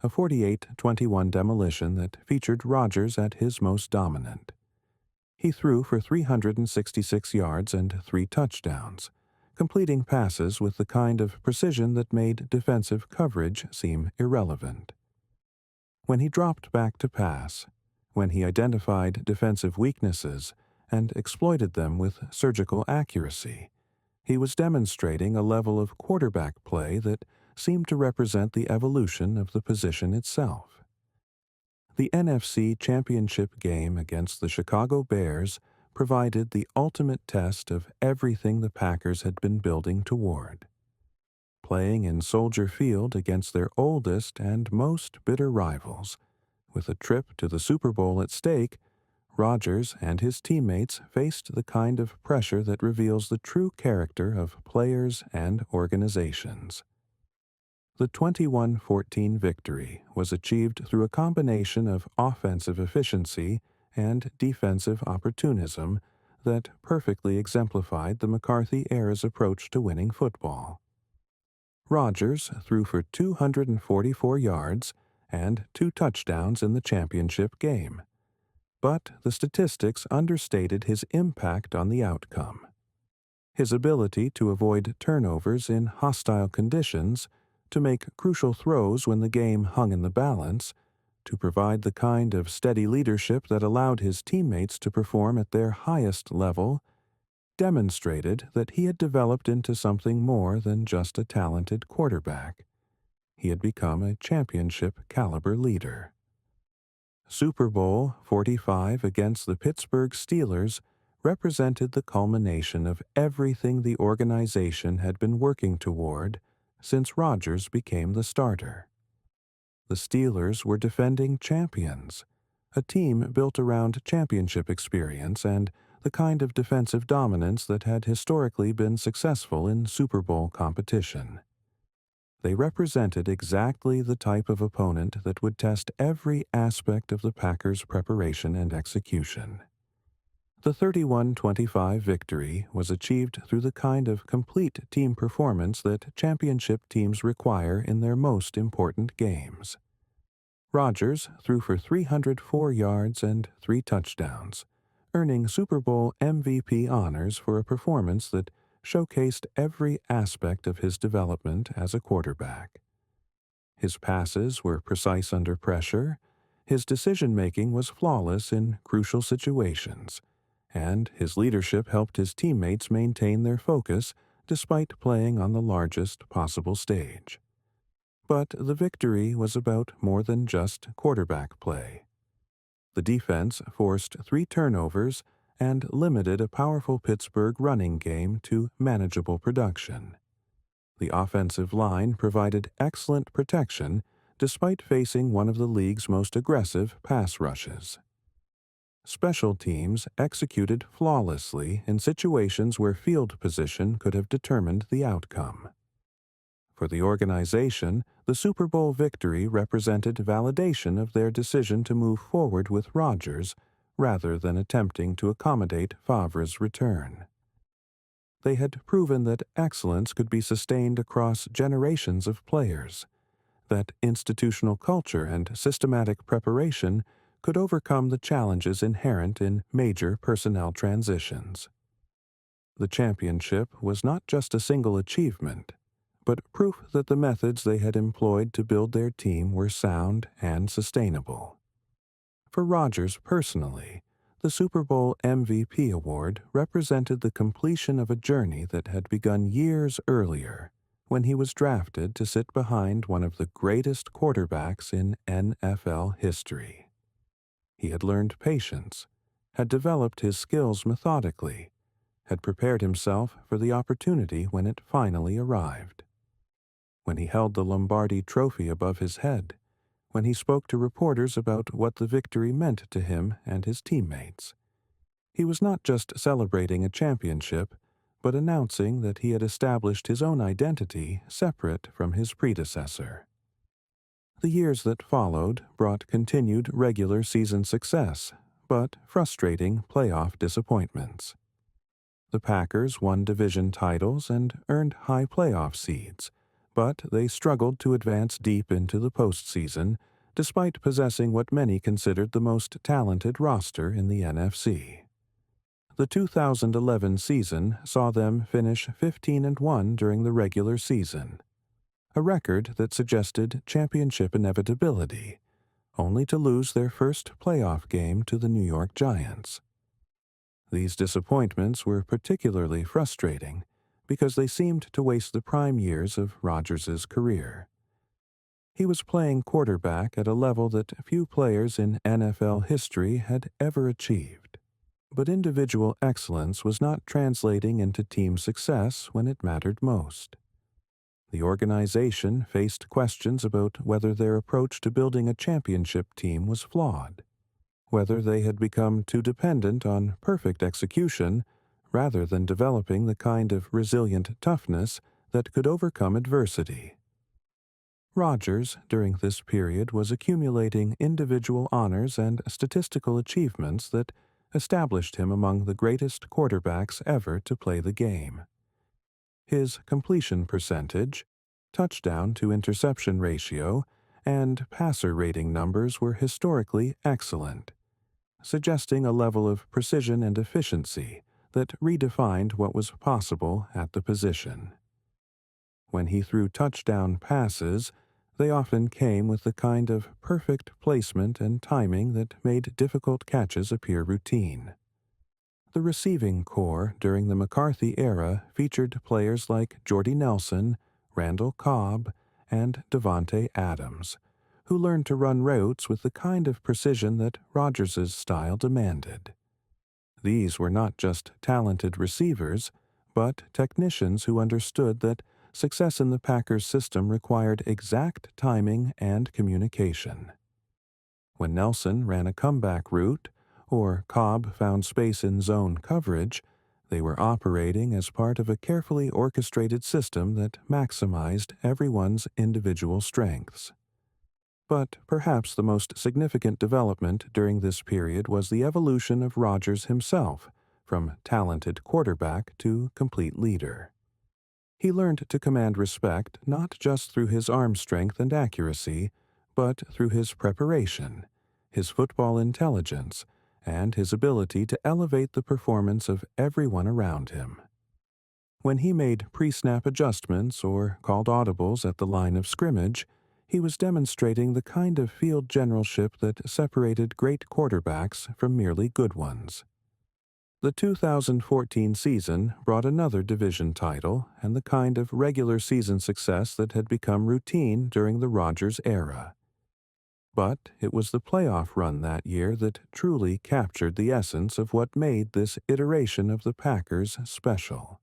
a 48-21 demolition that featured Rodgers at his most dominant. He threw for 366 yards and 3 touchdowns, completing passes with the kind of precision that made defensive coverage seem irrelevant. When he dropped back to pass, when he identified defensive weaknesses and exploited them with surgical accuracy, he was demonstrating a level of quarterback play that seemed to represent the evolution of the position itself. The NFC Championship game against the Chicago Bears provided the ultimate test of everything the Packers had been building toward. Playing in Soldier Field against their oldest and most bitter rivals, with a trip to the Super Bowl at stake, Rodgers and his teammates faced the kind of pressure that reveals the true character of players and organizations. The 21-14 victory was achieved through a combination of offensive efficiency and defensive opportunism that perfectly exemplified the McCarthy era's approach to winning football. Rodgers threw for 244 yards and 2 touchdowns in the championship game, but the statistics understated his impact on the outcome. His ability to avoid turnovers in hostile conditions, to make crucial throws when the game hung in the balance, to provide the kind of steady leadership that allowed his teammates to perform at their highest level, demonstrated that he had developed into something more than just a talented quarterback. He had become a championship-caliber leader. Super Bowl 45 against the Pittsburgh Steelers represented the culmination of everything the organization had been working toward since Rodgers became the starter. The Steelers were defending champions, a team built around championship experience and the kind of defensive dominance that had historically been successful in Super Bowl competition. They represented exactly the type of opponent that would test every aspect of the Packers' preparation and execution. The 31-25 victory was achieved through the kind of complete team performance that championship teams require in their most important games. Rodgers threw for 304 yards and 3 touchdowns, earning Super Bowl MVP honors for a performance that showcased every aspect of his development as a quarterback. His passes were precise under pressure, his decision-making was flawless in crucial situations, and his leadership helped his teammates maintain their focus despite playing on the largest possible stage. But the victory was about more than just quarterback play. The defense forced 3 turnovers and limited a powerful Pittsburgh running game to manageable production. The offensive line provided excellent protection despite facing one of the league's most aggressive pass rushes. Special teams executed flawlessly in situations where field position could have determined the outcome. For the organization, the Super Bowl victory represented validation of their decision to move forward with Rodgers rather than attempting to accommodate Favre's return. They had proven that excellence could be sustained across generations of players, that institutional culture and systematic preparation could overcome the challenges inherent in major personnel transitions. The championship was not just a single achievement, but proof that the methods they had employed to build their team were sound and sustainable. For Rodgers personally, the Super Bowl MVP award represented the completion of a journey that had begun years earlier when he was drafted to sit behind one of the greatest quarterbacks in NFL history. He had learned patience, had developed his skills methodically, had prepared himself for the opportunity when it finally arrived. When he held the Lombardi Trophy above his head, when he spoke to reporters about what the victory meant to him and his teammates, he was not just celebrating a championship, but announcing that he had established his own identity separate from his predecessor. The years that followed brought continued regular season success, but frustrating playoff disappointments. The Packers won division titles and earned high playoff seeds, but they struggled to advance deep into the postseason, despite possessing what many considered the most talented roster in the NFC. The 2011 season saw them finish 15-1 during the regular season, a record that suggested championship inevitability, only to lose their first playoff game to the New York Giants. These disappointments were particularly frustrating because they seemed to waste the prime years of Rodgers' career. He was playing quarterback at a level that few players in NFL history had ever achieved. But individual excellence was not translating into team success when it mattered most. The organization faced questions about whether their approach to building a championship team was flawed, whether they had become too dependent on perfect execution rather than developing the kind of resilient toughness that could overcome adversity. Rodgers, during this period, was accumulating individual honors and statistical achievements that established him among the greatest quarterbacks ever to play the game. His completion percentage, touchdown to interception ratio, and passer rating numbers were historically excellent, suggesting a level of precision and efficiency that redefined what was possible at the position. When he threw touchdown passes, they often came with the kind of perfect placement and timing that made difficult catches appear routine. The receiving corps during the McCarthy era featured players like Jordy Nelson, Randall Cobb, and Davante Adams, who learned to run routes with the kind of precision that Rodgers's style demanded. These were not just talented receivers, but technicians who understood that success in the Packers system required exact timing and communication. When Nelson ran a comeback route, or Cobb found space in zone coverage, they were operating as part of a carefully orchestrated system that maximized everyone's individual strengths. But perhaps the most significant development during this period was the evolution of Rodgers himself, from talented quarterback to complete leader. He learned to command respect not just through his arm strength and accuracy, but through his preparation, his football intelligence, and his ability to elevate the performance of everyone around him. When he made pre-snap adjustments or called audibles at the line of scrimmage, he was demonstrating the kind of field generalship that separated great quarterbacks from merely good ones. The 2014 season brought another division title and the kind of regular season success that had become routine during the Rodgers era. But it was the playoff run that year that truly captured the essence of what made this iteration of the Packers special.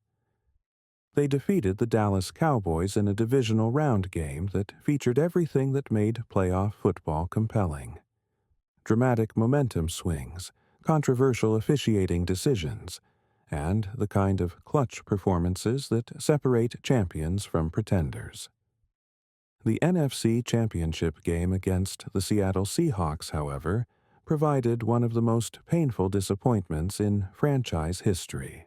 They defeated the Dallas Cowboys in a divisional round game that featured everything that made playoff football compelling: dramatic momentum swings, controversial officiating decisions, and the kind of clutch performances that separate champions from pretenders. The NFC Championship game against the Seattle Seahawks, however, provided one of the most painful disappointments in franchise history.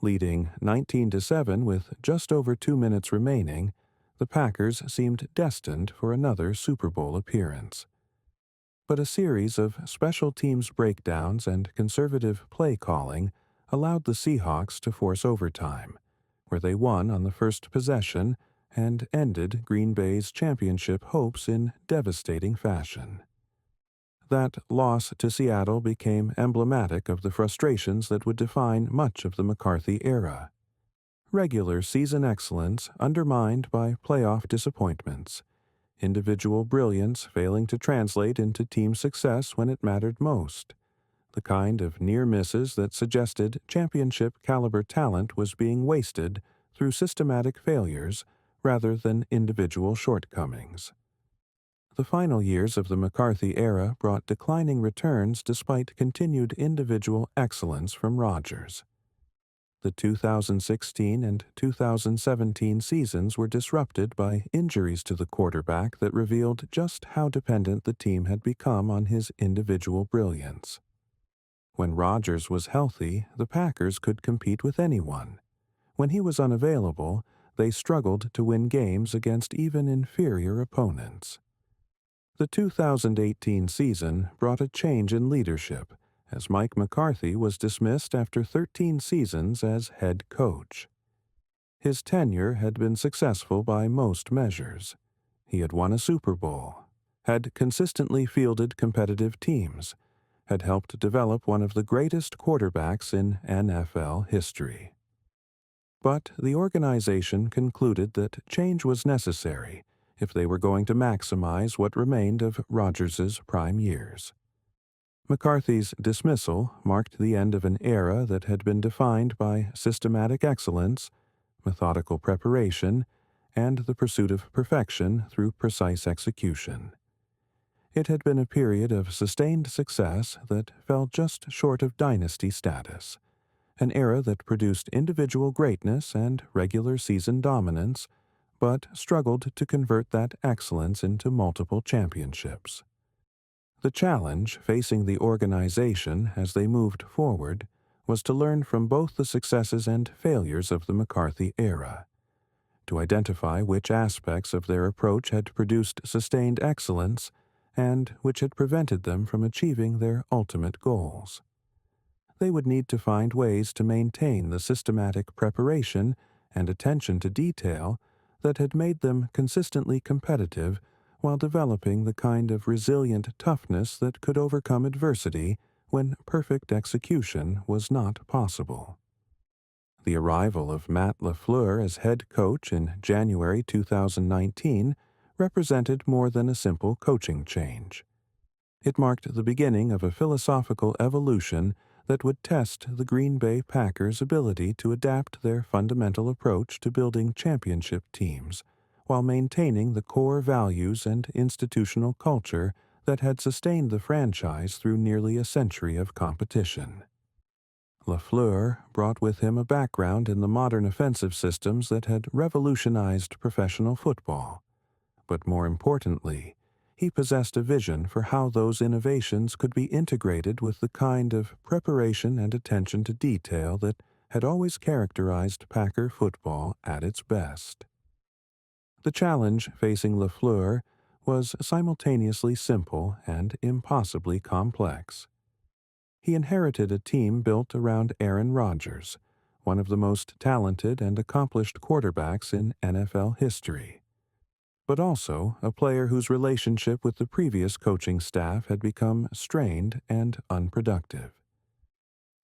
Leading 19-7 with just over 2 minutes remaining, the Packers seemed destined for another Super Bowl appearance. But a series of special teams breakdowns and conservative play calling allowed the Seahawks to force overtime, where they won on the first possession and ended Green Bay's championship hopes in devastating fashion. That loss to Seattle became emblematic of the frustrations that would define much of the McCarthy era. Regular season excellence undermined by playoff disappointments, individual brilliance failing to translate into team success when it mattered most, the kind of near misses that suggested championship-caliber talent was being wasted through systematic failures rather than individual shortcomings. The final years of the McCarthy era brought declining returns despite continued individual excellence from Rodgers. The 2016 and 2017 seasons were disrupted by injuries to the quarterback that revealed just how dependent the team had become on his individual brilliance. When Rodgers was healthy, the Packers could compete with anyone. When he was unavailable, they struggled to win games against even inferior opponents. The 2018 season brought a change in leadership, as Mike McCarthy was dismissed after 13 seasons as head coach. His tenure had been successful by most measures. He had won a Super Bowl, had consistently fielded competitive teams, had helped develop one of the greatest quarterbacks in NFL history. But the organization concluded that change was necessary if they were going to maximize what remained of Rodgers's prime years. McCarthy's dismissal marked the end of an era that had been defined by systematic excellence, methodical preparation, and the pursuit of perfection through precise execution. It had been a period of sustained success that fell just short of dynasty status, an era that produced individual greatness and regular season dominance, but struggled to convert that excellence into multiple championships. The challenge facing the organization as they moved forward was to learn from both the successes and failures of the McCarthy era, to identify which aspects of their approach had produced sustained excellence and which had prevented them from achieving their ultimate goals. They would need to find ways to maintain the systematic preparation and attention to detail that had made them consistently competitive while developing the kind of resilient toughness that could overcome adversity when perfect execution was not possible. The arrival of Matt LaFleur as head coach in January 2019 represented more than a simple coaching change. It marked the beginning of a philosophical evolution that would test the Green Bay Packers' ability to adapt their fundamental approach to building championship teams, while maintaining the core values and institutional culture that had sustained the franchise through nearly a century of competition. LaFleur brought with him a background in the modern offensive systems that had revolutionized professional football. But more importantly, he possessed a vision for how those innovations could be integrated with the kind of preparation and attention to detail that had always characterized Packer football at its best. The challenge facing LaFleur was simultaneously simple and impossibly complex. He inherited a team built around Aaron Rodgers, one of the most talented and accomplished quarterbacks in NFL history, but also a player whose relationship with the previous coaching staff had become strained and unproductive.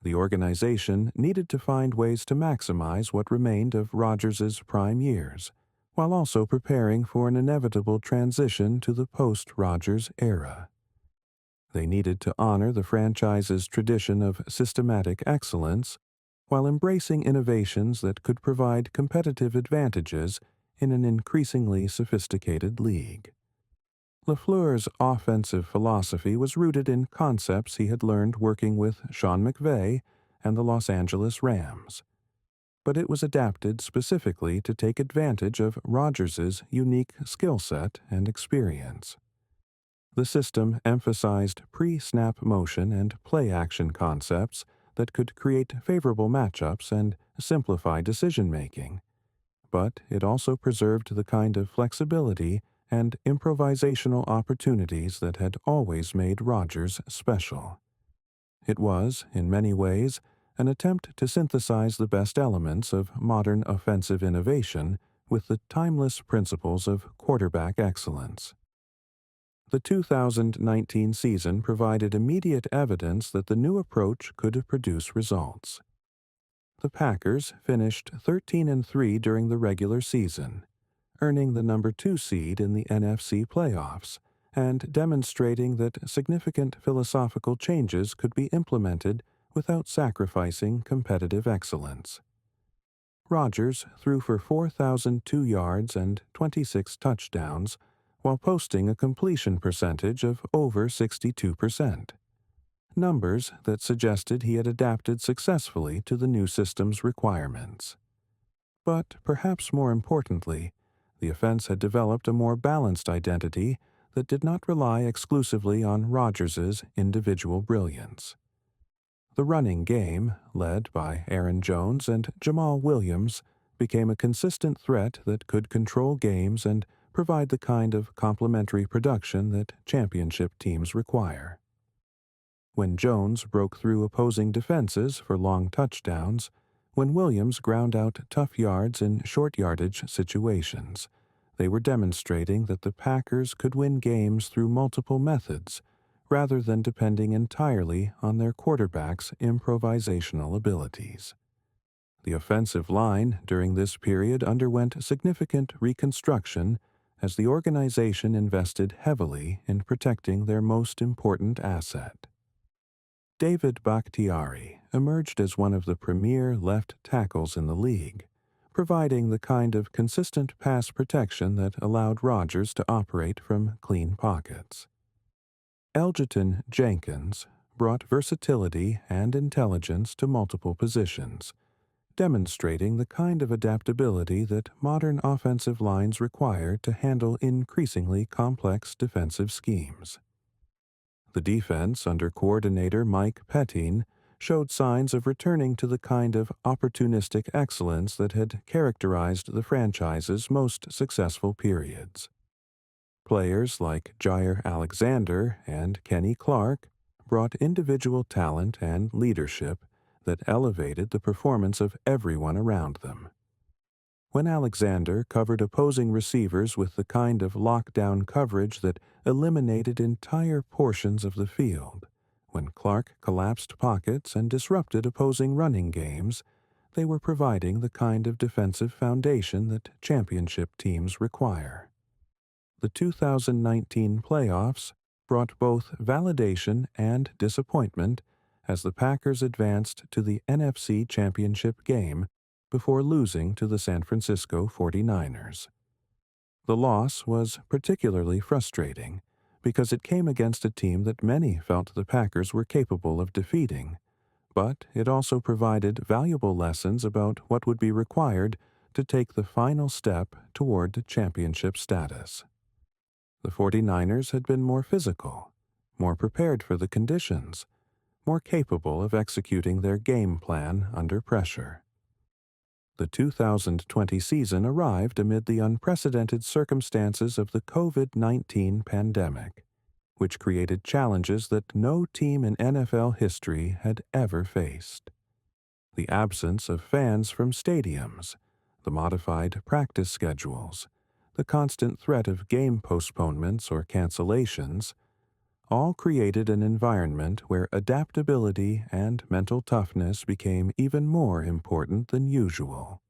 The organization needed to find ways to maximize what remained of Rodgers's prime years, while also preparing for an inevitable transition to the post-Rodgers era. They needed to honor the franchise's tradition of systematic excellence while embracing innovations that could provide competitive advantages in an increasingly sophisticated league. LaFleur's offensive philosophy was rooted in concepts he had learned working with Sean McVay and the Los Angeles Rams, but it was adapted specifically to take advantage of Rodgers's unique skill set and experience. The system emphasized pre-snap motion and play-action concepts that could create favorable matchups and simplify decision-making, but it also preserved the kind of flexibility and improvisational opportunities that had always made Rodgers special. It was, in many ways, an attempt to synthesize the best elements of modern offensive innovation with the timeless principles of quarterback excellence. The 2019 season provided immediate evidence that the new approach could produce results. The Packers finished 13-3 during the regular season, earning the number 2 seed in the NFC playoffs and demonstrating that significant philosophical changes could be implemented without sacrificing competitive excellence. Rodgers threw for 4,002 yards and 26 touchdowns, while posting a completion percentage of over 62%, numbers that suggested he had adapted successfully to the new system's requirements. But perhaps more importantly, the offense had developed a more balanced identity that did not rely exclusively on Rodgers's individual brilliance. The running game, led by Aaron Jones and Jamal Williams, became a consistent threat that could control games and provide the kind of complementary production that championship teams require. When Jones broke through opposing defenses for long touchdowns, when Williams ground out tough yards in short yardage situations, they were demonstrating that the Packers could win games through multiple methods, rather than depending entirely on their quarterback's improvisational abilities. The offensive line during this period underwent significant reconstruction as the organization invested heavily in protecting their most important asset. David Bakhtiari emerged as one of the premier left tackles in the league, providing the kind of consistent pass protection that allowed Rodgers to operate from clean pockets. Elgton Jenkins brought versatility and intelligence to multiple positions, demonstrating the kind of adaptability that modern offensive lines require to handle increasingly complex defensive schemes. The defense under coordinator Mike Pettine showed signs of returning to the kind of opportunistic excellence that had characterized the franchise's most successful periods. Players like Jair Alexander and Kenny Clark brought individual talent and leadership that elevated the performance of everyone around them. When Alexander covered opposing receivers with the kind of lockdown coverage that eliminated entire portions of the field, when Clark collapsed pockets and disrupted opposing running games, they were providing the kind of defensive foundation that championship teams require. The 2019 playoffs brought both validation and disappointment as the Packers advanced to the NFC Championship game before losing to the San Francisco 49ers. The loss was particularly frustrating because it came against a team that many felt the Packers were capable of defeating, but it also provided valuable lessons about what would be required to take the final step toward championship status. The 49ers had been more physical, more prepared for the conditions, more capable of executing their game plan under pressure. The 2020 season arrived amid the unprecedented circumstances of the COVID-19 pandemic, which created challenges that no team in NFL history had ever faced. The absence of fans from stadiums, the modified practice schedules, the constant threat of game postponements or cancellations, all created an environment where adaptability and mental toughness became even more important than usual.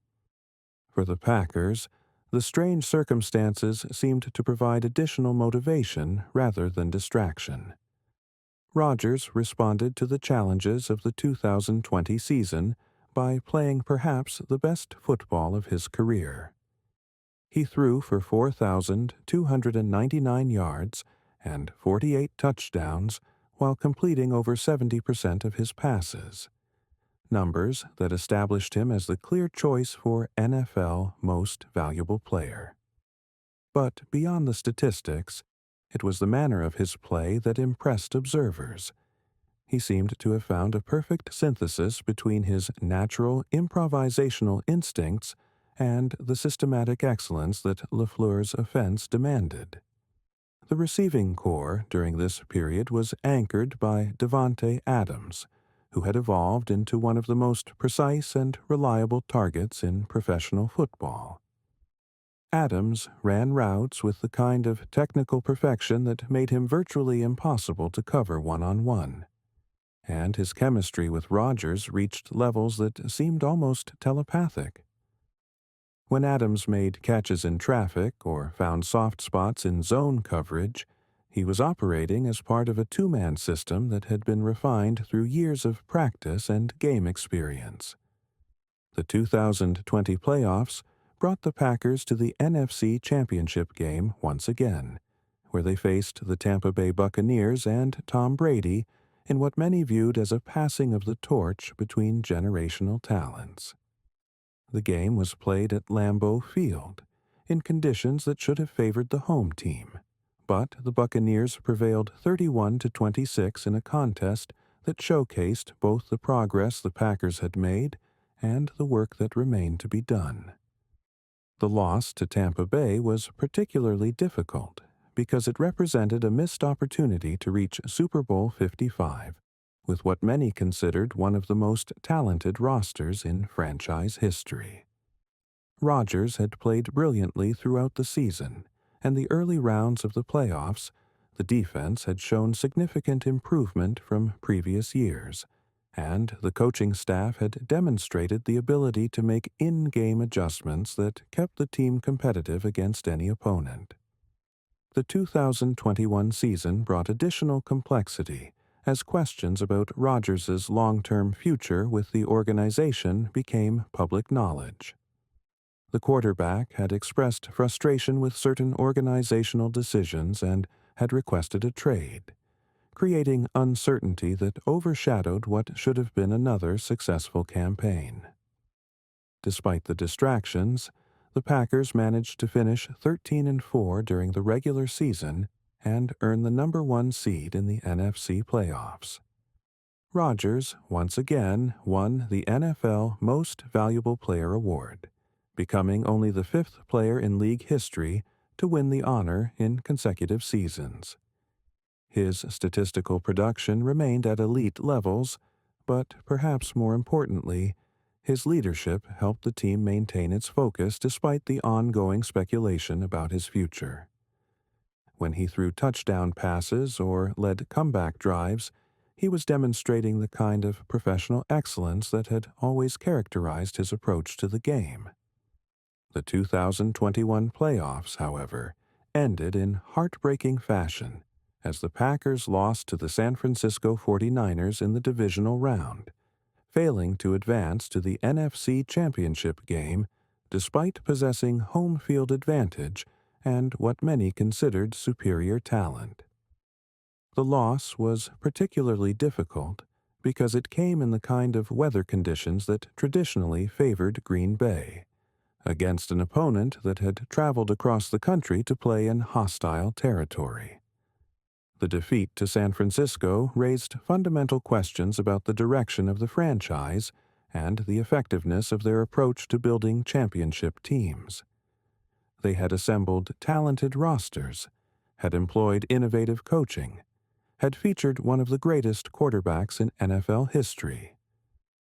For the Packers, the strange circumstances seemed to provide additional motivation rather than distraction. Rodgers responded to the challenges of the 2020 season by playing perhaps the best football of his career. He threw for 4,299 yards and 48 touchdowns while completing over 70% of his passes, numbers that established him as the clear choice for NFL Most Valuable Player. But beyond the statistics, it was the manner of his play that impressed observers. He seemed to have found a perfect synthesis between his natural improvisational instincts and the systematic excellence that LaFleur's offense demanded. The receiving corps during this period was anchored by Davante Adams, who had evolved into one of the most precise and reliable targets in professional football. Adams ran routes with the kind of technical perfection that made him virtually impossible to cover one-on-one, and his chemistry with Rodgers reached levels that seemed almost telepathic. When Adams made catches in traffic or found soft spots in zone coverage, he was operating as part of a two-man system that had been refined through years of practice and game experience. The 2020 playoffs brought the Packers to the NFC Championship game once again, where they faced the Tampa Bay Buccaneers and Tom Brady in what many viewed as a passing of the torch between generational talents. The game was played at Lambeau Field, in conditions that should have favored the home team, but the Buccaneers prevailed 31-26 in a contest that showcased both the progress the Packers had made and the work that remained to be done. The loss to Tampa Bay was particularly difficult because it represented a missed opportunity to reach Super Bowl 55, with what many considered one of the most talented rosters in franchise history. Rodgers had played brilliantly throughout the season, and the early rounds of the playoffs, the defense had shown significant improvement from previous years, and the coaching staff had demonstrated the ability to make in-game adjustments that kept the team competitive against any opponent. The 2021 season brought additional complexity as questions about Rodgers' long-term future with the organization became public knowledge. The quarterback had expressed frustration with certain organizational decisions and had requested a trade, creating uncertainty that overshadowed what should have been another successful campaign. Despite the distractions, the Packers managed to finish 13-4 during the regular season and earn the number 1 seed in the NFC playoffs. Rodgers once again won the NFL Most Valuable Player award, becoming only the 5th player in league history to win the honor in consecutive seasons. His statistical production remained at elite levels, but perhaps more importantly, his leadership helped the team maintain its focus despite the ongoing speculation about his future. When he threw touchdown passes or led comeback drives, he was demonstrating the kind of professional excellence that had always characterized his approach to the game. The 2021 playoffs, however, ended in heartbreaking fashion as the Packers lost to the San Francisco 49ers in the divisional round, failing to advance to the NFC Championship game despite possessing home field advantage and what many considered superior talent. The loss was particularly difficult because it came in the kind of weather conditions that traditionally favored Green Bay, against an opponent that had traveled across the country to play in hostile territory. The defeat to San Francisco raised fundamental questions about the direction of the franchise and the effectiveness of their approach to building championship teams. They had assembled talented rosters, had employed innovative coaching, had featured one of the greatest quarterbacks in NFL history.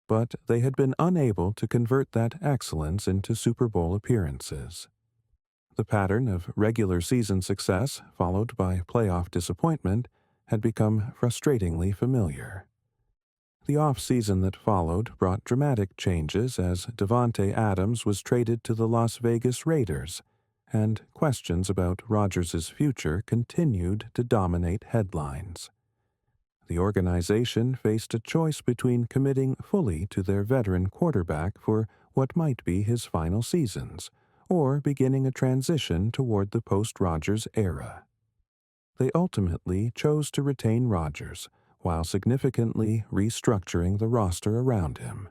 But they had been unable to convert that excellence into Super Bowl appearances. The pattern of regular season success followed by playoff disappointment had become frustratingly familiar. The offseason that followed brought dramatic changes as Davante Adams was traded to the Las Vegas Raiders, and questions about Rodgers' future continued to dominate headlines. The organization faced a choice between committing fully to their veteran quarterback for what might be his final seasons, or beginning a transition toward the post-Rodgers era. They ultimately chose to retain Rodgers, while significantly restructuring the roster around him.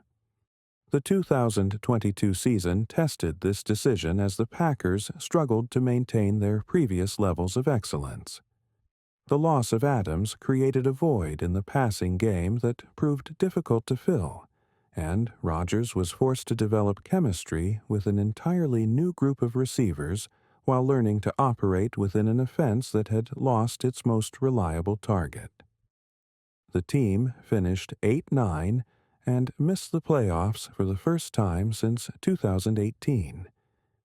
The 2022 season tested this decision as the Packers struggled to maintain their previous levels of excellence. The loss of Adams created a void in the passing game that proved difficult to fill, and Rodgers was forced to develop chemistry with an entirely new group of receivers while learning to operate within an offense that had lost its most reliable target. The team finished 8-9 and missed the playoffs for the first time since 2018,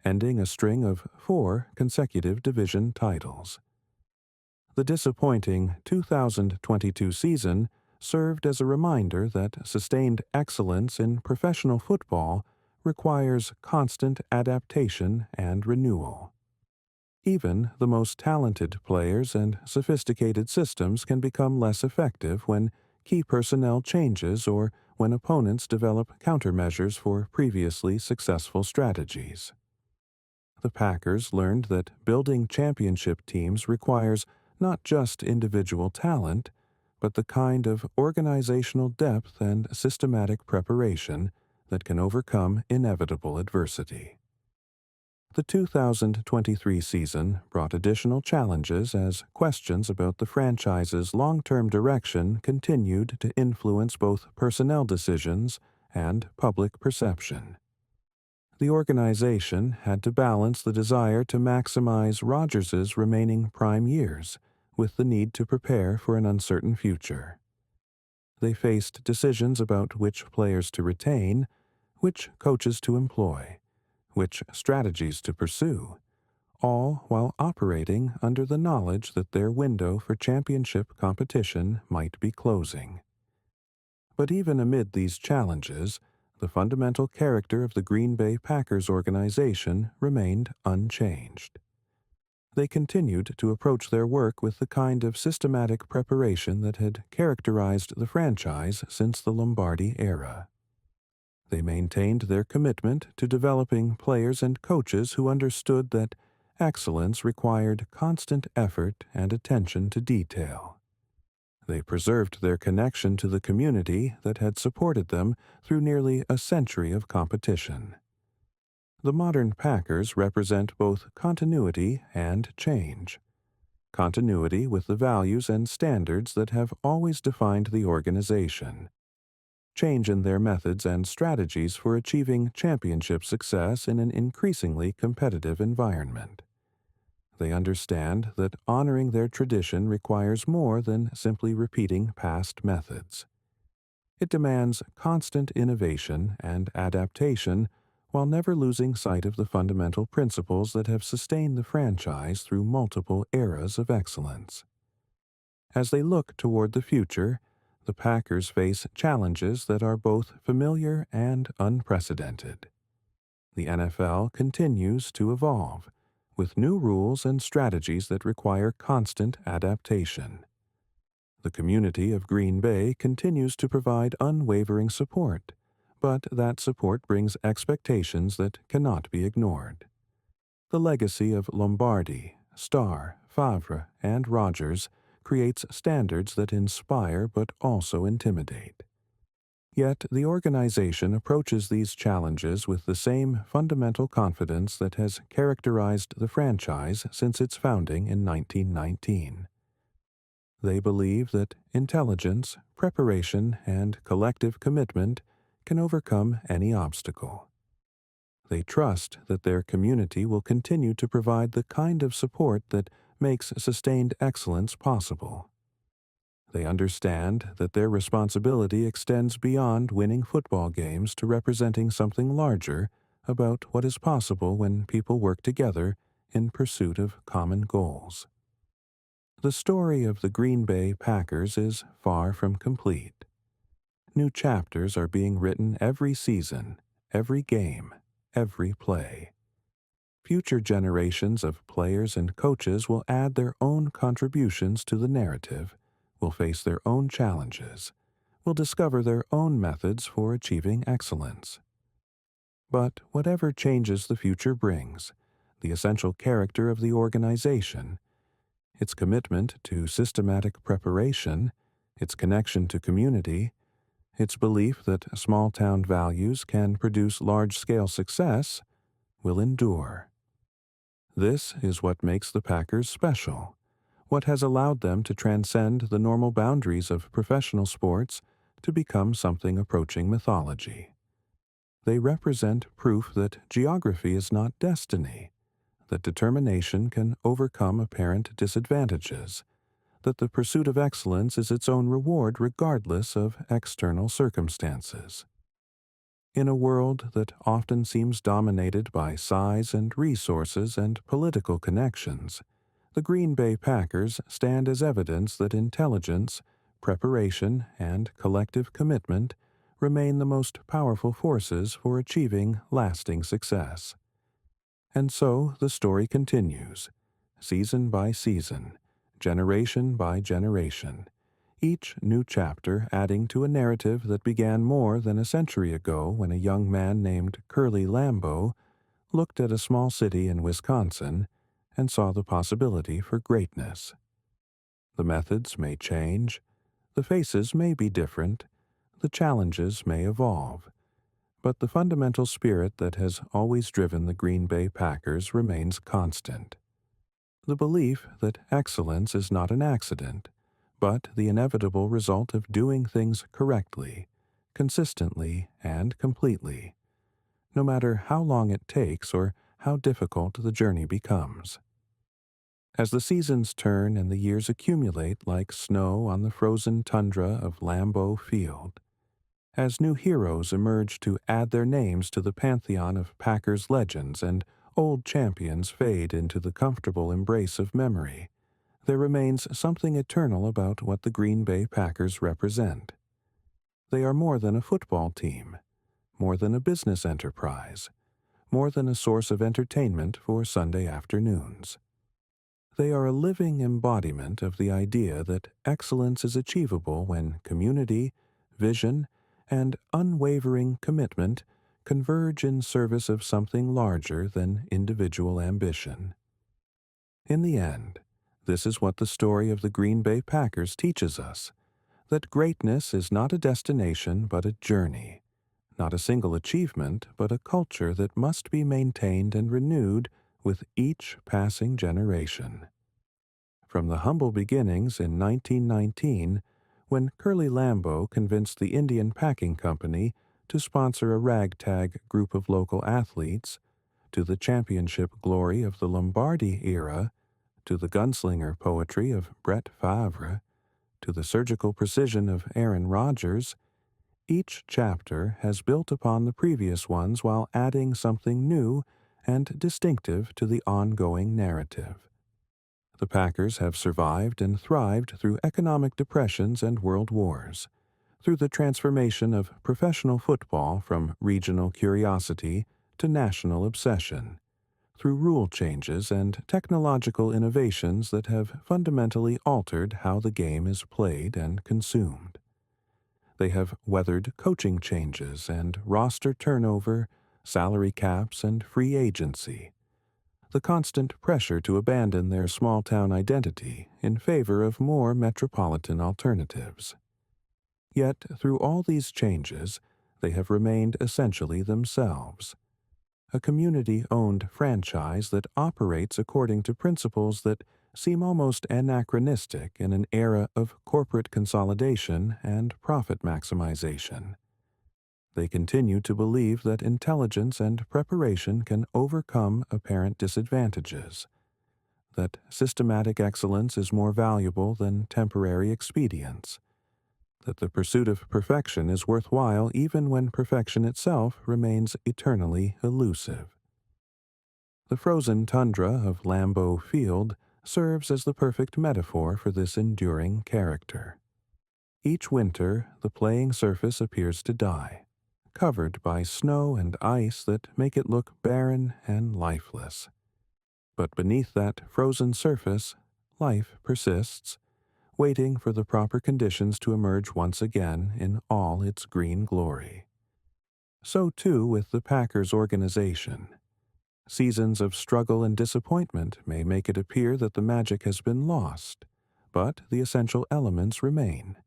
ending a string of 4 consecutive division titles. The disappointing 2022 season served as a reminder that sustained excellence in professional football requires constant adaptation and renewal. Even the most talented players and sophisticated systems can become less effective when key personnel changes or when opponents develop countermeasures for previously successful strategies. The Packers learned that building championship teams requires not just individual talent, but the kind of organizational depth and systematic preparation that can overcome inevitable adversity. The 2023 season brought additional challenges as questions about the franchise's long-term direction continued to influence both personnel decisions and public perception. The organization had to balance the desire to maximize Rodgers' remaining prime years with the need to prepare for an uncertain future. They faced decisions about which players to retain, which coaches to employ, which strategies to pursue, all while operating under the knowledge that their window for championship competition might be closing. But even amid these challenges, the fundamental character of the Green Bay Packers organization remained unchanged. They continued to approach their work with the kind of systematic preparation that had characterized the franchise since the Lombardi era. They maintained their commitment to developing players and coaches who understood that excellence required constant effort and attention to detail. They preserved their connection to the community that had supported them through nearly a century of competition. The modern Packers represent both continuity and change. Continuity with the values and standards that have always defined the organization. Change in their methods and strategies for achieving championship success in an increasingly competitive environment. They understand that honoring their tradition requires more than simply repeating past methods. It demands constant innovation and adaptation while never losing sight of the fundamental principles that have sustained the franchise through multiple eras of excellence. As they look toward the future, the Packers face challenges that are both familiar and unprecedented. The NFL continues to evolve, with new rules and strategies that require constant adaptation. The community of Green Bay continues to provide unwavering support, but that support brings expectations that cannot be ignored. The legacy of Lombardi, Starr, Favre, and Rodgers creates standards that inspire but also intimidate. Yet the organization approaches these challenges with the same fundamental confidence that has characterized the franchise since its founding in 1919. They believe that intelligence, preparation, and collective commitment can overcome any obstacle. They trust that their community will continue to provide the kind of support that makes sustained excellence possible. They understand that their responsibility extends beyond winning football games to representing something larger about what is possible when people work together in pursuit of common goals. The story of the Green Bay Packers is far from complete. New chapters are being written every season, every game, every play. Future generations of players and coaches will add their own contributions to the narrative, will face their own challenges, will discover their own methods for achieving excellence. But whatever changes the future brings, the essential character of the organization, its commitment to systematic preparation, its connection to community, its belief that small-town values can produce large-scale success, will endure. This is what makes the Packers special, what has allowed them to transcend the normal boundaries of professional sports to become something approaching mythology. They represent proof that geography is not destiny, that determination can overcome apparent disadvantages, that the pursuit of excellence is its own reward regardless of external circumstances. In a world that often seems dominated by size and resources and political connections, the Green Bay Packers stand as evidence that intelligence, preparation, and collective commitment remain the most powerful forces for achieving lasting success. And so the story continues, season by season, generation by generation, each new chapter adding to a narrative that began more than a century ago when a young man named Curly Lambeau looked at a small city in Wisconsin and saw the possibility for greatness. The methods may change, the faces may be different, the challenges may evolve, but the fundamental spirit that has always driven the Green Bay Packers remains constant. The belief that excellence is not an accident, but the inevitable result of doing things correctly, consistently, and completely, no matter how long it takes or how difficult the journey becomes. As the seasons turn and the years accumulate like snow on the frozen tundra of Lambeau Field, as new heroes emerge to add their names to the pantheon of Packers legends and old champions fade into the comfortable embrace of memory, there remains something eternal about what the Green Bay Packers represent. They are more than a football team, more than a business enterprise, more than a source of entertainment for Sunday afternoons. They are a living embodiment of the idea that excellence is achievable when community, vision, and unwavering commitment converge in service of something larger than individual ambition. In the end, this is what the story of the Green Bay Packers teaches us, that greatness is not a destination but a journey, not a single achievement, but a culture that must be maintained and renewed with each passing generation. From the humble beginnings in 1919, when Curly Lambeau convinced the Indian Packing Company to sponsor a ragtag group of local athletes, to the championship glory of the Lombardi era, to the gunslinger poetry of Brett Favre, to the surgical precision of Aaron Rodgers, each chapter has built upon the previous ones while adding something new and distinctive to the ongoing narrative. The Packers have survived and thrived through economic depressions and world wars, through the transformation of professional football from regional curiosity to national obsession, through rule changes and technological innovations that have fundamentally altered how the game is played and consumed. They have weathered coaching changes and roster turnover, salary caps, and free agency, the constant pressure to abandon their small-town identity in favor of more metropolitan alternatives. Yet, through all these changes, they have remained essentially themselves, a community-owned franchise that operates according to principles that seem almost anachronistic in an era of corporate consolidation and profit maximization. They continue to believe that intelligence and preparation can overcome apparent disadvantages, that systematic excellence is more valuable than temporary expedience, that the pursuit of perfection is worthwhile even when perfection itself remains eternally elusive. The frozen tundra of Lambeau Field serves as the perfect metaphor for this enduring character. Each winter, the playing surface appears to die, covered by snow and ice that make it look barren and lifeless. But beneath that frozen surface, life persists, waiting for the proper conditions to emerge once again in all its green glory. So too with the Packers organization. Seasons of struggle and disappointment may make it appear that the magic has been lost, but the essential elements remain,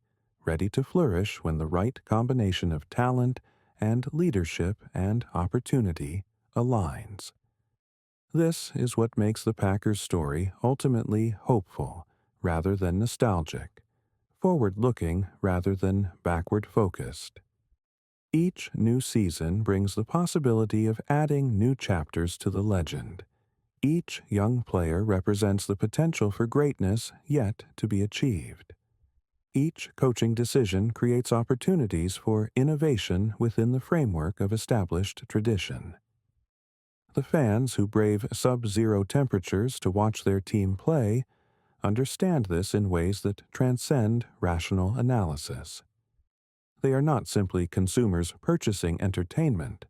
ready to flourish when the right combination of talent and leadership and opportunity aligns. This is what makes the Packers' story ultimately hopeful rather than nostalgic, forward-looking rather than backward-focused. Each new season brings the possibility of adding new chapters to the legend. Each young player represents the potential for greatness yet to be achieved. Each coaching decision creates opportunities for innovation within the framework of established tradition. The fans who brave sub-zero temperatures to watch their team play understand this in ways that transcend rational analysis. They are not simply consumers purchasing entertainment,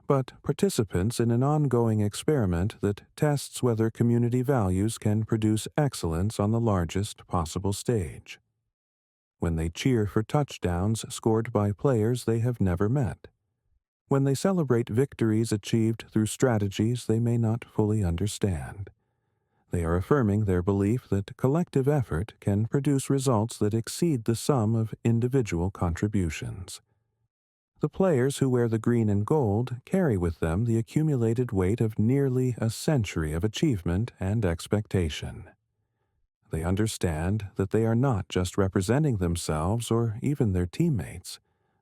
but participants in an ongoing experiment that tests whether community values can produce excellence on the largest possible stage. When they cheer for touchdowns scored by players they have never met, when they celebrate victories achieved through strategies they may not fully understand, they are affirming their belief that collective effort can produce results that exceed the sum of individual contributions. The players who wear the green and gold carry with them the accumulated weight of nearly a century of achievement and expectation. They understand that they are not just representing themselves or even their teammates,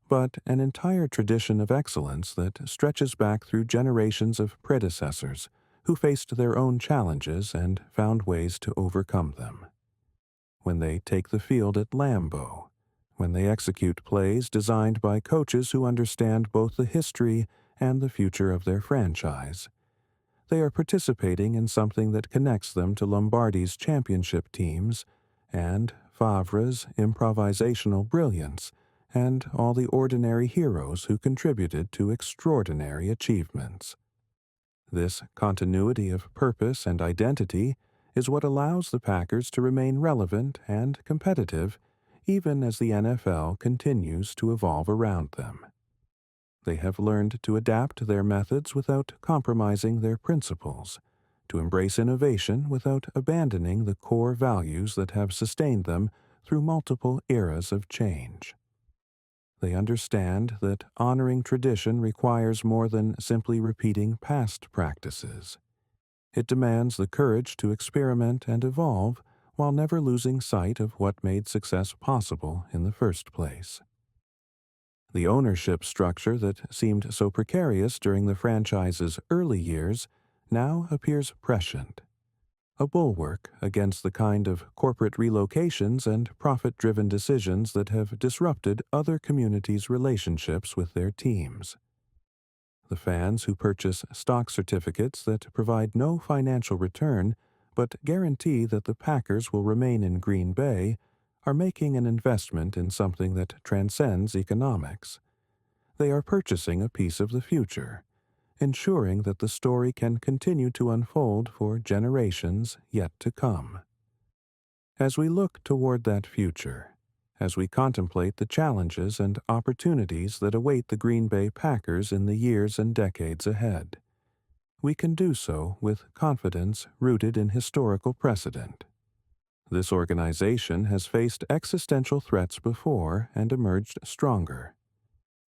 but an entire tradition of excellence that stretches back through generations of predecessors who faced their own challenges and found ways to overcome them. When they take the field at Lambeau, when they execute plays designed by coaches who understand both the history and the future of their franchise, they are participating in something that connects them to Lombardi's championship teams and Favre's improvisational brilliance and all the ordinary heroes who contributed to extraordinary achievements. This continuity of purpose and identity is what allows the Packers to remain relevant and competitive even as the NFL continues to evolve around them. They have learned to adapt their methods without compromising their principles, to embrace innovation without abandoning the core values that have sustained them through multiple eras of change. They understand that honoring tradition requires more than simply repeating past practices. It demands the courage to experiment and evolve while never losing sight of what made success possible in the first place. The ownership structure that seemed so precarious during the franchise's early years now appears prescient, a bulwark against the kind of corporate relocations and profit-driven decisions that have disrupted other communities' relationships with their teams. The fans who purchase stock certificates that provide no financial return but guarantee that the Packers will remain in Green Bay are making an investment in something that transcends economics. They are purchasing a piece of the future, ensuring that the story can continue to unfold for generations yet to come. As we look toward that future, as we contemplate the challenges and opportunities that await the Green Bay Packers in the years and decades ahead, we can do so with confidence rooted in historical precedent. This organization has faced existential threats before and emerged stronger.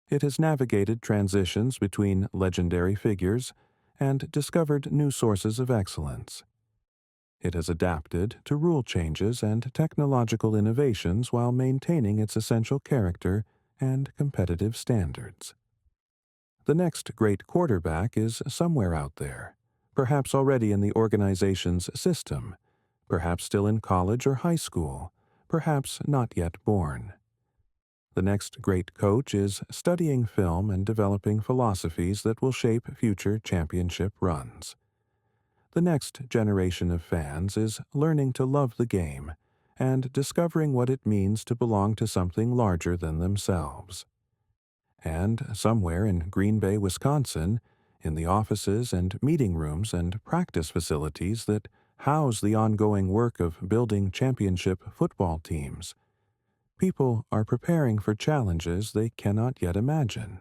It has navigated transitions between legendary figures and discovered new sources of excellence. It has adapted to rule changes and technological innovations while maintaining its essential character and competitive standards. The next great quarterback is somewhere out there, perhaps already in the organization's system, perhaps still in college or high school, perhaps not yet born. The next great coach is studying film and developing philosophies that will shape future championship runs. The next generation of fans is learning to love the game and discovering what it means to belong to something larger than themselves. And somewhere in Green Bay, Wisconsin, in the offices and meeting rooms and practice facilities that house the ongoing work of building championship football teams, people are preparing for challenges they cannot yet imagine,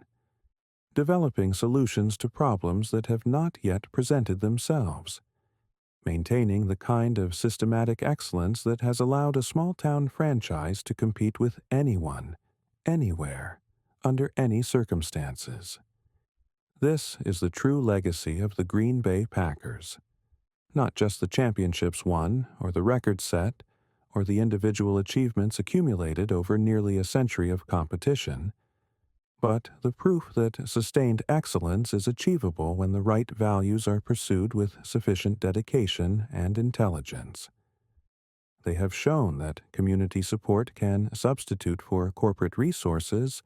developing solutions to problems that have not yet presented themselves, maintaining the kind of systematic excellence that has allowed a small-town franchise to compete with anyone, anywhere, under any circumstances. This is the true legacy of the Green Bay Packers. Not just the championships won, or the records set, or the individual achievements accumulated over nearly a century of competition, but the proof that sustained excellence is achievable when the right values are pursued with sufficient dedication and intelligence. They have shown that community support can substitute for corporate resources,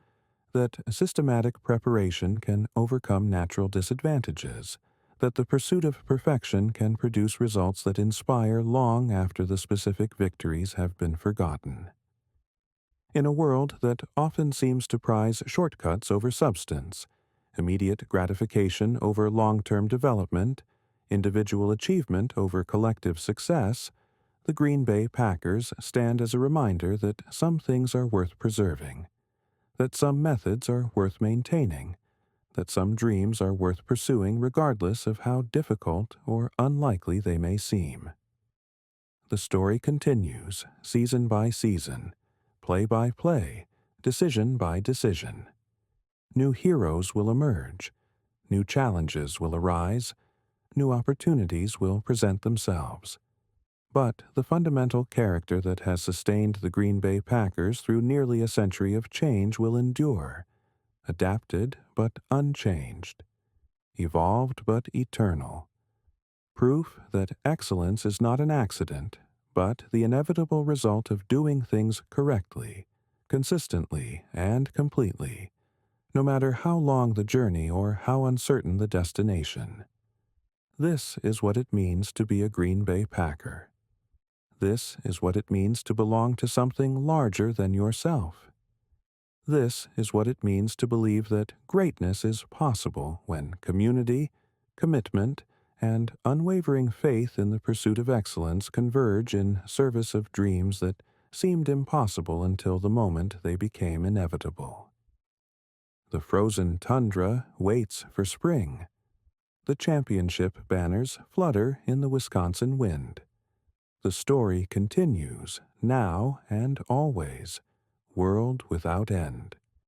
that systematic preparation can overcome natural disadvantages, that the pursuit of perfection can produce results that inspire long after the specific victories have been forgotten. In a world that often seems to prize shortcuts over substance, immediate gratification over long-term development, individual achievement over collective success, the Green Bay Packers stand as a reminder that some things are worth preserving, that some methods are worth maintaining, that some dreams are worth pursuing regardless of how difficult or unlikely they may seem. The story continues, season by season, play by play, decision by decision. New heroes will emerge, new challenges will arise, new opportunities will present themselves. But the fundamental character that has sustained the Green Bay Packers through nearly a century of change will endure, adapted but unchanged, evolved but eternal. Proof that excellence is not an accident, but the inevitable result of doing things correctly, consistently, and completely, no matter how long the journey or how uncertain the destination. This is what it means to be a Green Bay Packer. This is what it means to belong to something larger than yourself. This is what it means to believe that greatness is possible when community, commitment, and unwavering faith in the pursuit of excellence converge in service of dreams that seemed impossible until the moment they became inevitable. The frozen tundra waits for spring. The championship banners flutter in the Wisconsin wind. The story continues, now and always, world without end.